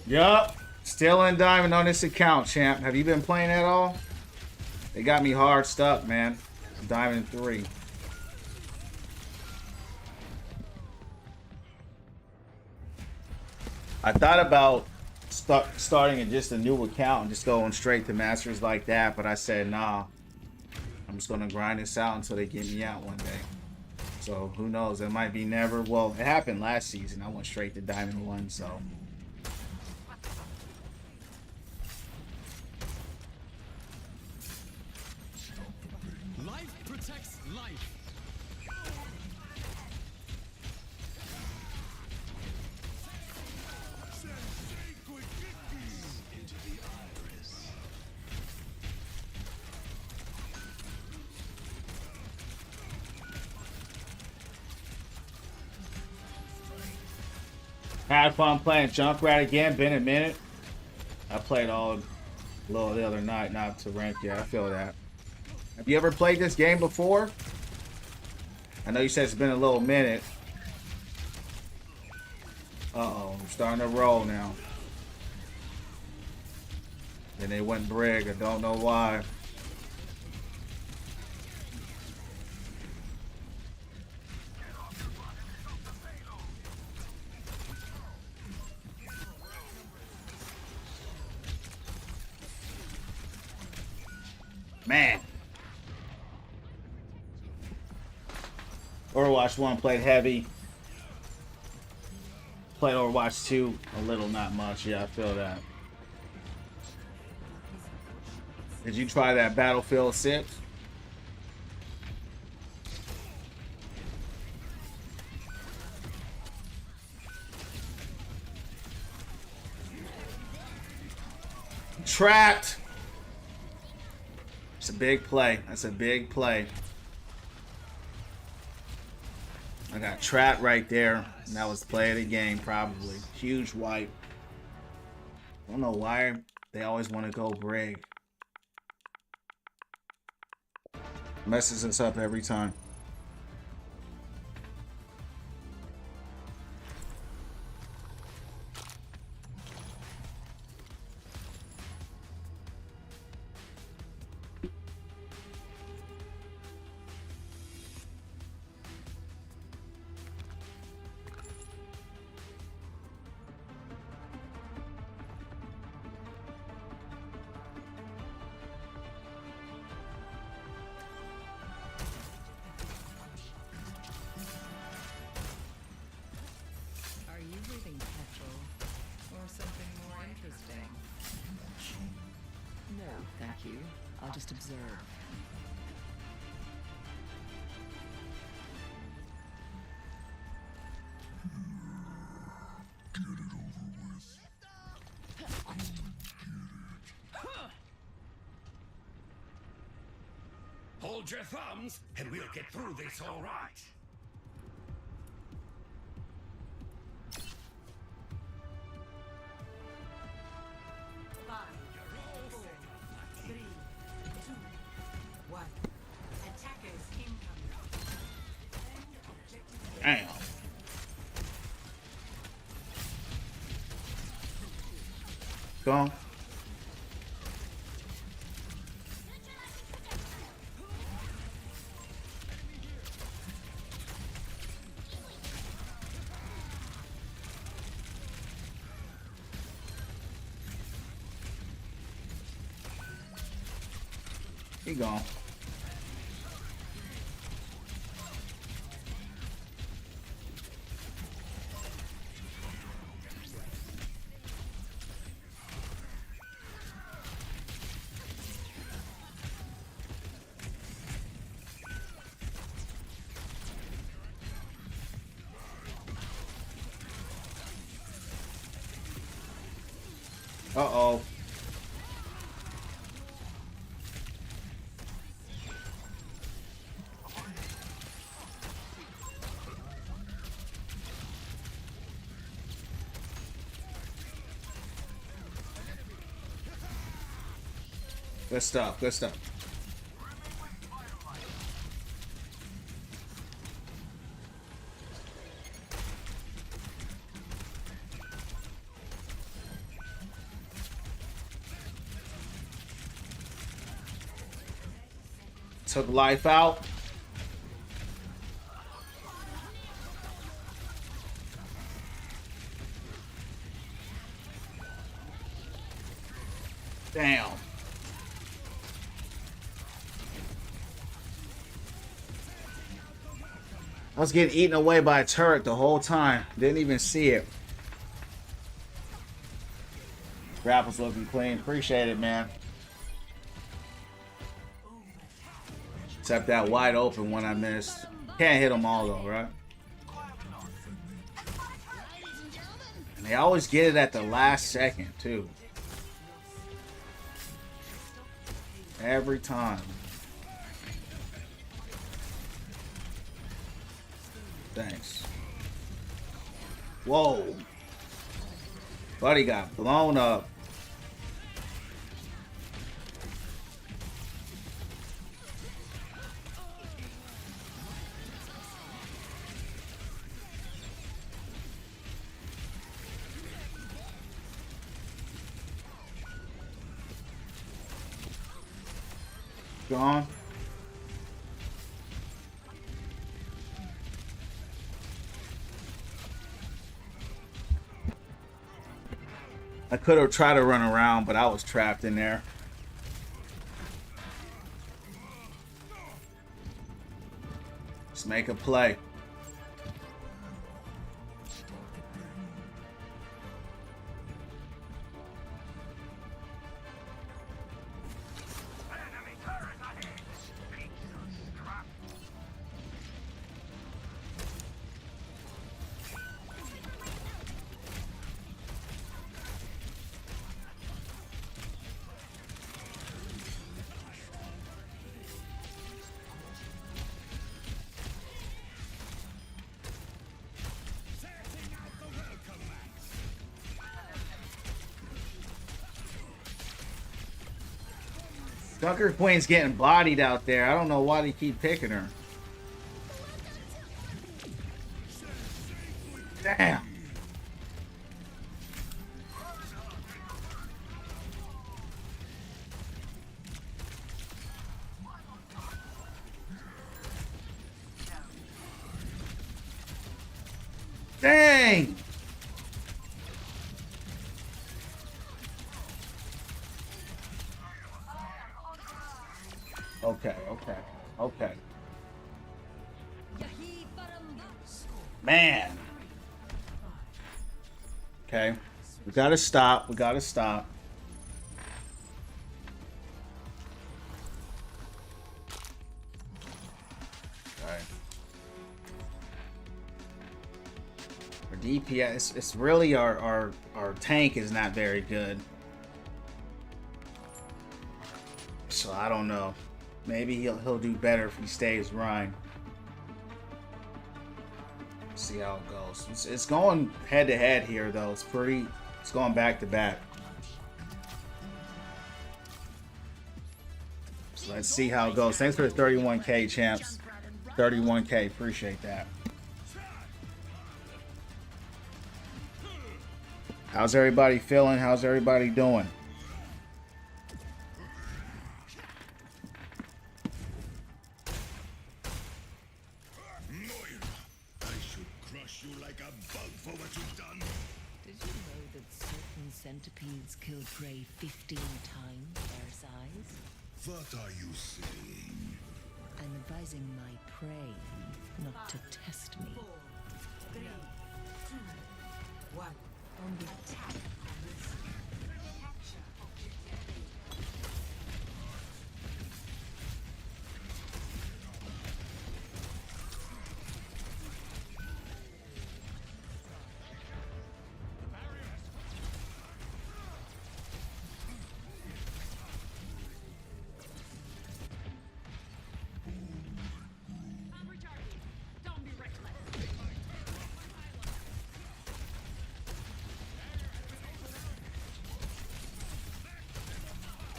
Yup. Still in diamond on this account, champ. Have you been playing at all? They got me hard stuck, man. Diamond 3. I thought about starting in just a new account and just going straight to masters like that, but I said, nah. I'm just gonna grind this out until they get me out one day. So who knows? It might be never. Well, it happened last season. I went straight to diamond 1, so. Life protects life. Had fun playing Junkrat again. Been a minute. I played all little the other night, not to rank yet. I feel that. Have you ever played this game before? I know you said it's been a little minute. Uh-oh, I'm starting to roll now. Then they went Brig. I don't know why. Man. Overwatch 1 played heavy. Played Overwatch 2 a little, not much. Yeah, I feel that. Did you try that Battlefield 6? Trapped. It's a big play. That's a big play. I got trapped right there. And that was the play of the game, probably. Huge wipe. I don't know why they always want to go Brig. Messes us up every time. Are you breathing petrol or something more interesting? No, thank you. I'll just observe. Hold your thumbs, and we'll get through this all right. Attackers incoming. Defend objective Damn. Go on. He gone. Uh-oh. Good stuff, good stuff. Took life out. Damn. I was getting eaten away by a turret the whole time. Didn't even see it. Grapple's looking clean. Appreciate it, man. Except that wide open one I missed. Can't hit them all though, right? And they always get it at the last second, too. Every time. Thanks. Whoa. Buddy got blown up. Gone. I could have tried to run around, but I was trapped in there. Let's make a play. Enemy turret ahead. Piece of scrap. Dunker Queen's getting bodied out there. I don't know why they keep picking her. Damn. Dang. Okay, okay, okay. Man. Okay. We gotta stop. We gotta stop. Alright. Our DPS, it's really our tank is not very good. So I don't know. Maybe he'll do better if he stays Rhine. See how it goes. It's going head to head here though. It's going back to back. So let's see how it goes. Thanks for the 31K champs. 31K, appreciate that. How's everybody feeling? How's everybody doing? I should crush you like a bug for what you've done. Did you know that certain centipedes kill prey 15 times their size? What are you saying? I'm advising my prey not to test me. 3, 2, 1. On the attack. Capture objective A. I'm recharging. Don't be reckless.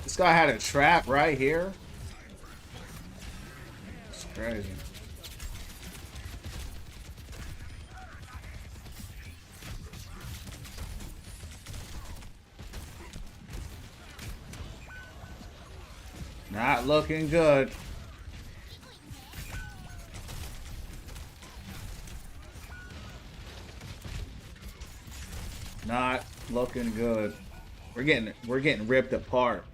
This guy had a trap right here. It's crazy. Not looking good. Not looking good. We're getting ripped apart.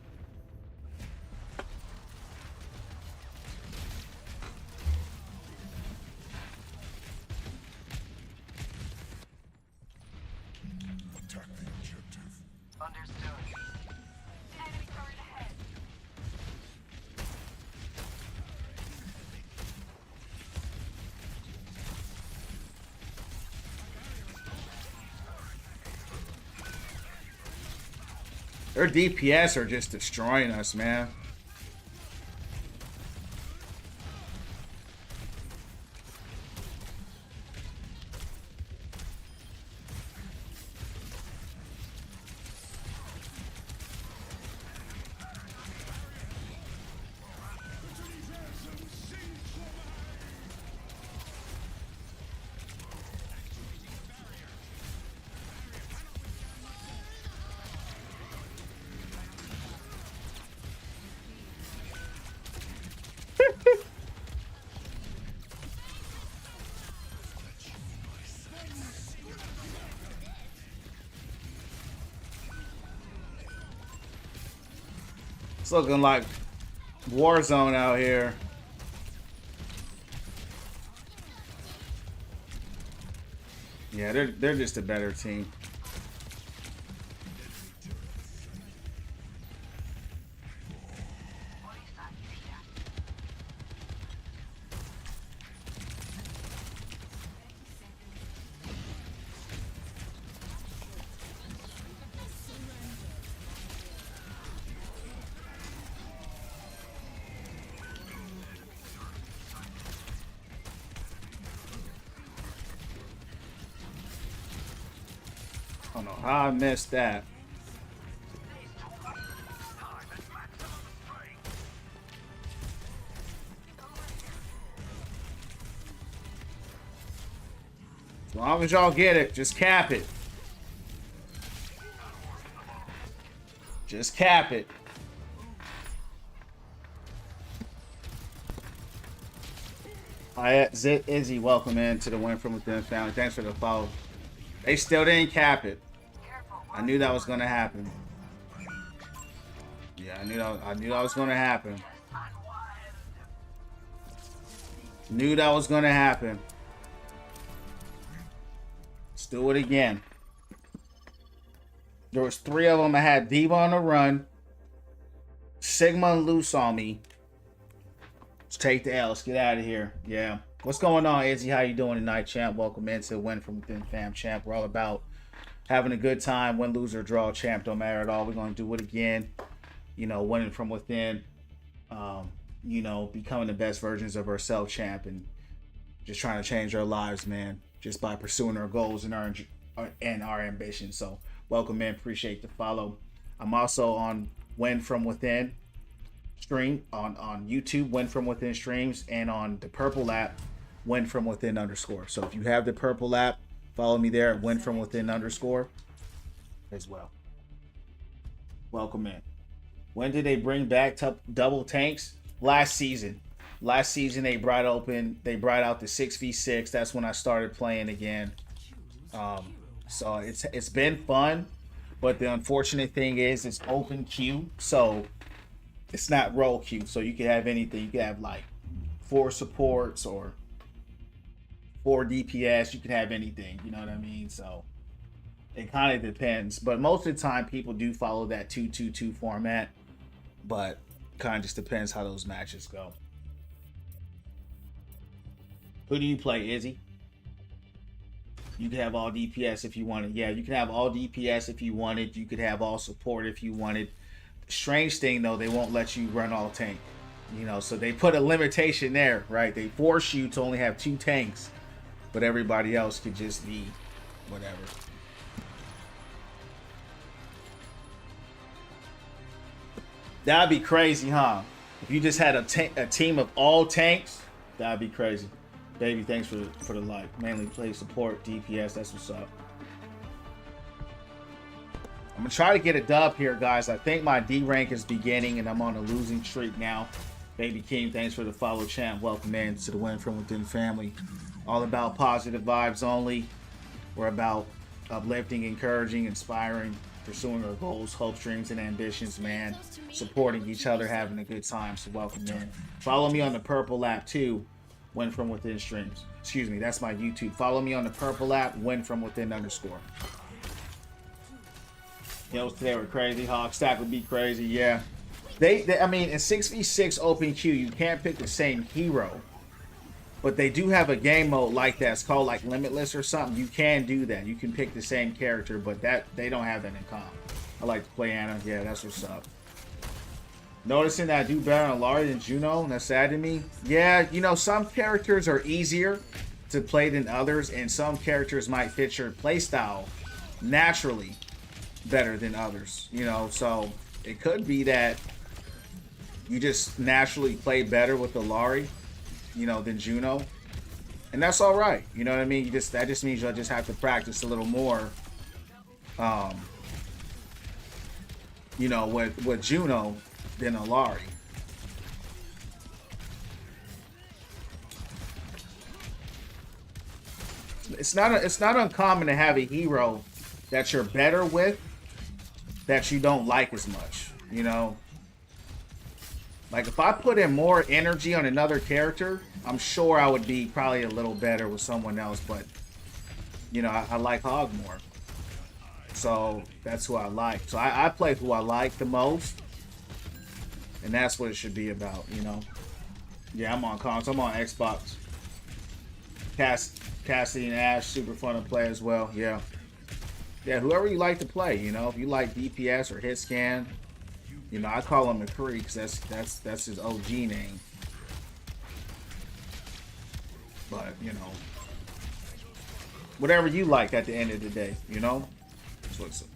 Attack the objective. Enemy turret ahead. Their DPS are just destroying us, man. It's looking like Warzone out here. Yeah, they're just a better team. I don't know how I missed that. As long as y'all get it, just cap it. Just cap it. Izzy, welcome in to the Win From Within family. Thanks for the follow. They still didn't cap it. I knew that was gonna happen. Yeah, I knew that was gonna happen. Knew that was gonna happen. Let's do it again. There was 3 of them. I had Diva on the run. Sigma and Loose on me. Let's take the L. Let's get out of here. Yeah. What's going on, Izzy? How you doing tonight, champ? Welcome into Win From Within fam, champ. We're all about having a good time. Win, lose, or draw, champ. Don't matter at all. We're going to do it again. You know, winning from within. You know, becoming the best versions of ourselves, champ. And just trying to change our lives, man. Just by pursuing our goals and our ambitions. So, welcome in. Appreciate the follow. I'm also on Win From Within stream on YouTube, Win From Within streams, and on the Purple app, Win From Within _. So if you have the Purple app, follow me there at Win From Within _. as well. Welcome in. When did they bring back double tanks? Last season. Last season they brought out the 6v6. That's when I started playing again. So it's been fun, but the unfortunate thing is it's open queue, so it's not role queue. So you can have anything. You can have like 4 supports or 4 DPS. You can have anything. You know what I mean? So it kind of depends, but most of the time people do follow that 2-2-2 format. But kind of just depends how those matches go. Who do you play, Izzy? You could have all DPS if you wanted. Yeah, you can have all DPS if you wanted. You could have all support if you wanted. Strange thing though, they won't let you run all tank. You know, so they put a limitation there, right? They force you to only have 2 tanks, but everybody else could just be whatever. That'd be crazy, huh? If you just had a team of all tanks, that'd be crazy. Baby, thanks for the like. Mainly play support, DPS, that's what's up. I'm gonna try to get a dub here, guys. I think my D rank is beginning and I'm on a losing streak now. Baby King, thanks for the follow, champ. Welcome in to the Win From Within family. All about positive vibes only. We're about uplifting, encouraging, inspiring, pursuing our goals, hopes, dreams, and ambitions, man. Supporting each other, having a good time. So welcome in. Follow me on the Purple app too. Win From Within streams. Excuse me, that's my YouTube. Follow me on the Purple app. Win From Within _. Hills today were crazy. Hog stack would be crazy. Yeah. I mean, in 6v6 open queue, you can't pick the same hero. But they do have a game mode like that. It's called like Limitless or something. You can do that. You can pick the same character, but they don't have that in common. I like to play Anna. Yeah, that's what's up. Noticing that I do better on Laurie than Juno. That's sad to me. Yeah, you know, some characters are easier to play than others, and some characters might fit your playstyle naturally better than others. You know, so it could be that you just naturally play better with the Laurie, you know, than Juno, and that's all right. You know what I mean? That just means you'll just have to practice a little more. You know, with Juno than a Laurie. It's not uncommon to have a hero that you're better with that you don't like as much. You know. Like, if I put in more energy on another character, I'm sure I would be probably a little better with someone else, but, you know, I like Hog more. So, that's who I like. So, I play who I like the most, and that's what it should be about, you know? Yeah, I'm on console. I'm on Xbox. Cassidy and Ash, super fun to play as well, yeah. Yeah, whoever you like to play, you know? If you like DPS or hit scan, you know, I call him McCree because that's his OG name. But, you know, whatever you like at the end of the day, you know? That's what's up.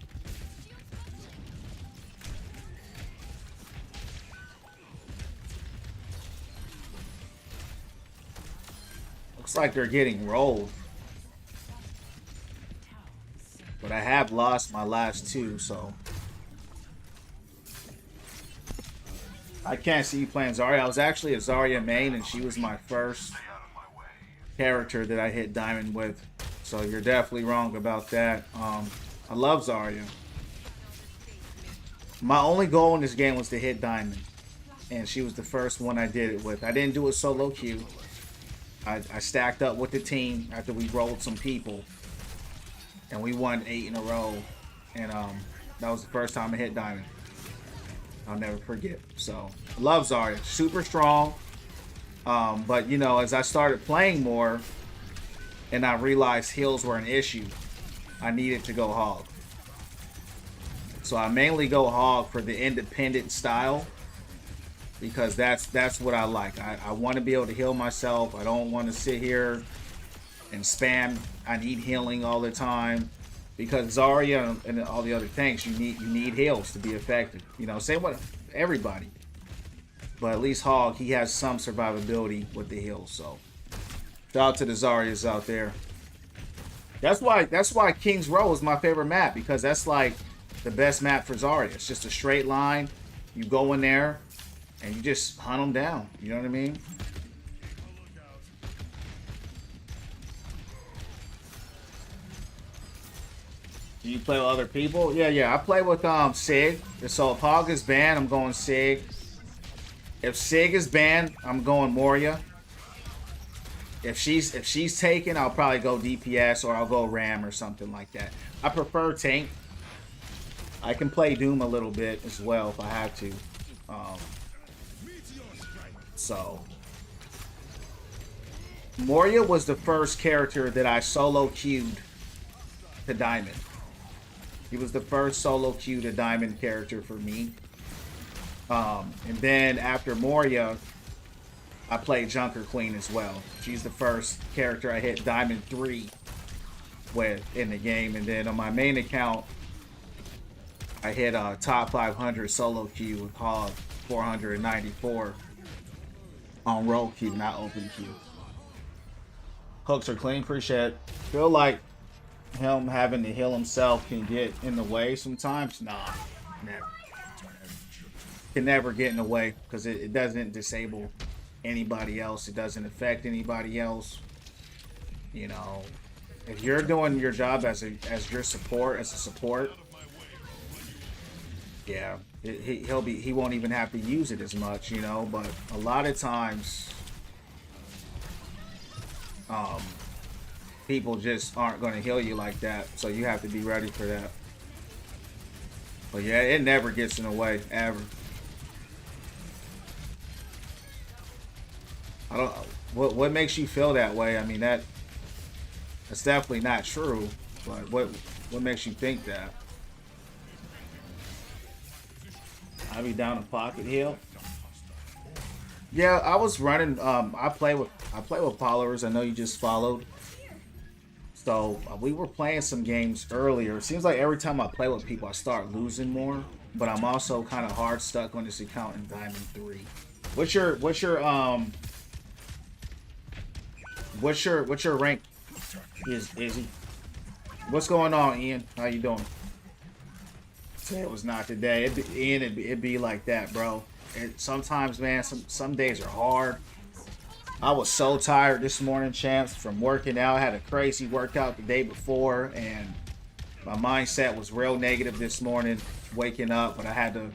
Looks like they're getting rolled. But I have lost my last 2, so I can't see you playing Zarya. I was actually a Zarya main, and she was my first character that I hit diamond with. So you're definitely wrong about that. I love Zarya. My only goal in this game was to hit diamond, and she was the first one I did it with. I didn't do a solo queue. I stacked up with the team after we rolled some people, and we won 8 in a row. And that was the first time I hit diamond. I'll never forget. So, love Zarya. Super strong. But, you know, as I started playing more and I realized heals were an issue, I needed to go Hog. So, I mainly go Hog for the independent style because that's what I like. I want to be able to heal myself. I don't want to sit here and spam. I need healing all the time. Because Zarya and all the other tanks, you need heals to be effective. You know, same with everybody. But at least Hog, he has some survivability with the heals. So, shout out to the Zaryas out there. That's why King's Row is my favorite map, because that's like the best map for Zarya. It's just a straight line. You go in there and you just hunt them down. You know what I mean? Do you play with other people? Yeah. I play with Sig. So if Hog is banned, I'm going Sig. If Sig is banned, I'm going Moria. If she's taken, I'll probably go DPS or I'll go Ram or something like that. I prefer tank. I can play Doom a little bit as well if I have to. So Moria was the first character that I solo queued to Diamond. He was the first solo queue to Diamond character for me. And then after Moria, I played Junker Queen as well. She's the first character I hit Diamond 3 with in the game. And then on my main account, I hit a top 500 solo queue with Hog 494 on roll queue, not open queue. Hooks are clean, appreciate it. Feel like him having to heal himself can get in the way sometimes. Nah, never. Can never get in the way because it doesn't disable anybody else. It doesn't affect anybody else. You know, if you're doing your job as a support, yeah, he won't even have to use it as much, you know. But a lot of times, people just aren't going to heal you like that, so you have to be ready for that. But yeah, it never gets in the way ever. I don't. What makes you feel that way? I mean, that's definitely not true. But what makes you think that? I be down in pocket heal. Yeah, I was running. I play with followers. I know you just followed. So we were playing some games earlier. It seems like every time I play with people, I start losing more. But I'm also kind of hard stuck on this account in Diamond 3. What's your rank? Is he? What's going on, Ian? How you doing? It was not today. It'd be like that, bro. Sometimes, man, some days are hard. I was so tired this morning, champs, from working out. I had a crazy workout the day before, and my mindset was real negative this morning, waking up. But I had to,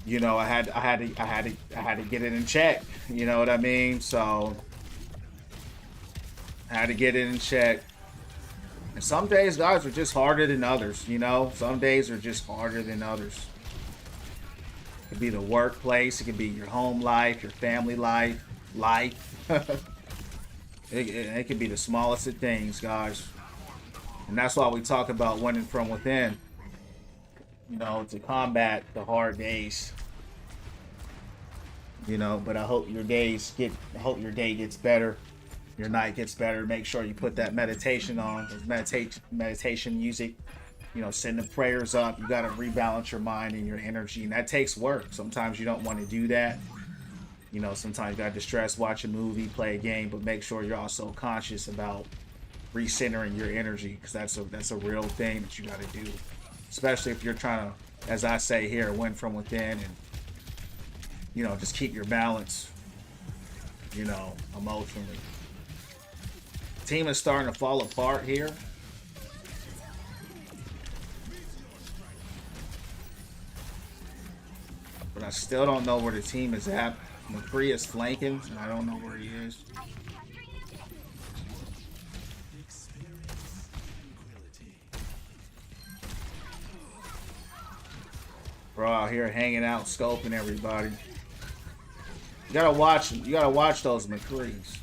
you know, I had to get it in check. You know what I mean? So I had to get it in check. And some days, guys, are just harder than others. You know, some days are just harder than others. It could be the workplace. It could be your home life, your family life. It could be the smallest of things, guys. And that's why we talk about winning from within. You know, to combat the hard days. You know, but I hope your day gets better. Your night gets better. Make sure you put that meditation on, meditation music. You know, send the prayers up. You got to rebalance your mind and your energy, and that takes work. Sometimes you don't want to do that. You know, sometimes you got to distress, watch a movie, play a game, but make sure you're also conscious about recentering your energy, because that's a real thing that you got to do, especially if you're trying to, as I say here, win from within, and you know, just keep your balance. You know, emotionally. Team is starting to fall apart here. But I still don't know where the team is at. McCree is flanking, and I don't know where he is. Bro out here hanging out, scoping everybody. You gotta watch those McCrees.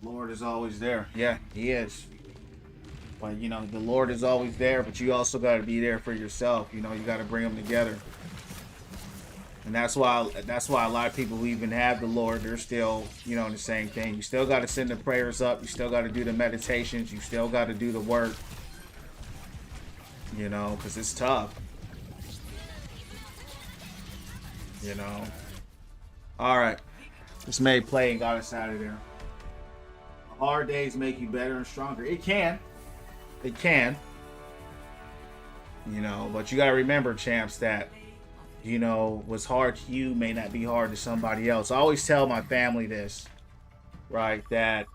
Lord is always there. Yeah, he is. But you know, the Lord is always there, but you also got to be there for yourself. You know, you got to bring them together. And that's why a lot of people who even have the Lord, they're still, you know, the same thing. You still got to send the prayers up. You still got to do the meditations. You still got to do the work. You know, because it's tough. You know. All right. Just made play and got us out of there. Hard days make you better and stronger. It can. It can. You know, but you got to remember, champs, that, you know, what's hard to you may not be hard to somebody else. I always tell my family this, right? That,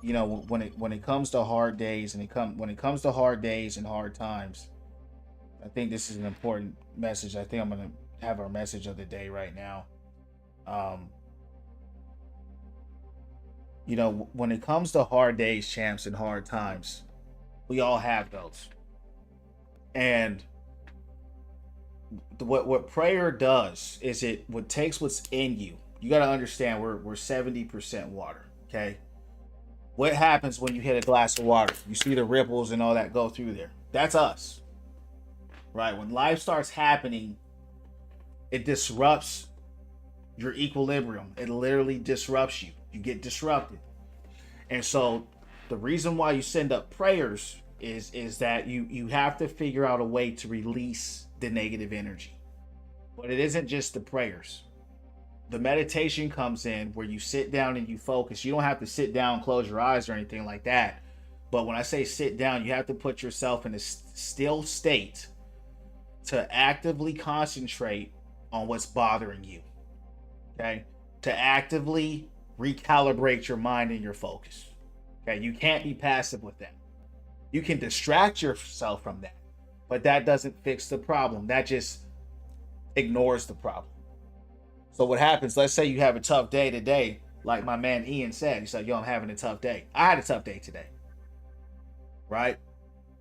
you know, when it comes to hard days when it comes to hard days and hard times, I think this is an important message. I think I'm going to have our message of the day right now. You know, when it comes to hard days, champs, and hard times, we all have those. And what prayer does is it what takes what's in you. You got to understand we're 70% water, okay? What happens when you hit a glass of water? You see the ripples and all that go through there. That's us. Right? When life starts happening, it disrupts your equilibrium. It literally disrupts you. You get disrupted. And so the reason why you send up prayers is that you have to figure out a way to release the negative energy. But it isn't just the prayers. The meditation comes in where you sit down and you focus. You don't have to sit down, close your eyes or anything like that. But when I say sit down, you have to put yourself in a still state to actively concentrate on what's bothering you. Okay? To actively recalibrate your mind and your focus. Okay? You can't be passive with that. You can distract yourself from that, but that doesn't fix the problem. That just ignores the problem. So what happens, let's say you have a tough day today, like my man Ian said. He said, yo, I'm having a tough day. I had a tough day today, right?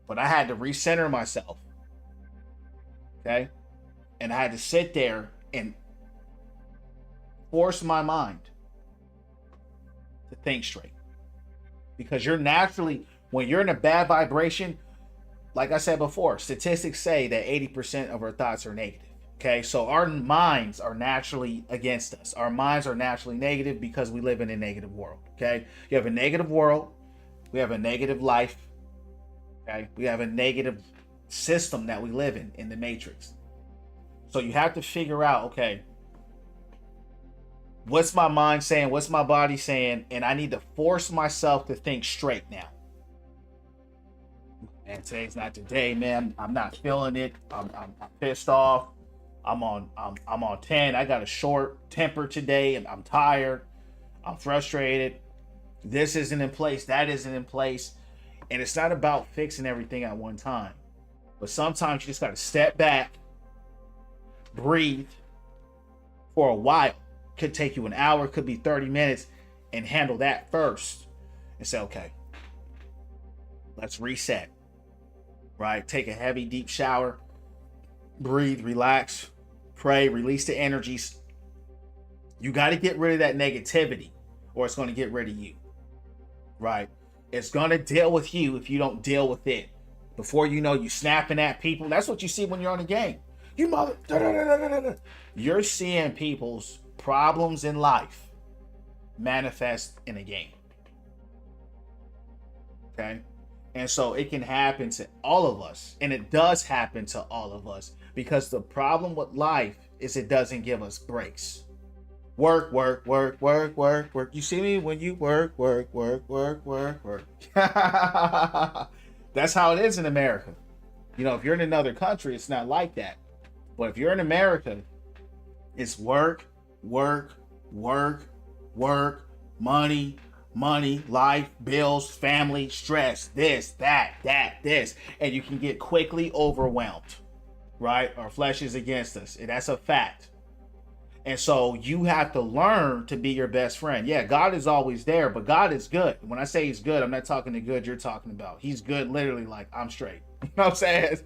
But I had to recenter myself, okay? And I had to sit there and force my mind to think straight. Because you're naturally, when you're in a bad vibration, like I said before, statistics say that 80% of our thoughts are negative. Okay, so our minds are naturally against us. Our minds are naturally negative because we live in a negative world. Okay, you have a negative world, we have a negative life. Okay, we have a negative system that we live in the matrix. So you have to figure out, okay, what's my mind saying? What's my body saying? And I need to force myself to think straight now. And today's not the day, man. I'm not feeling it. I'm pissed off. I'm on 10. I got a short temper today and I'm tired. I'm frustrated. This isn't in place. That isn't in place. And it's not about fixing everything at one time. But sometimes you just got to step back, breathe for a while. Could take you an hour, could be 30 minutes, and handle that first. And say, okay, let's reset. Right? Take a heavy, deep shower. Breathe, relax, pray, release the energies. You got to get rid of that negativity or it's going to get rid of you. Right? It's going to deal with you if you don't deal with it. Before you know, you snapping at people. That's what you see when you're on a game. You mother. You're seeing people's problems in life manifest in a game. Okay? And so it can happen to all of us. And it does happen to all of us. Because the problem with life is it doesn't give us breaks. Work. You see me when you work. That's how it is in America. You know, if you're in another country, it's not like that. But if you're in America, it's work, money, life, bills, family, stress, this, that, this. And you can get quickly overwhelmed. Right? Our flesh is against us. And that's a fact. And so you have to learn to be your best friend. Yeah, God is always there, but God is good. When I say he's good, I'm not talking the good you're talking about. He's good literally like I'm straight. You know what I'm saying?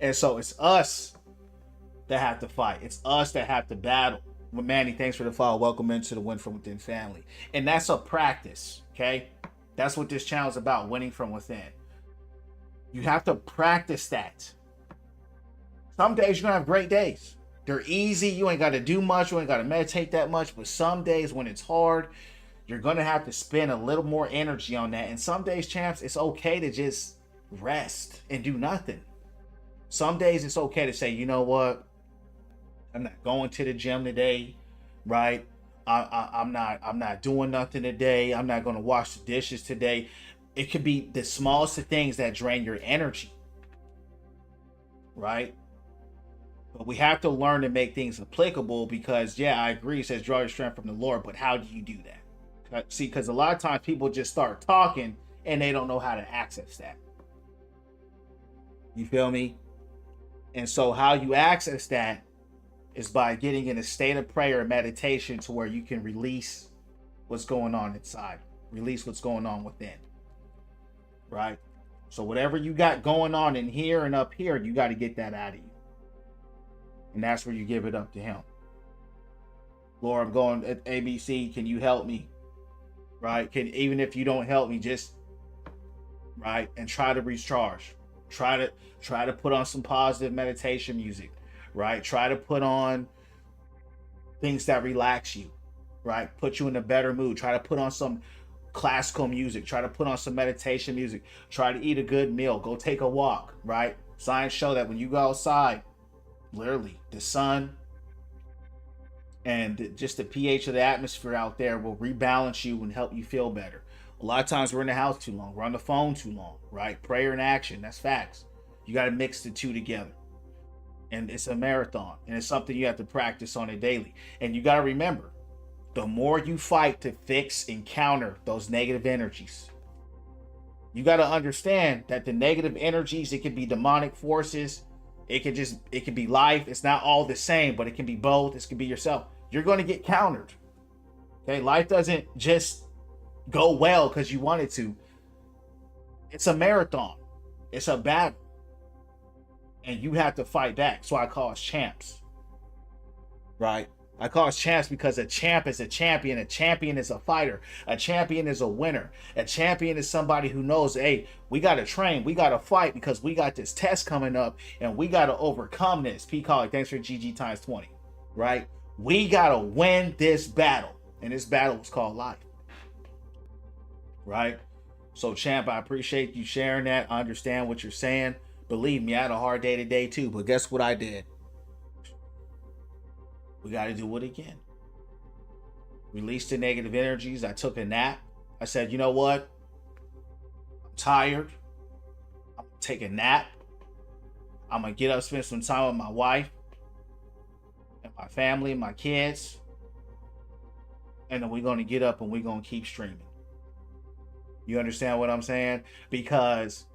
And so it's us that have to fight. It's us that have to battle. Well, Manny, thanks for the follow. Welcome into the Win From Within family. And that's a practice, okay? That's what this channel is about, winning from within. You have to practice that. Some days you're going to have great days. They're easy. You ain't got to do much. You ain't got to meditate that much. But some days when it's hard, you're going to have to spend a little more energy on that. And some days, champs, it's okay to just rest and do nothing. Some days it's okay to say, you know what? I'm not going to the gym today, right? I'm not doing nothing today. I'm not going to wash the dishes today. It could be the smallest of things that drain your energy, right? But we have to learn to make things applicable because, yeah, I agree. It says draw your strength from the Lord, but how do you do that? See, because a lot of times people just start talking and they don't know how to access that. You feel me? And so how you access that is by getting in a state of prayer and meditation to where you can release what's going on inside, release what's going on within, right? So whatever you got going on in here and up here, you got to get that out of you. And that's where you give it up to him. Lord, I'm going at ABC. Can you help me? Right? Even if you don't help me, just right and try to recharge. Try to put on some positive meditation music, right? Try to put on things that relax you, right? Put you in a better mood. Try to put on some classical music. Try to put on some meditation music. Try to eat a good meal. Go take a walk, right? Science show that when you go outside, literally the sun and just the pH of the atmosphere out there will rebalance you and help you feel better. A lot of times we're in the house too long. We're on the phone too long, right? Prayer and action, that's facts. You got to mix the two together. And it's a marathon. And it's something you have to practice on it daily. And you got to remember, the more you fight to fix and counter those negative energies, you got to understand that the negative energies, it could be demonic forces. It could be life. It's not all the same, but it can be both. This could be yourself. You're going to get countered. Okay. Life doesn't just go well because you want it to. It's a marathon. It's a battle. And you have to fight back. So I call us champs. Right? I call us champs because a champ is a champion. A champion is a fighter. A champion is a winner. A champion is somebody who knows, hey, we got to train. We got to fight because we got this test coming up and we got to overcome this. P. Collie, thanks for GG times 20. Right? We got to win this battle. And this battle is called life. Right? So, champ, I appreciate you sharing that. I understand what you're saying. Believe me, I had a hard day today too. But guess what I did? We got to do it again. Release the negative energies. I took a nap. I said, you know what? I'm tired. I'm going to take a nap. I'm going to get up, spend some time with my wife and my family and my kids. And then we're going to get up and we're going to keep streaming. You understand what I'm saying? Because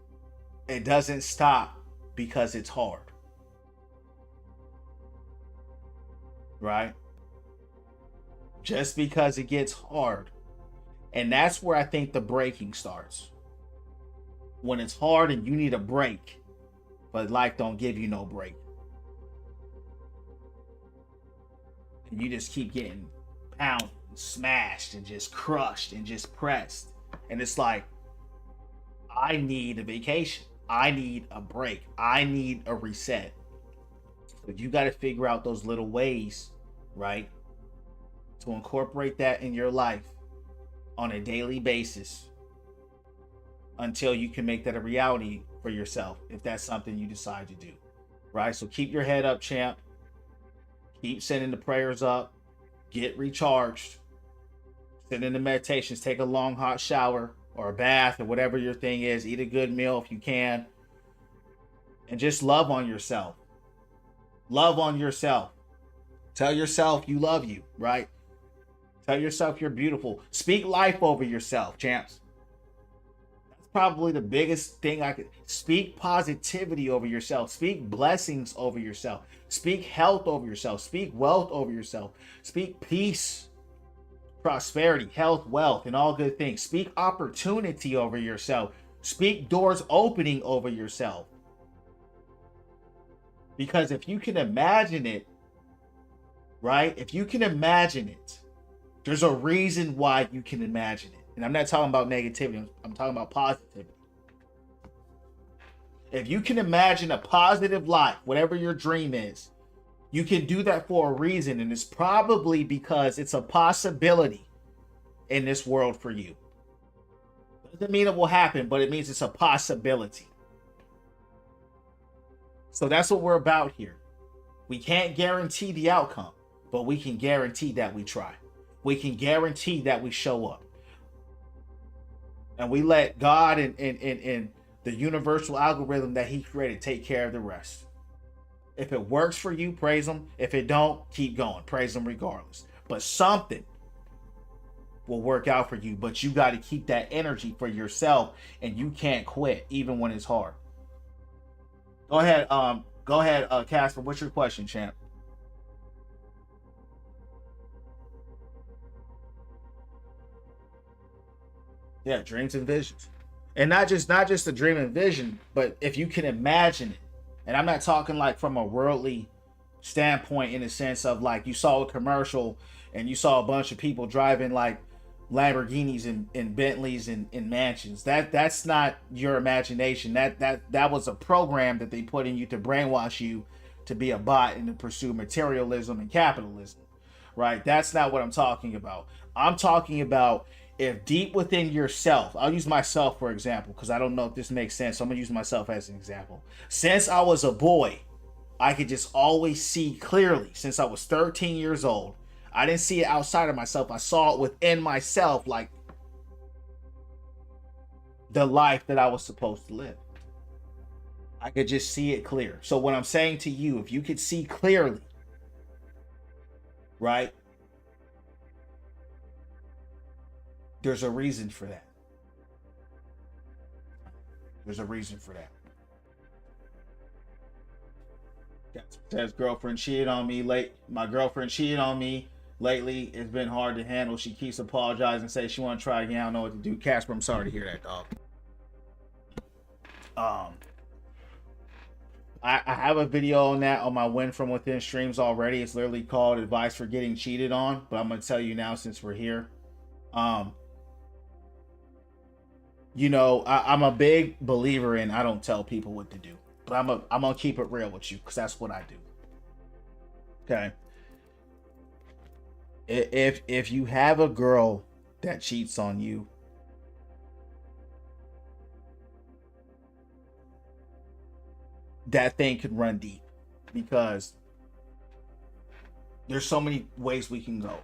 it doesn't stop because it's hard. Right? Just because it gets hard. And that's where I think the breaking starts. When it's hard and you need a break, but life don't give you no break. And you just keep getting pounded, and smashed, and just crushed, and just pressed. And it's like, I need a vacation. I need a break. I need a reset. But you got to figure out those little ways, right, to incorporate that in your life on a daily basis until you can make that a reality for yourself, if that's something you decide to do, right? So keep your head up, champ. Keep sending the prayers up. Get recharged. Send in the meditations. Take a long hot shower or a bath or whatever your thing is. Eat a good meal if you can. And just love on yourself. Love on yourself. Tell yourself you love you, right? Tell yourself you're beautiful. Speak life over yourself, champs. That's probably the biggest thing I could. Speak positivity over yourself. Speak blessings over yourself. Speak health over yourself. Speak wealth over yourself. Speak peace, prosperity, health, wealth, and all good things. Speak opportunity over yourself. Speak doors opening over yourself. Because if you can imagine it, right? If you can imagine it, there's a reason why you can imagine it. And I'm not talking about negativity. I'm talking about positivity. If you can imagine a positive life, whatever your dream is, you can do that for a reason. And it's probably because it's a possibility in this world for you. Doesn't mean it will happen, but it means it's a possibility. So that's what we're about here. We can't guarantee the outcome, but we can guarantee that we try. we can guarantee that we show up. And we let God and the universal algorithm that he created take care of the rest. If it works for you, praise him. If it don't, keep going. Praise him regardless. But something will work out for you. But you got to keep that energy for yourself, and you can't quit even when it's hard. Go ahead, Casper. What's your question, champ? Yeah, dreams and visions. And not just the dream and vision, but if you can imagine it. And I'm not talking like from a worldly standpoint in the sense of like you saw a commercial and you saw a bunch of people driving like Lamborghinis and Bentleys and mansions. That's not your imagination. That was a program that they put in you to brainwash you to be a bot and to pursue materialism and capitalism. Right? That's not what I'm talking about. I'm talking about if deep within yourself, I'll use myself for example, because I don't know if this makes sense. So I'm gonna use myself as an example. Since I was a boy, I could just always see clearly. Since I was 13 years old, I didn't see it outside of myself. I saw it within myself, like the life that I was supposed to live. I could just see it clear. So what I'm saying to you, if you could see clearly, right? There's a reason for that. There's a reason for that. Says girlfriend cheated on me late. My girlfriend cheated on me lately. It's been hard to handle. She keeps apologizing, say she want to try again. I don't know what to do. Casper, I'm sorry to hear that, dog. I have a video on that on my Win From Within streams already. It's literally called Advice for Getting Cheated On, but I'm gonna tell you now since we're here. You know, I'm a big believer in I don't tell people what to do, but I'm gonna keep it real with you because that's what I do. Okay. If you have a girl that cheats on you, that thing could run deep because there's so many ways we can go.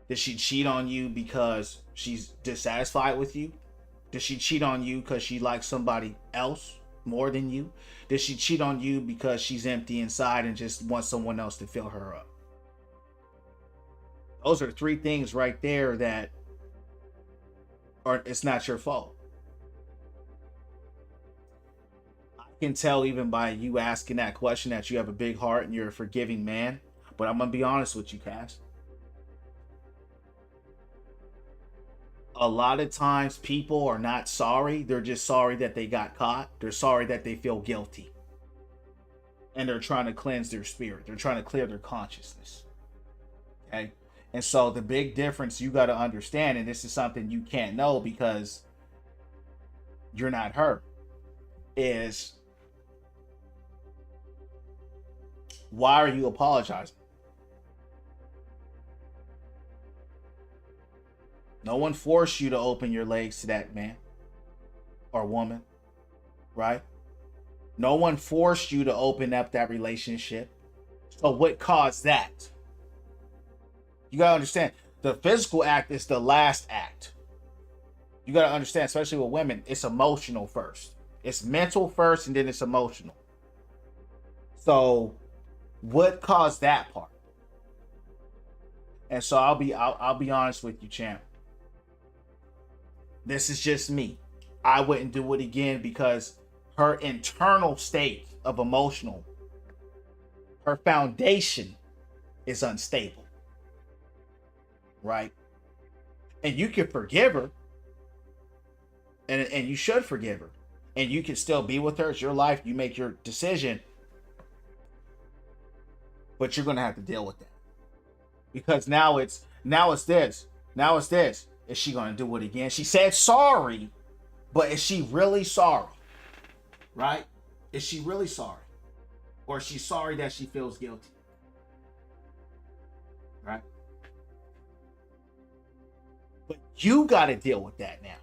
Did she cheat on you because she's dissatisfied with you? Did she cheat on you because she likes somebody else more than you? Did she cheat on you because she's empty inside and just wants someone else to fill her up? Those are three things right there that are, it's not your fault. I can tell even by you asking that question that you have a big heart and you're a forgiving man. But I'm going to be honest with you, Cass. A lot of times people are not sorry. They're just sorry that they got caught. They're sorry that they feel guilty. And they're trying to cleanse their spirit. They're trying to clear their consciousness. Okay? And so the big difference you got to understand, and this is something you can't know because you're not her, is why are you apologizing? No one forced you to open your legs to that man or woman, right? No one forced you to open up that relationship. So what caused that? You got to understand, the physical act is the last act. You got to understand, especially with women, it's emotional first. It's mental first and then it's emotional. So what caused that part? And so I'll be honest with you, champ. This is just me. I wouldn't do it again because her internal state of emotional, her foundation is unstable. Right? And you can forgive her. And you should forgive her. And you can still be with her. It's your life. You make your decision. But you're going to have to deal with that. Because now it's this. Now it's this. Is she going to do it again? She said sorry, but is she really sorry? Right? Is she really sorry? Or is she sorry that she feels guilty? Right? But you got to deal with that now.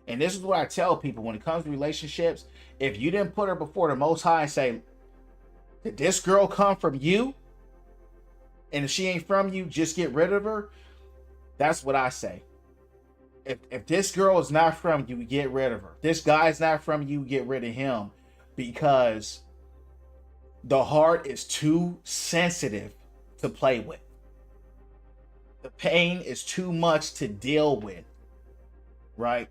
And this is what I tell people when it comes to relationships. If you didn't put her before the Most High and say, did this girl come from you? And if she ain't from you, just get rid of her. That's what I say. If this girl is not from you, get rid of her. This guy's not from you, get rid of him, because the heart is too sensitive to play with. The pain is too much to deal with, right?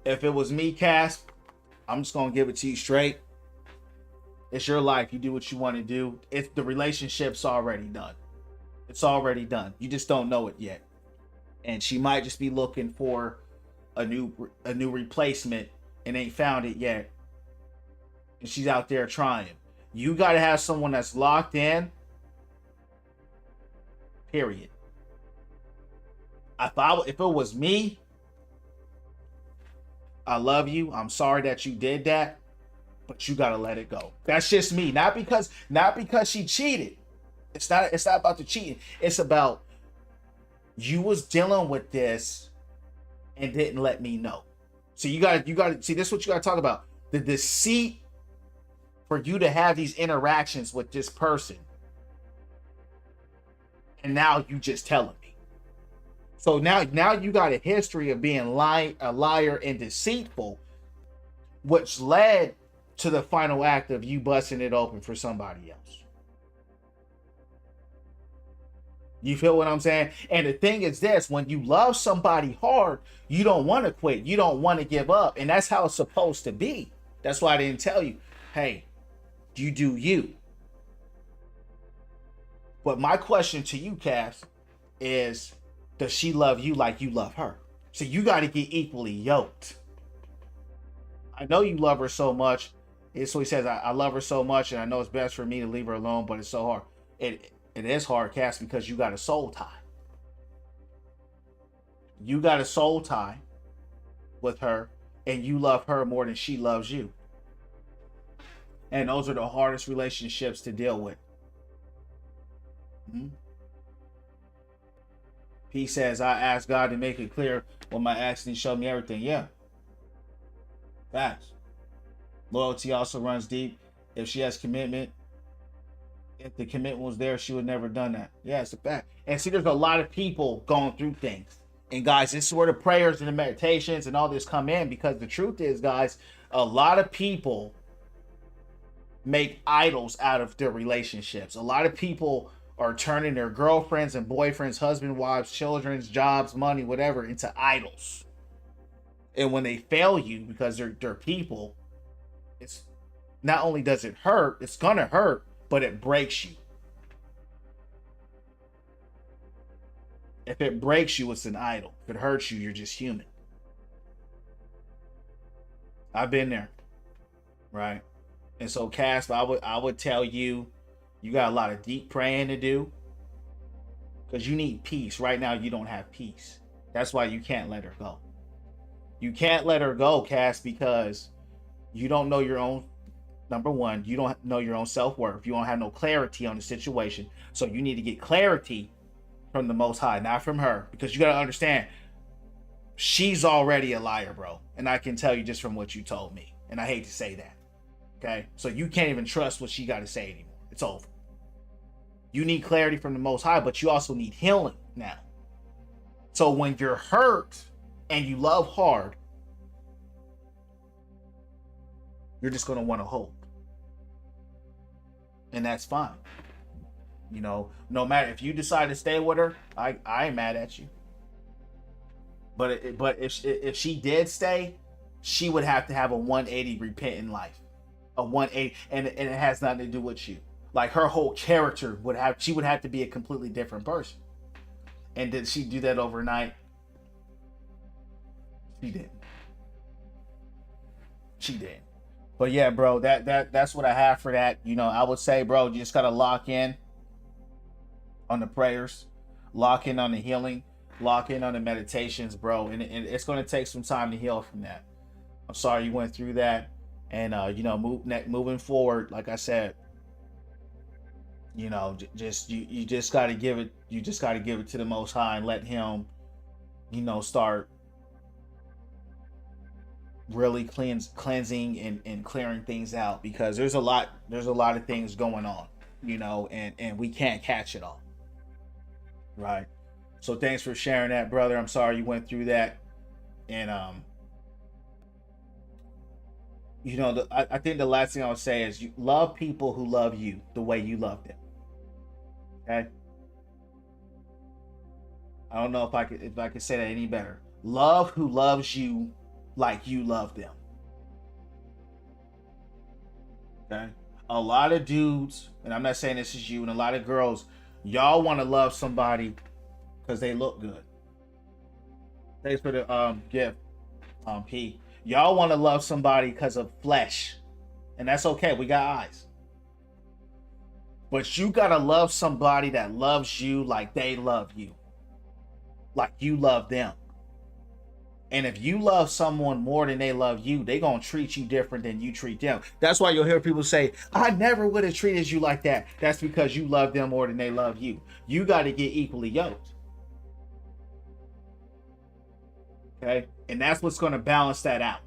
If it was me, Cass, I'm just gonna give it to you straight. It's your life. You do what you want to do. It's the relationship's already done. It's already done. You just don't know it yet. And she might just be looking for a new replacement and ain't found it yet. And she's out there trying. You got to have someone that's locked in. Period. If it was me, I love you. I'm sorry that you did that, but you got to let it go. That's just me. Not because she cheated. It's not about the cheating. It's about you was dealing with this and didn't let me know. So you got to see, this is what you got to talk about. The deceit for you to have these interactions with this person. And now you just telling me. So now you got a history of being a liar and deceitful, which led to the final act of you busting it open for somebody else. You feel what I'm saying? And the thing is this, when you love somebody hard, you don't want to quit. You don't want to give up. And that's how it's supposed to be. That's why I didn't tell you, hey, you do you. But my question to you, Cass, is does she love you like you love her? So you got to get equally yoked. I know you love her so much. So he says, I love her so much, and I know it's best for me to leave her alone, but it's so hard. It is hard, Cass, because you got a soul tie. You got a soul tie with her, and you love her more than she loves you. And those are the hardest relationships to deal with. He says, I asked God to make it clear when my accident showed me everything. Yeah. Facts. Loyalty also runs deep. If she has commitment, if the commitment was there, she would never have done that. Yeah, it's a fact. And see, there's a lot of people going through things. And guys, this is where the prayers and the meditations and all this come in, because the truth is, guys, a lot of people make idols out of their relationships. A lot of people are turning their girlfriends and boyfriends, husband, wives, children's, jobs, money, whatever, into idols. And when they fail you because they're people, it's not only does it hurt, it's gonna hurt, but it breaks you. If it breaks you, it's an idol. If it hurts you, you're just human. I've been there, right? And so, Cass, I would tell you, you got a lot of deep praying to do, because you need peace. Right now, you don't have peace. That's why you can't let her go. You can't let her go, Cass, because you don't know your own. Number one, you don't know your own self-worth. You don't have no clarity on the situation. So you need to get clarity from the Most High, not from her. Because you got to understand, she's already a liar, bro. And I can tell you just from what you told me. And I hate to say that. Okay? So you can't even trust what she got to say anymore. It's over. You need clarity from the Most High, but you also need healing now. So when you're hurt and you love hard, you're just going to want to hope. And that's fine. You know, no matter if you decide to stay with her, I ain't mad at you. But if she did stay, she would have to have a 180 repentant life. A 180, and it has nothing to do with you. Like, her whole character would have to be a completely different person. And did she do that overnight? She didn't. She didn't. But yeah, bro, that's what I have for that. You know, I would say, bro, you just gotta lock in on the prayers, lock in on the healing, lock in on the meditations, bro. And it's gonna take some time to heal from that. I'm sorry you went through that. And you know, moving forward, like I said, you know, you just gotta give it to the Most High and let him, you know, start really cleansing and clearing things out, because there's a lot of things going on, you know, and we can't catch it all, right? So thanks for sharing that, brother. I'm sorry you went through that. And you know, I think the last thing I would say is, you love people who love you the way you love them. Okay. I don't know if I could say that any better. Love who loves you like you love them. Okay. A lot of dudes, and I'm not saying this is you, and a lot of girls, y'all want to love somebody because they look good. Thanks for the gift, P. Y'all want to love somebody because of flesh, and that's okay. We got eyes. But you gotta love somebody that loves you like they love you, like you love them. And if you love someone more than they love you, they gonna treat you different than you treat them. That's why you'll hear people say, I never would have treated you like that. That's because you love them more than they love you. You got to get equally yoked. Okay? And that's what's going to balance that out.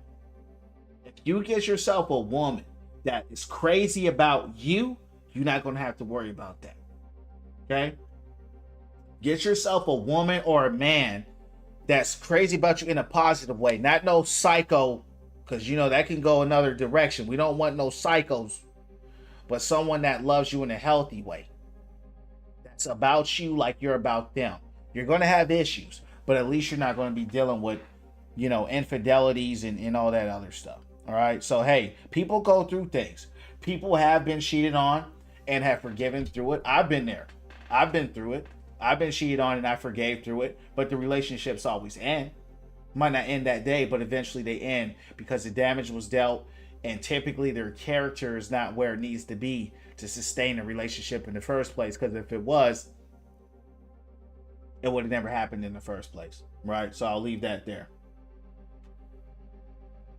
If you get yourself a woman that is crazy about you, you're not going to have to worry about that. Okay? Get yourself a woman or a man that's crazy about you in a positive way, not no psycho, because you know that can go another direction. We don't want no psychos, but someone that loves you in a healthy way, that's about you like you're about them. You're going to have issues, but at least you're not going to be dealing with, you know, infidelities and all that other stuff. All right. So, hey, people go through things. People have been cheated on and have forgiven through it. I've been there. I've been through it. I've been cheated on and I forgave through it, but the relationships always end. Might not end that day, but eventually they end because the damage was dealt, and typically their character is not where it needs to be to sustain a relationship in the first place, because if it was, it would have never happened in the first place, right? So I'll leave that there.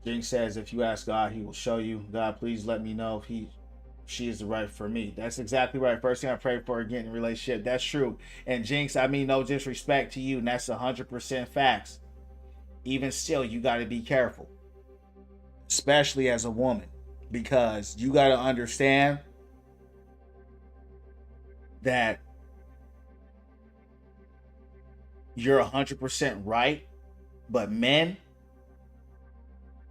Jinx says, if you ask God, he will show you. God, please let me know if she is the right for me. That's exactly right. First thing I pray for, getting a relationship. That's true. And Jinx, I mean no disrespect to you, and that's 100% facts. Even still, you got to be careful, especially as a woman, because you got to understand that you're 100% right, but men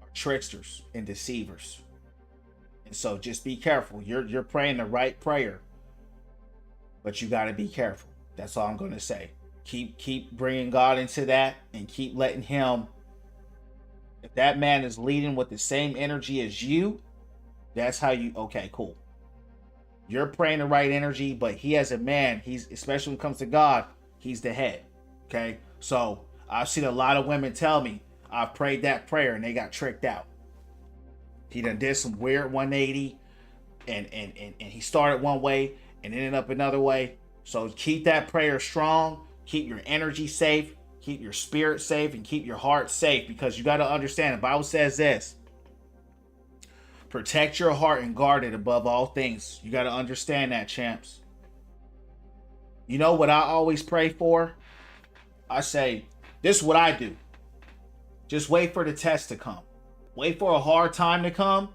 are tricksters and deceivers. And so just be careful. You're praying the right prayer, but you got to be careful. That's all I'm going to say. Keep bringing God into that, and keep letting him. If that man is leading with the same energy as you, that's how you, okay, cool. You're praying the right energy, but he as a man, he's, especially when it comes to God, he's the head. Okay. So I've seen a lot of women tell me, I've prayed that prayer and they got tricked out. He done did some weird 180 and he started one way and ended up another way. So keep that prayer strong, keep your energy safe, keep your spirit safe, and keep your heart safe, because you got to understand, the Bible says this: protect your heart and guard it above all things. You got to understand that, champs. You know what I always pray for? I say, this is what I do. Just wait for the test to come. Wait for a hard time to come,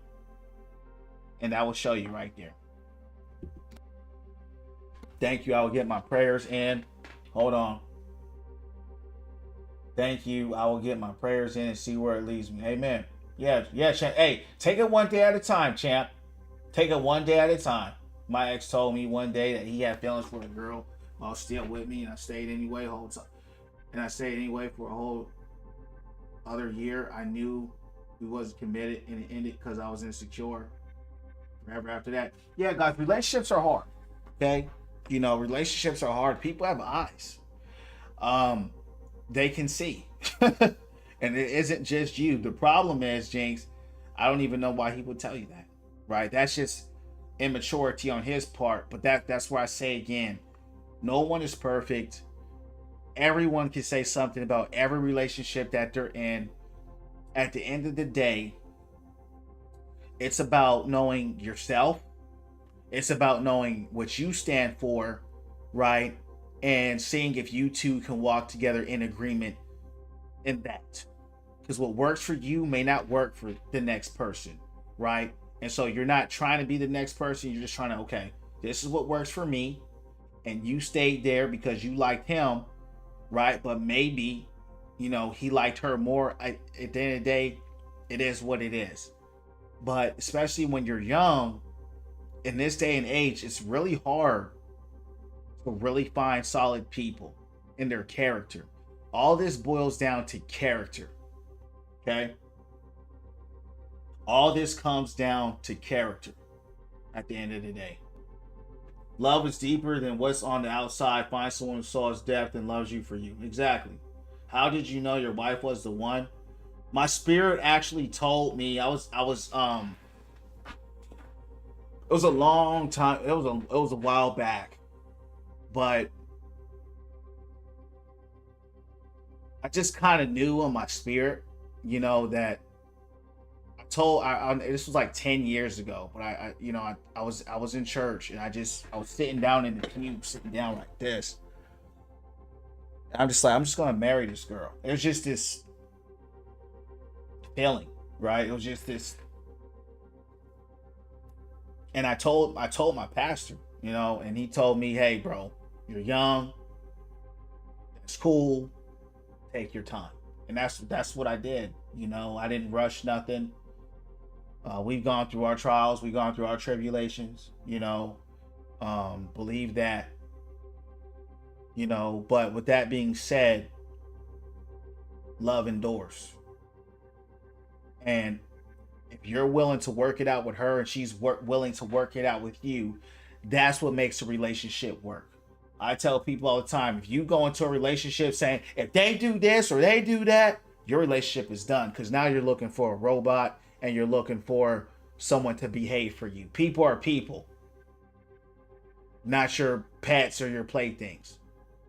and that will show you right there. Thank you. I will get my prayers in. Hold on. Thank you. I will get my prayers in and see where it leads me. Amen. Yeah, champ. Hey, take it one day at a time, champ. Take it one day at a time. My ex told me one day that he had feelings for a girl while still with me, and I stayed anyway. And I stayed anyway for a whole other year. I knew we wasn't committed, and it ended because I was insecure. Forever after that. Yeah, guys, relationships are hard. Okay? You know, relationships are hard. People have eyes. They can see. And it isn't just you. The problem is, Jinx, I don't even know why he would tell you that. Right? That's just immaturity on his part. But that's why I say again, no one is perfect. Everyone can say something about every relationship that they're in. At the end of the day, it's about knowing yourself. It's about knowing what you stand for, right? And seeing if you two can walk together in agreement in that. Because what works for you may not work for the next person, right? And so you're not trying to be the next person. You're just trying to, okay, this is what works for me. And you stayed there because you liked him, right? But maybe, you know, he liked her more. At the end of the day, it is what it is. But especially when you're young, in this day and age, it's really hard to really find solid people in their character. All this boils down to character. Okay? All this comes down to character at the end of the day. Love is deeper than what's on the outside. Find someone who saw his depth and loves you for you. Exactly. How did you know your wife was the one? My spirit actually told me. It was a long time. It was a while back. But I just kind of knew in my spirit, you know, that this was like 10 years ago, but I was in church and I was sitting down in the pew, sitting down like this. I'm just like, I'm just gonna marry this girl. It was just this feeling, right? It was just this, and I told my pastor, you know, and he told me, hey, bro, you're young, it's cool, take your time. And that's what I did. You know, I didn't rush nothing. We've gone through our trials, we've gone through our tribulations, you know. Believe that, you know. But with that being said, love endures. And if you're willing to work it out with her and she's willing to work it out with you, that's what makes a relationship work. I tell people all the time, if you go into a relationship saying, if they do this or they do that, your relationship is done, because now you're looking for a robot and you're looking for someone to behave for you. People are people, not your pets or your playthings.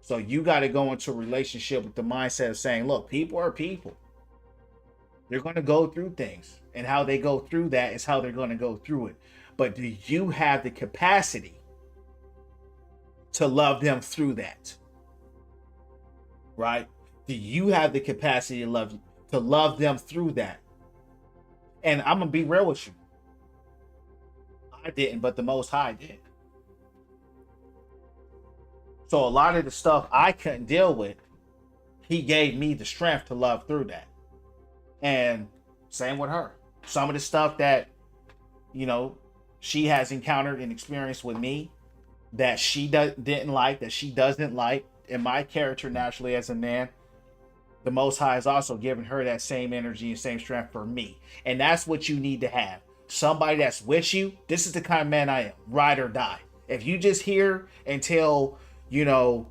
So you got to go into a relationship with the mindset of saying, look, people are people. They're going to go through things, and how they go through that is how they're going to go through it. But do you have the capacity to love them through that? Right? Do you have the capacity to love them through that? And I'm gonna be real with you. I didn't, but the Most High did. So a lot of the stuff I couldn't deal with, He gave me the strength to love through that. And same with her. Some of the stuff that, you know, she has encountered and experienced with me that she didn't like, that she doesn't like, in my character naturally as a man, the Most High has also given her that same energy and same strength for me. And that's what you need to have. Somebody that's with you. This is the kind of man I am. Ride or die. If you just here until, you know,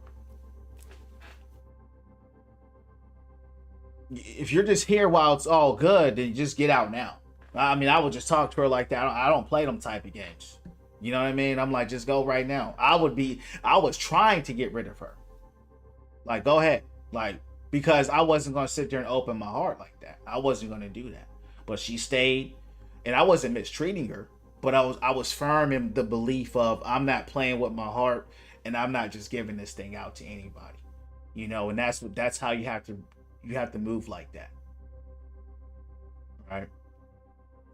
if you're just here while it's all good, then just get out now. I mean, I would just talk to her like that. I don't play them type of games. You know what I mean? I'm like, just go right now. I was trying to get rid of her. Like, go ahead. Like, because I wasn't going to sit there and open my heart like that. I wasn't going to do that. But she stayed, and I wasn't mistreating her, but I was firm in the belief of, I'm not playing with my heart, and I'm not just giving this thing out to anybody. You know, and that's how you have to move like that. Right?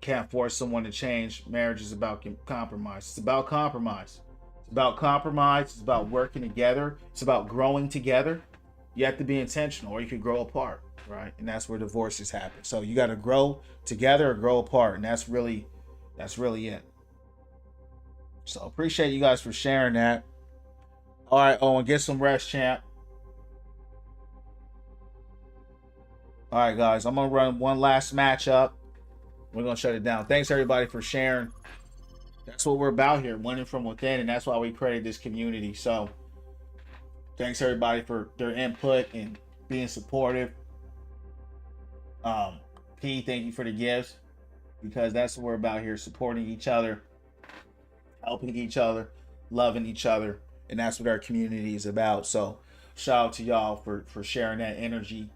Can't force someone to change. Marriage is about compromise. It's about compromise. It's about compromise. It's about working together. It's about growing together. You have to be intentional, or you could grow apart, right? And that's where divorces happen. So you got to grow together or grow apart, and that's really it. So appreciate you guys for sharing that. All right, Owen, get some rest, champ. All right, guys, I'm gonna run one last matchup. We're gonna shut it down. Thanks everybody for sharing. That's what we're about here, winning from within, and that's why we created this community. So thanks everybody for their input and being supportive. P, thank you for the gifts, because that's what we're about here, supporting each other, helping each other, loving each other, and that's what our community is about. So shout out to y'all for sharing that energy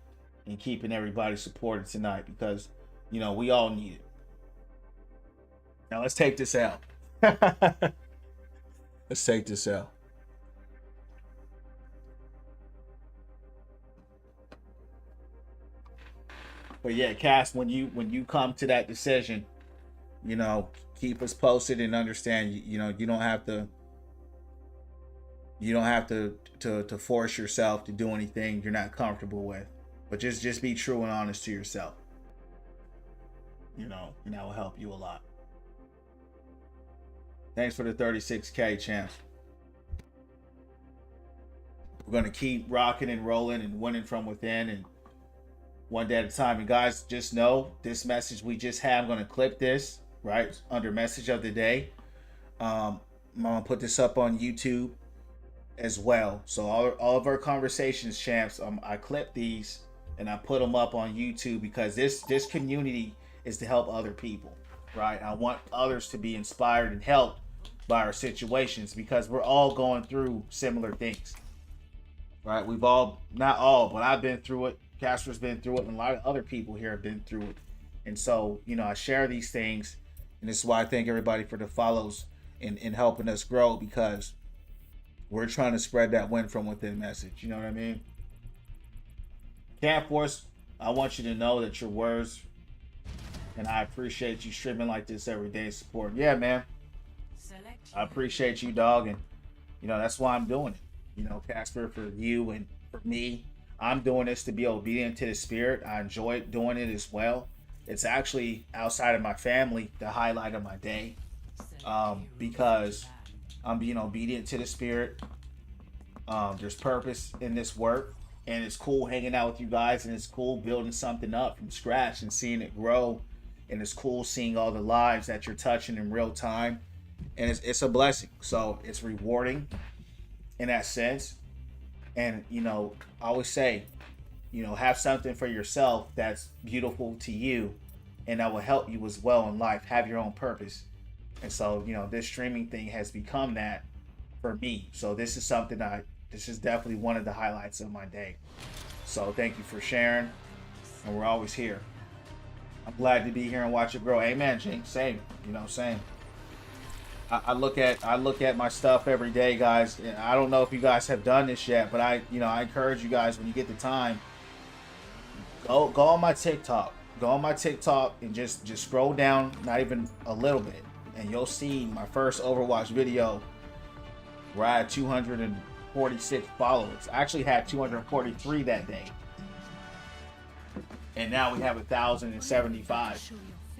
and keeping everybody supported tonight, because, you know, we all need it. Now let's take this out. Let's take this out. But yeah, Cass, when you come to that decision, you know, keep us posted and understand. You know, you don't have to. You don't have to force yourself to do anything you're not comfortable with, but just be true and honest to yourself. You know, and that will help you a lot. Thanks for the 36K, champ. We're gonna keep rocking and rolling and winning from within, and one day at a time. And guys, just know this message we just had. I'm gonna clip this right under message of the day. I'm gonna put this up on YouTube as well. So all of our conversations, champs, I clip these and I put them up on YouTube because this community is to help other people, right? I want others to be inspired and helped by our situations because we're all going through similar things, right? We've all, not all, but I've been through it. Casper's been through it, and a lot of other people here have been through it. And so, you know, I share these things, and this is why I thank everybody for the follows and helping us grow, because we're trying to spread that win from within message. You know what I mean? Camp Force, I want you to know that your words, and I appreciate you streaming like this every day, support. Yeah, man. I appreciate you, dog, and you know that's why I'm doing it. You know, Casper, for you and for me, I'm doing this to be obedient to the Spirit. I enjoy doing it as well. It's actually, outside of my family, the highlight of my day, because I'm being obedient to the Spirit. There's purpose in this work, and it's cool hanging out with you guys, and it's cool building something up from scratch and seeing it grow, and it's cool seeing all the lives that you're touching in real time, and it's a blessing. So it's rewarding in that sense. And you know, I always say, you know, have something for yourself that's beautiful to you, and that will help you as well in life. Have your own purpose. And so, you know, this streaming thing has become that for me. So this is something this is definitely one of the highlights of my day. So thank you for sharing, and we're always here. I'm glad to be here and watch it grow. Amen, Jake. Same, you know, same. I look at my stuff every day, guys. And I don't know if you guys have done this yet, but I encourage you guys, when you get the time, go on my TikTok. Go on my TikTok and just scroll down, not even a little bit, and you'll see my first Overwatch video where I had 246 followers. I actually had 243 that day, and now we have 1,075.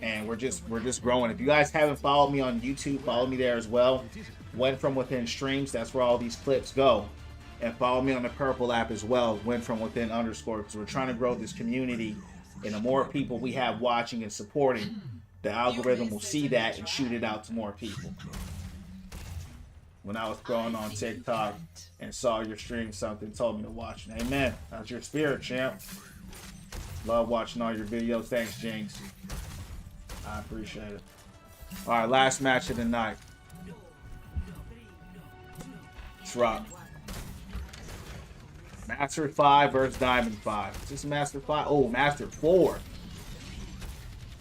And we're just growing. If you guys haven't followed me on YouTube, follow me there as well. Win From Within streams, that's where all these clips go. And follow me on the Purple app as well, Win From Within _, because we're trying to grow this community. And the more people we have watching and supporting, the algorithm will see that and shoot it out to more people. When I was growing on TikTok and saw your stream, something told me to watch it. Amen. That's your spirit, champ. Love watching all your videos. Thanks, Jinx. I appreciate it. All right, last match of the night. Let's rock. Master 5 versus Diamond 5. Is this Master 5? Oh, Master 4.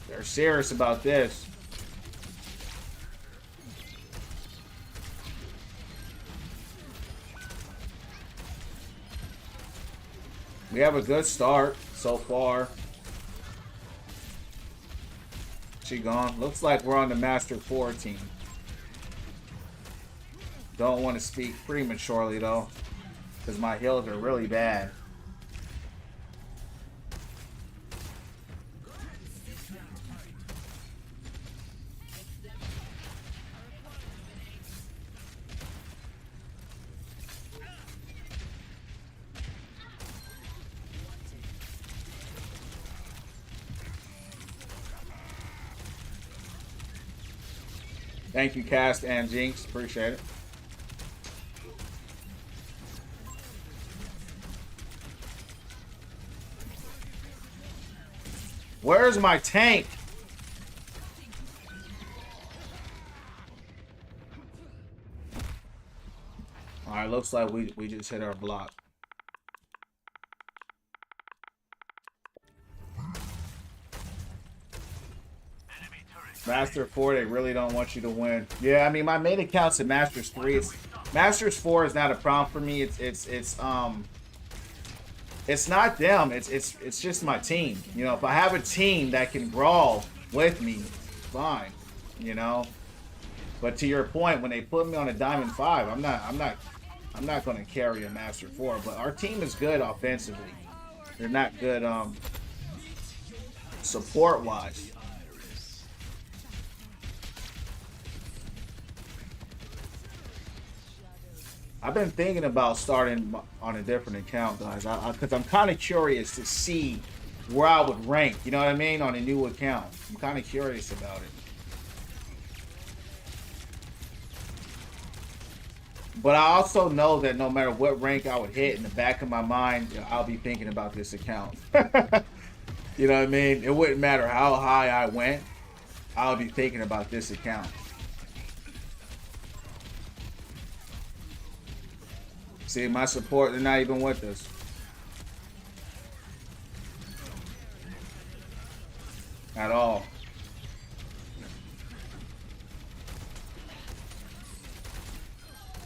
They're serious about this. We have a good start so far. She gone. Looks like we're on the Master 4 team. Don't want to speak prematurely though, because my heals are really bad. Thank you, Cast and Jinx. Appreciate it. Where's my tank? Alright, looks like we just hit our block. Master 4, they really don't want you to win. Yeah, I mean, my main account's at Masters 3. Masters 4 is not a problem for me. It's not them. It's just my team. You know, if I have a team that can brawl with me, fine. You know. But to your point, when they put me on a Diamond 5, I'm not going to carry a Master 4. But our team is good offensively. They're not good support wise. I've been thinking about starting on a different account, guys, because I'm kind of curious to see where I would rank, you know what I mean, on a new account. I'm kind of curious about it. But I also know that no matter what rank I would hit, in the back of my mind, I'll be thinking about this account. You know what I mean? It wouldn't matter how high I went, I'll be thinking about this account. See, my support, they're not even with us. At all.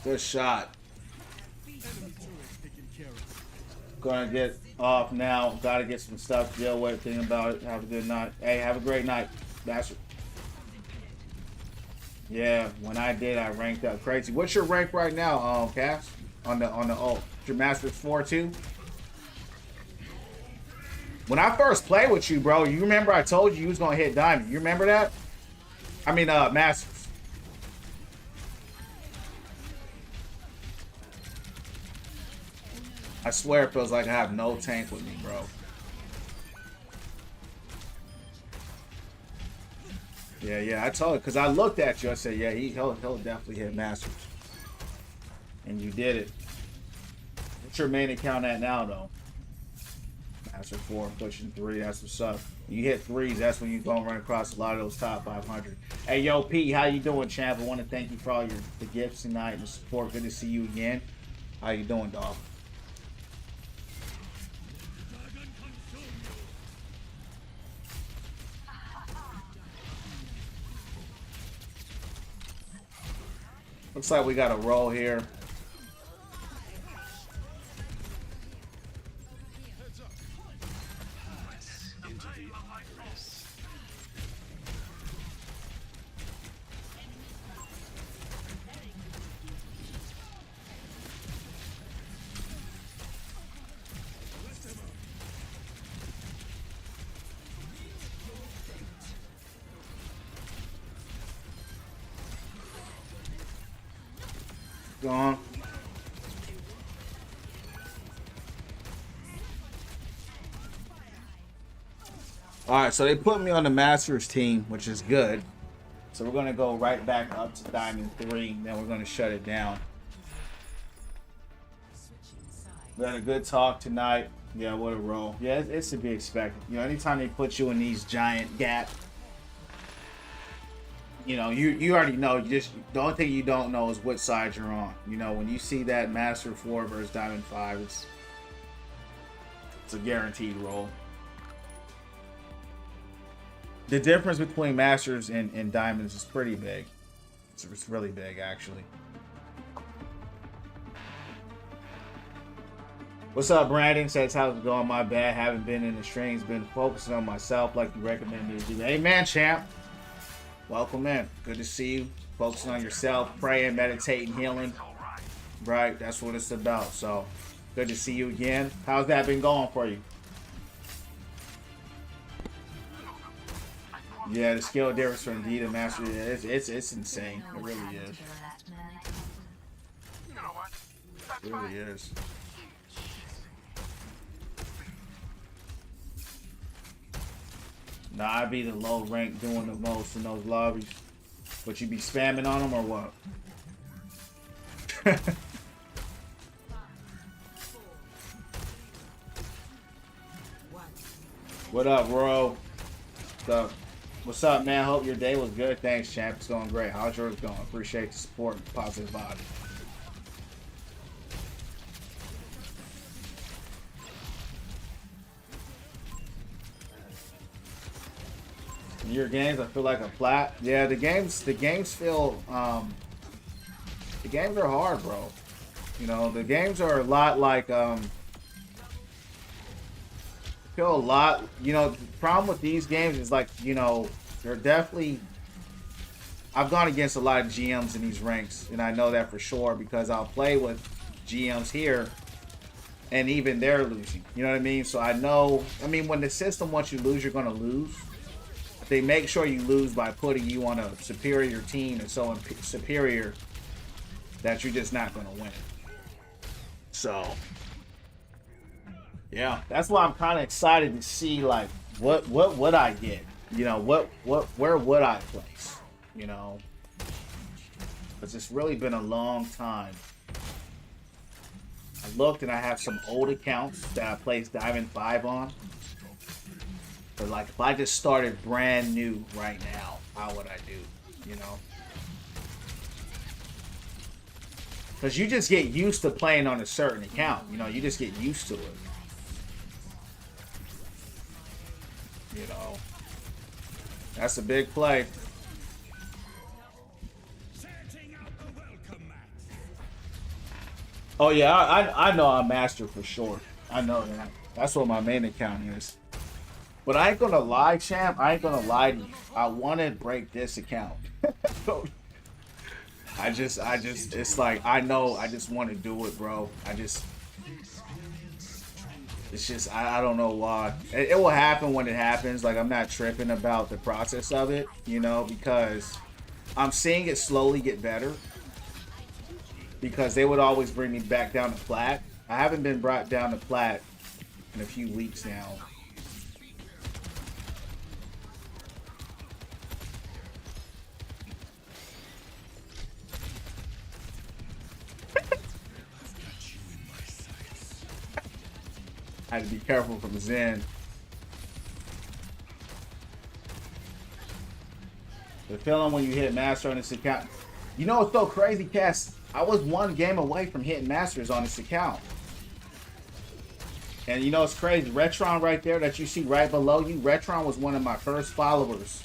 Good shot. Gonna get off now. Gotta get some stuff to deal with. Think about it. Have a good night. Hey, have a great night. That's it. Yeah, when I did, I ranked up crazy. What's your rank right now, Cass? On the your Masters 4 too? When I first played with you, bro, you remember I told you was gonna hit Diamond. You remember that? I mean, Masters. I swear it feels like I have no tank with me, bro. Yeah, I told you, because I looked at you, I said, yeah, he'll definitely hit Masters. And you did it. What's your main account at now, though? Master 4, pushing 3, that's what's up. You hit 3s, that's when you're going to run across a lot of those top 500. Hey, yo, P, how you doing, champ? I want to thank you for all the gifts tonight and the support. Good to see you again. How you doing, dog? Looks like we got a roll here. Gone. Alright, so they put me on the Masters team, which is good. So we're going to go right back up to Diamond 3, then we're going to shut it down. We had a good talk tonight. Yeah, what a roll. Yeah, it's to be expected. You know, anytime they put you in these giant gaps, you know, you already know. The only thing you don't know is what side you're on. You know, when you see that Master 4 versus Diamond 5, it's a guaranteed roll. The difference between Masters and Diamonds is pretty big. It's really big, actually. What's up, Brandon? Says, how's it going? My bad. Haven't been in the streams. Been focusing on myself like you recommended me to do. Hey, man, champ. Welcome in. Good to see you. Focusing on yourself, praying, meditating, healing. Right, that's what it's about. So, good to see you again. How's that been going for you? Yeah, the skill difference from D to Master, it's insane. It really is. It really is. Nah, I be the low rank doing the most in those lobbies. But you be spamming on them or what? What up, bro? What's up, man? Hope your day was good. Thanks, champ. It's going great. How's yours going? Appreciate the support and positive vibe. In your games, I feel like a plat. Yeah, the games feel the games are hard, bro. You know, the games are a lot like feel a lot. You know, the problem with these games is like, you know, they're definitely. I've gone against a lot of GMs in these ranks, and I know that for sure because I'll play with GMs here, and even they're losing. You know what I mean? So I know. I mean, when the system wants you to lose, you're going to lose. They make sure you lose by putting you on a superior team and so superior that you're just not going to win. So, yeah, that's why I'm kind of excited to see like what would I get? You know, where would I place? You know, because it's really been a long time. I looked and I have some old accounts that I placed Diamond 5 on. But like if I just started brand new right now, how would I do? You know? Because you just get used to playing on a certain account. You know, you just get used to it. You know? That's a big play. Oh yeah, I know I'm master for sure. I know that. That's what my main account is. But I ain't gonna lie, champ. I ain't gonna lie to you. I want to break this account. I just, it's like, I know I just want to do it, bro. It's just, I don't know why. It will happen when it happens. Like, I'm not tripping about the process of it, you know, because I'm seeing it slowly get better. Because they would always bring me back down to plat. I haven't been brought down to plat in a few weeks now. I had to be careful from Zen. The feeling when you hit master on this account. You know what's so crazy, Cass? I was one game away from hitting masters on this account. And you know it's crazy. Retron right there that you see right below you. Retron was one of my first followers.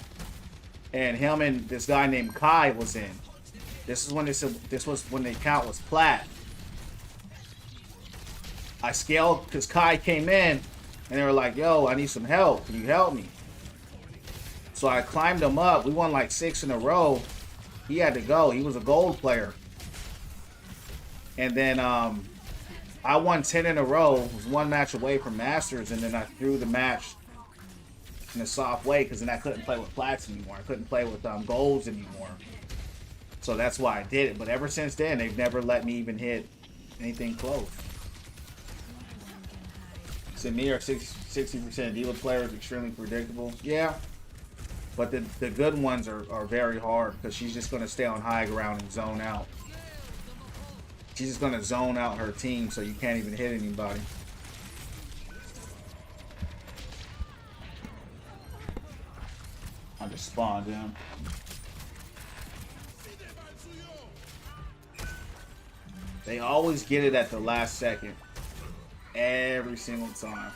And him and this guy named Kai was in. This was when the account was plat. I scaled because Kai came in and they were like, yo, I need some help. Can you help me? So I climbed him up. We won like 6 in a row. He had to go. He was a gold player. And then I won 10 in a row. Was one match away from Masters. And then I threw the match in a soft way because then I couldn't play with plats anymore. I couldn't play with golds anymore. So that's why I did it. But ever since then, they've never let me even hit anything close. Samir, 60% dealer players, extremely predictable. Yeah. But the good ones are very hard because she's just going to stay on high ground and zone out. She's just going to zone out her team so you can't even hit anybody. I just spawned him. They always get it at the last second. Every single time.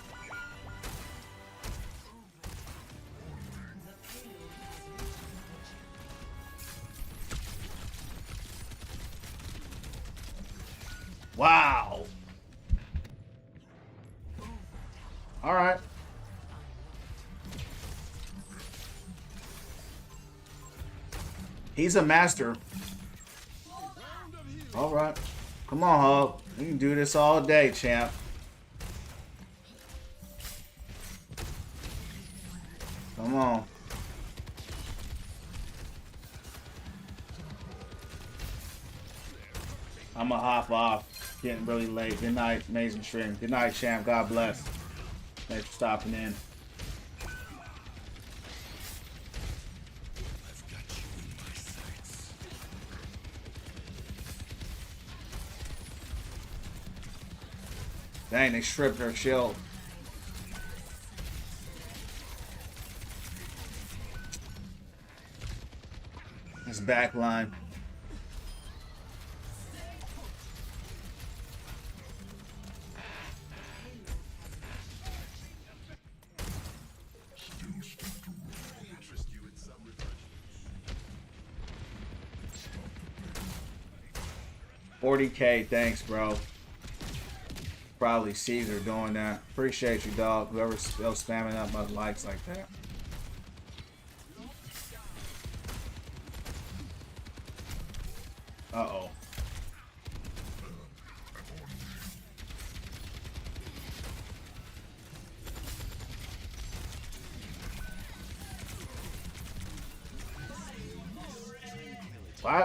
Wow. All right. He's a master. All right. Come on, Hub. We can do this all day, champ. Come on. I'm gonna hop off. Getting really late. Good night. Amazing stream. Good night, champ. God bless. Thanks for stopping in. Dang, they stripped her shield. His back line. $40K, thanks, bro. Probably Caesar doing that. Appreciate you, dog. Whoever's still spamming up my likes like that. Uh-oh.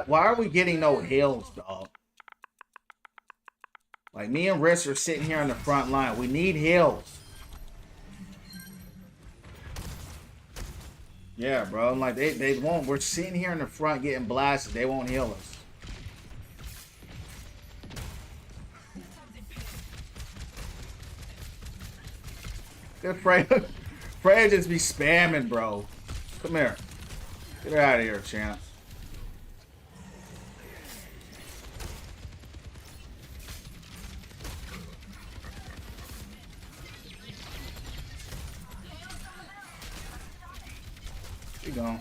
Why are we getting no heals, dog? Like, me and Riss are sitting here on the front line. We need heals. Yeah, bro. Like, they won't. We're sitting here in the front getting blasted. They won't heal us. Good Freya. Freya just be spamming, bro. Come here. Get her out of here, champ. She gone.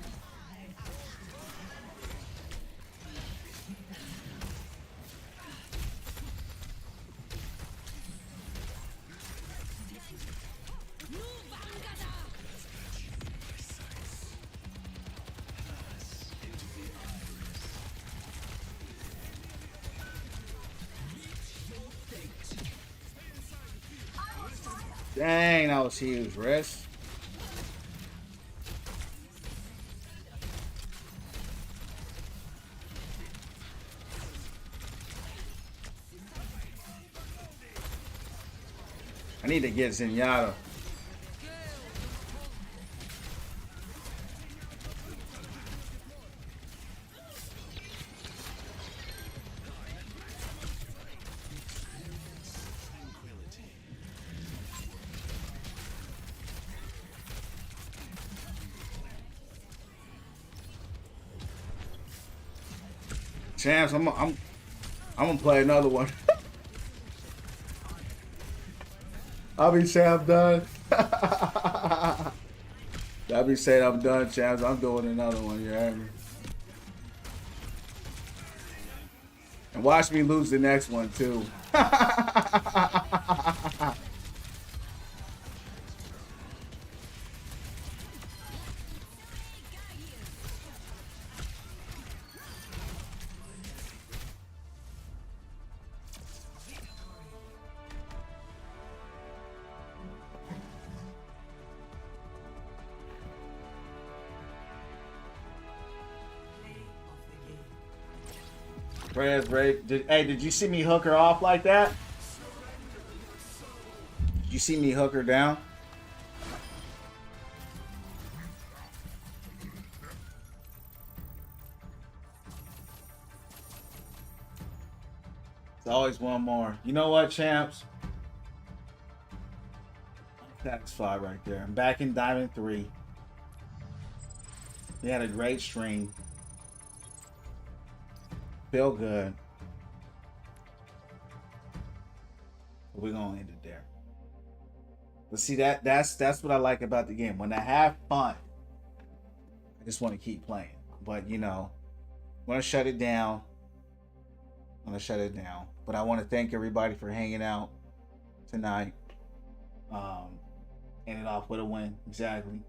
Dang, that was huge, Riss. I need to get Zenyatta. Champs, I'm gonna play another one. I'll be saying I'm done. I'll be saying I'm done, champs. I'm doing another one, you heard me? And watch me lose the next one, too. Prayers, Ray. Did you see me hook her off like that? Did you see me hook her down? There's always one more. You know what, champs? That's 5 right there. I'm back in Diamond 3. We had a great stream. Feel good. We're gonna end it there. But see, that's what I like about the game. When I have fun, I just want to keep playing. But you know, I'm gonna shut it down. But I want to thank everybody for hanging out tonight. Ended off with a win, exactly.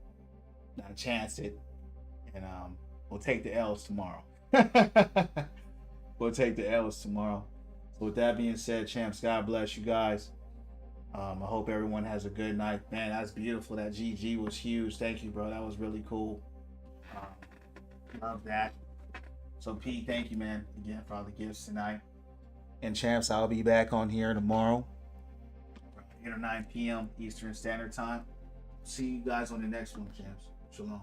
Not a chance it, and we'll take the L's tomorrow. We'll take the L's tomorrow. So with that being said, champs, God bless you guys. I hope everyone has a good night. Man, that's beautiful. That GG was huge. Thank you, bro. That was really cool. Love that. So P, thank you, man, again for all the gifts tonight. And champs, I'll be back on here tomorrow, 8 or 9 p.m. Eastern Standard Time. See you guys on the next one, champs. Shalom.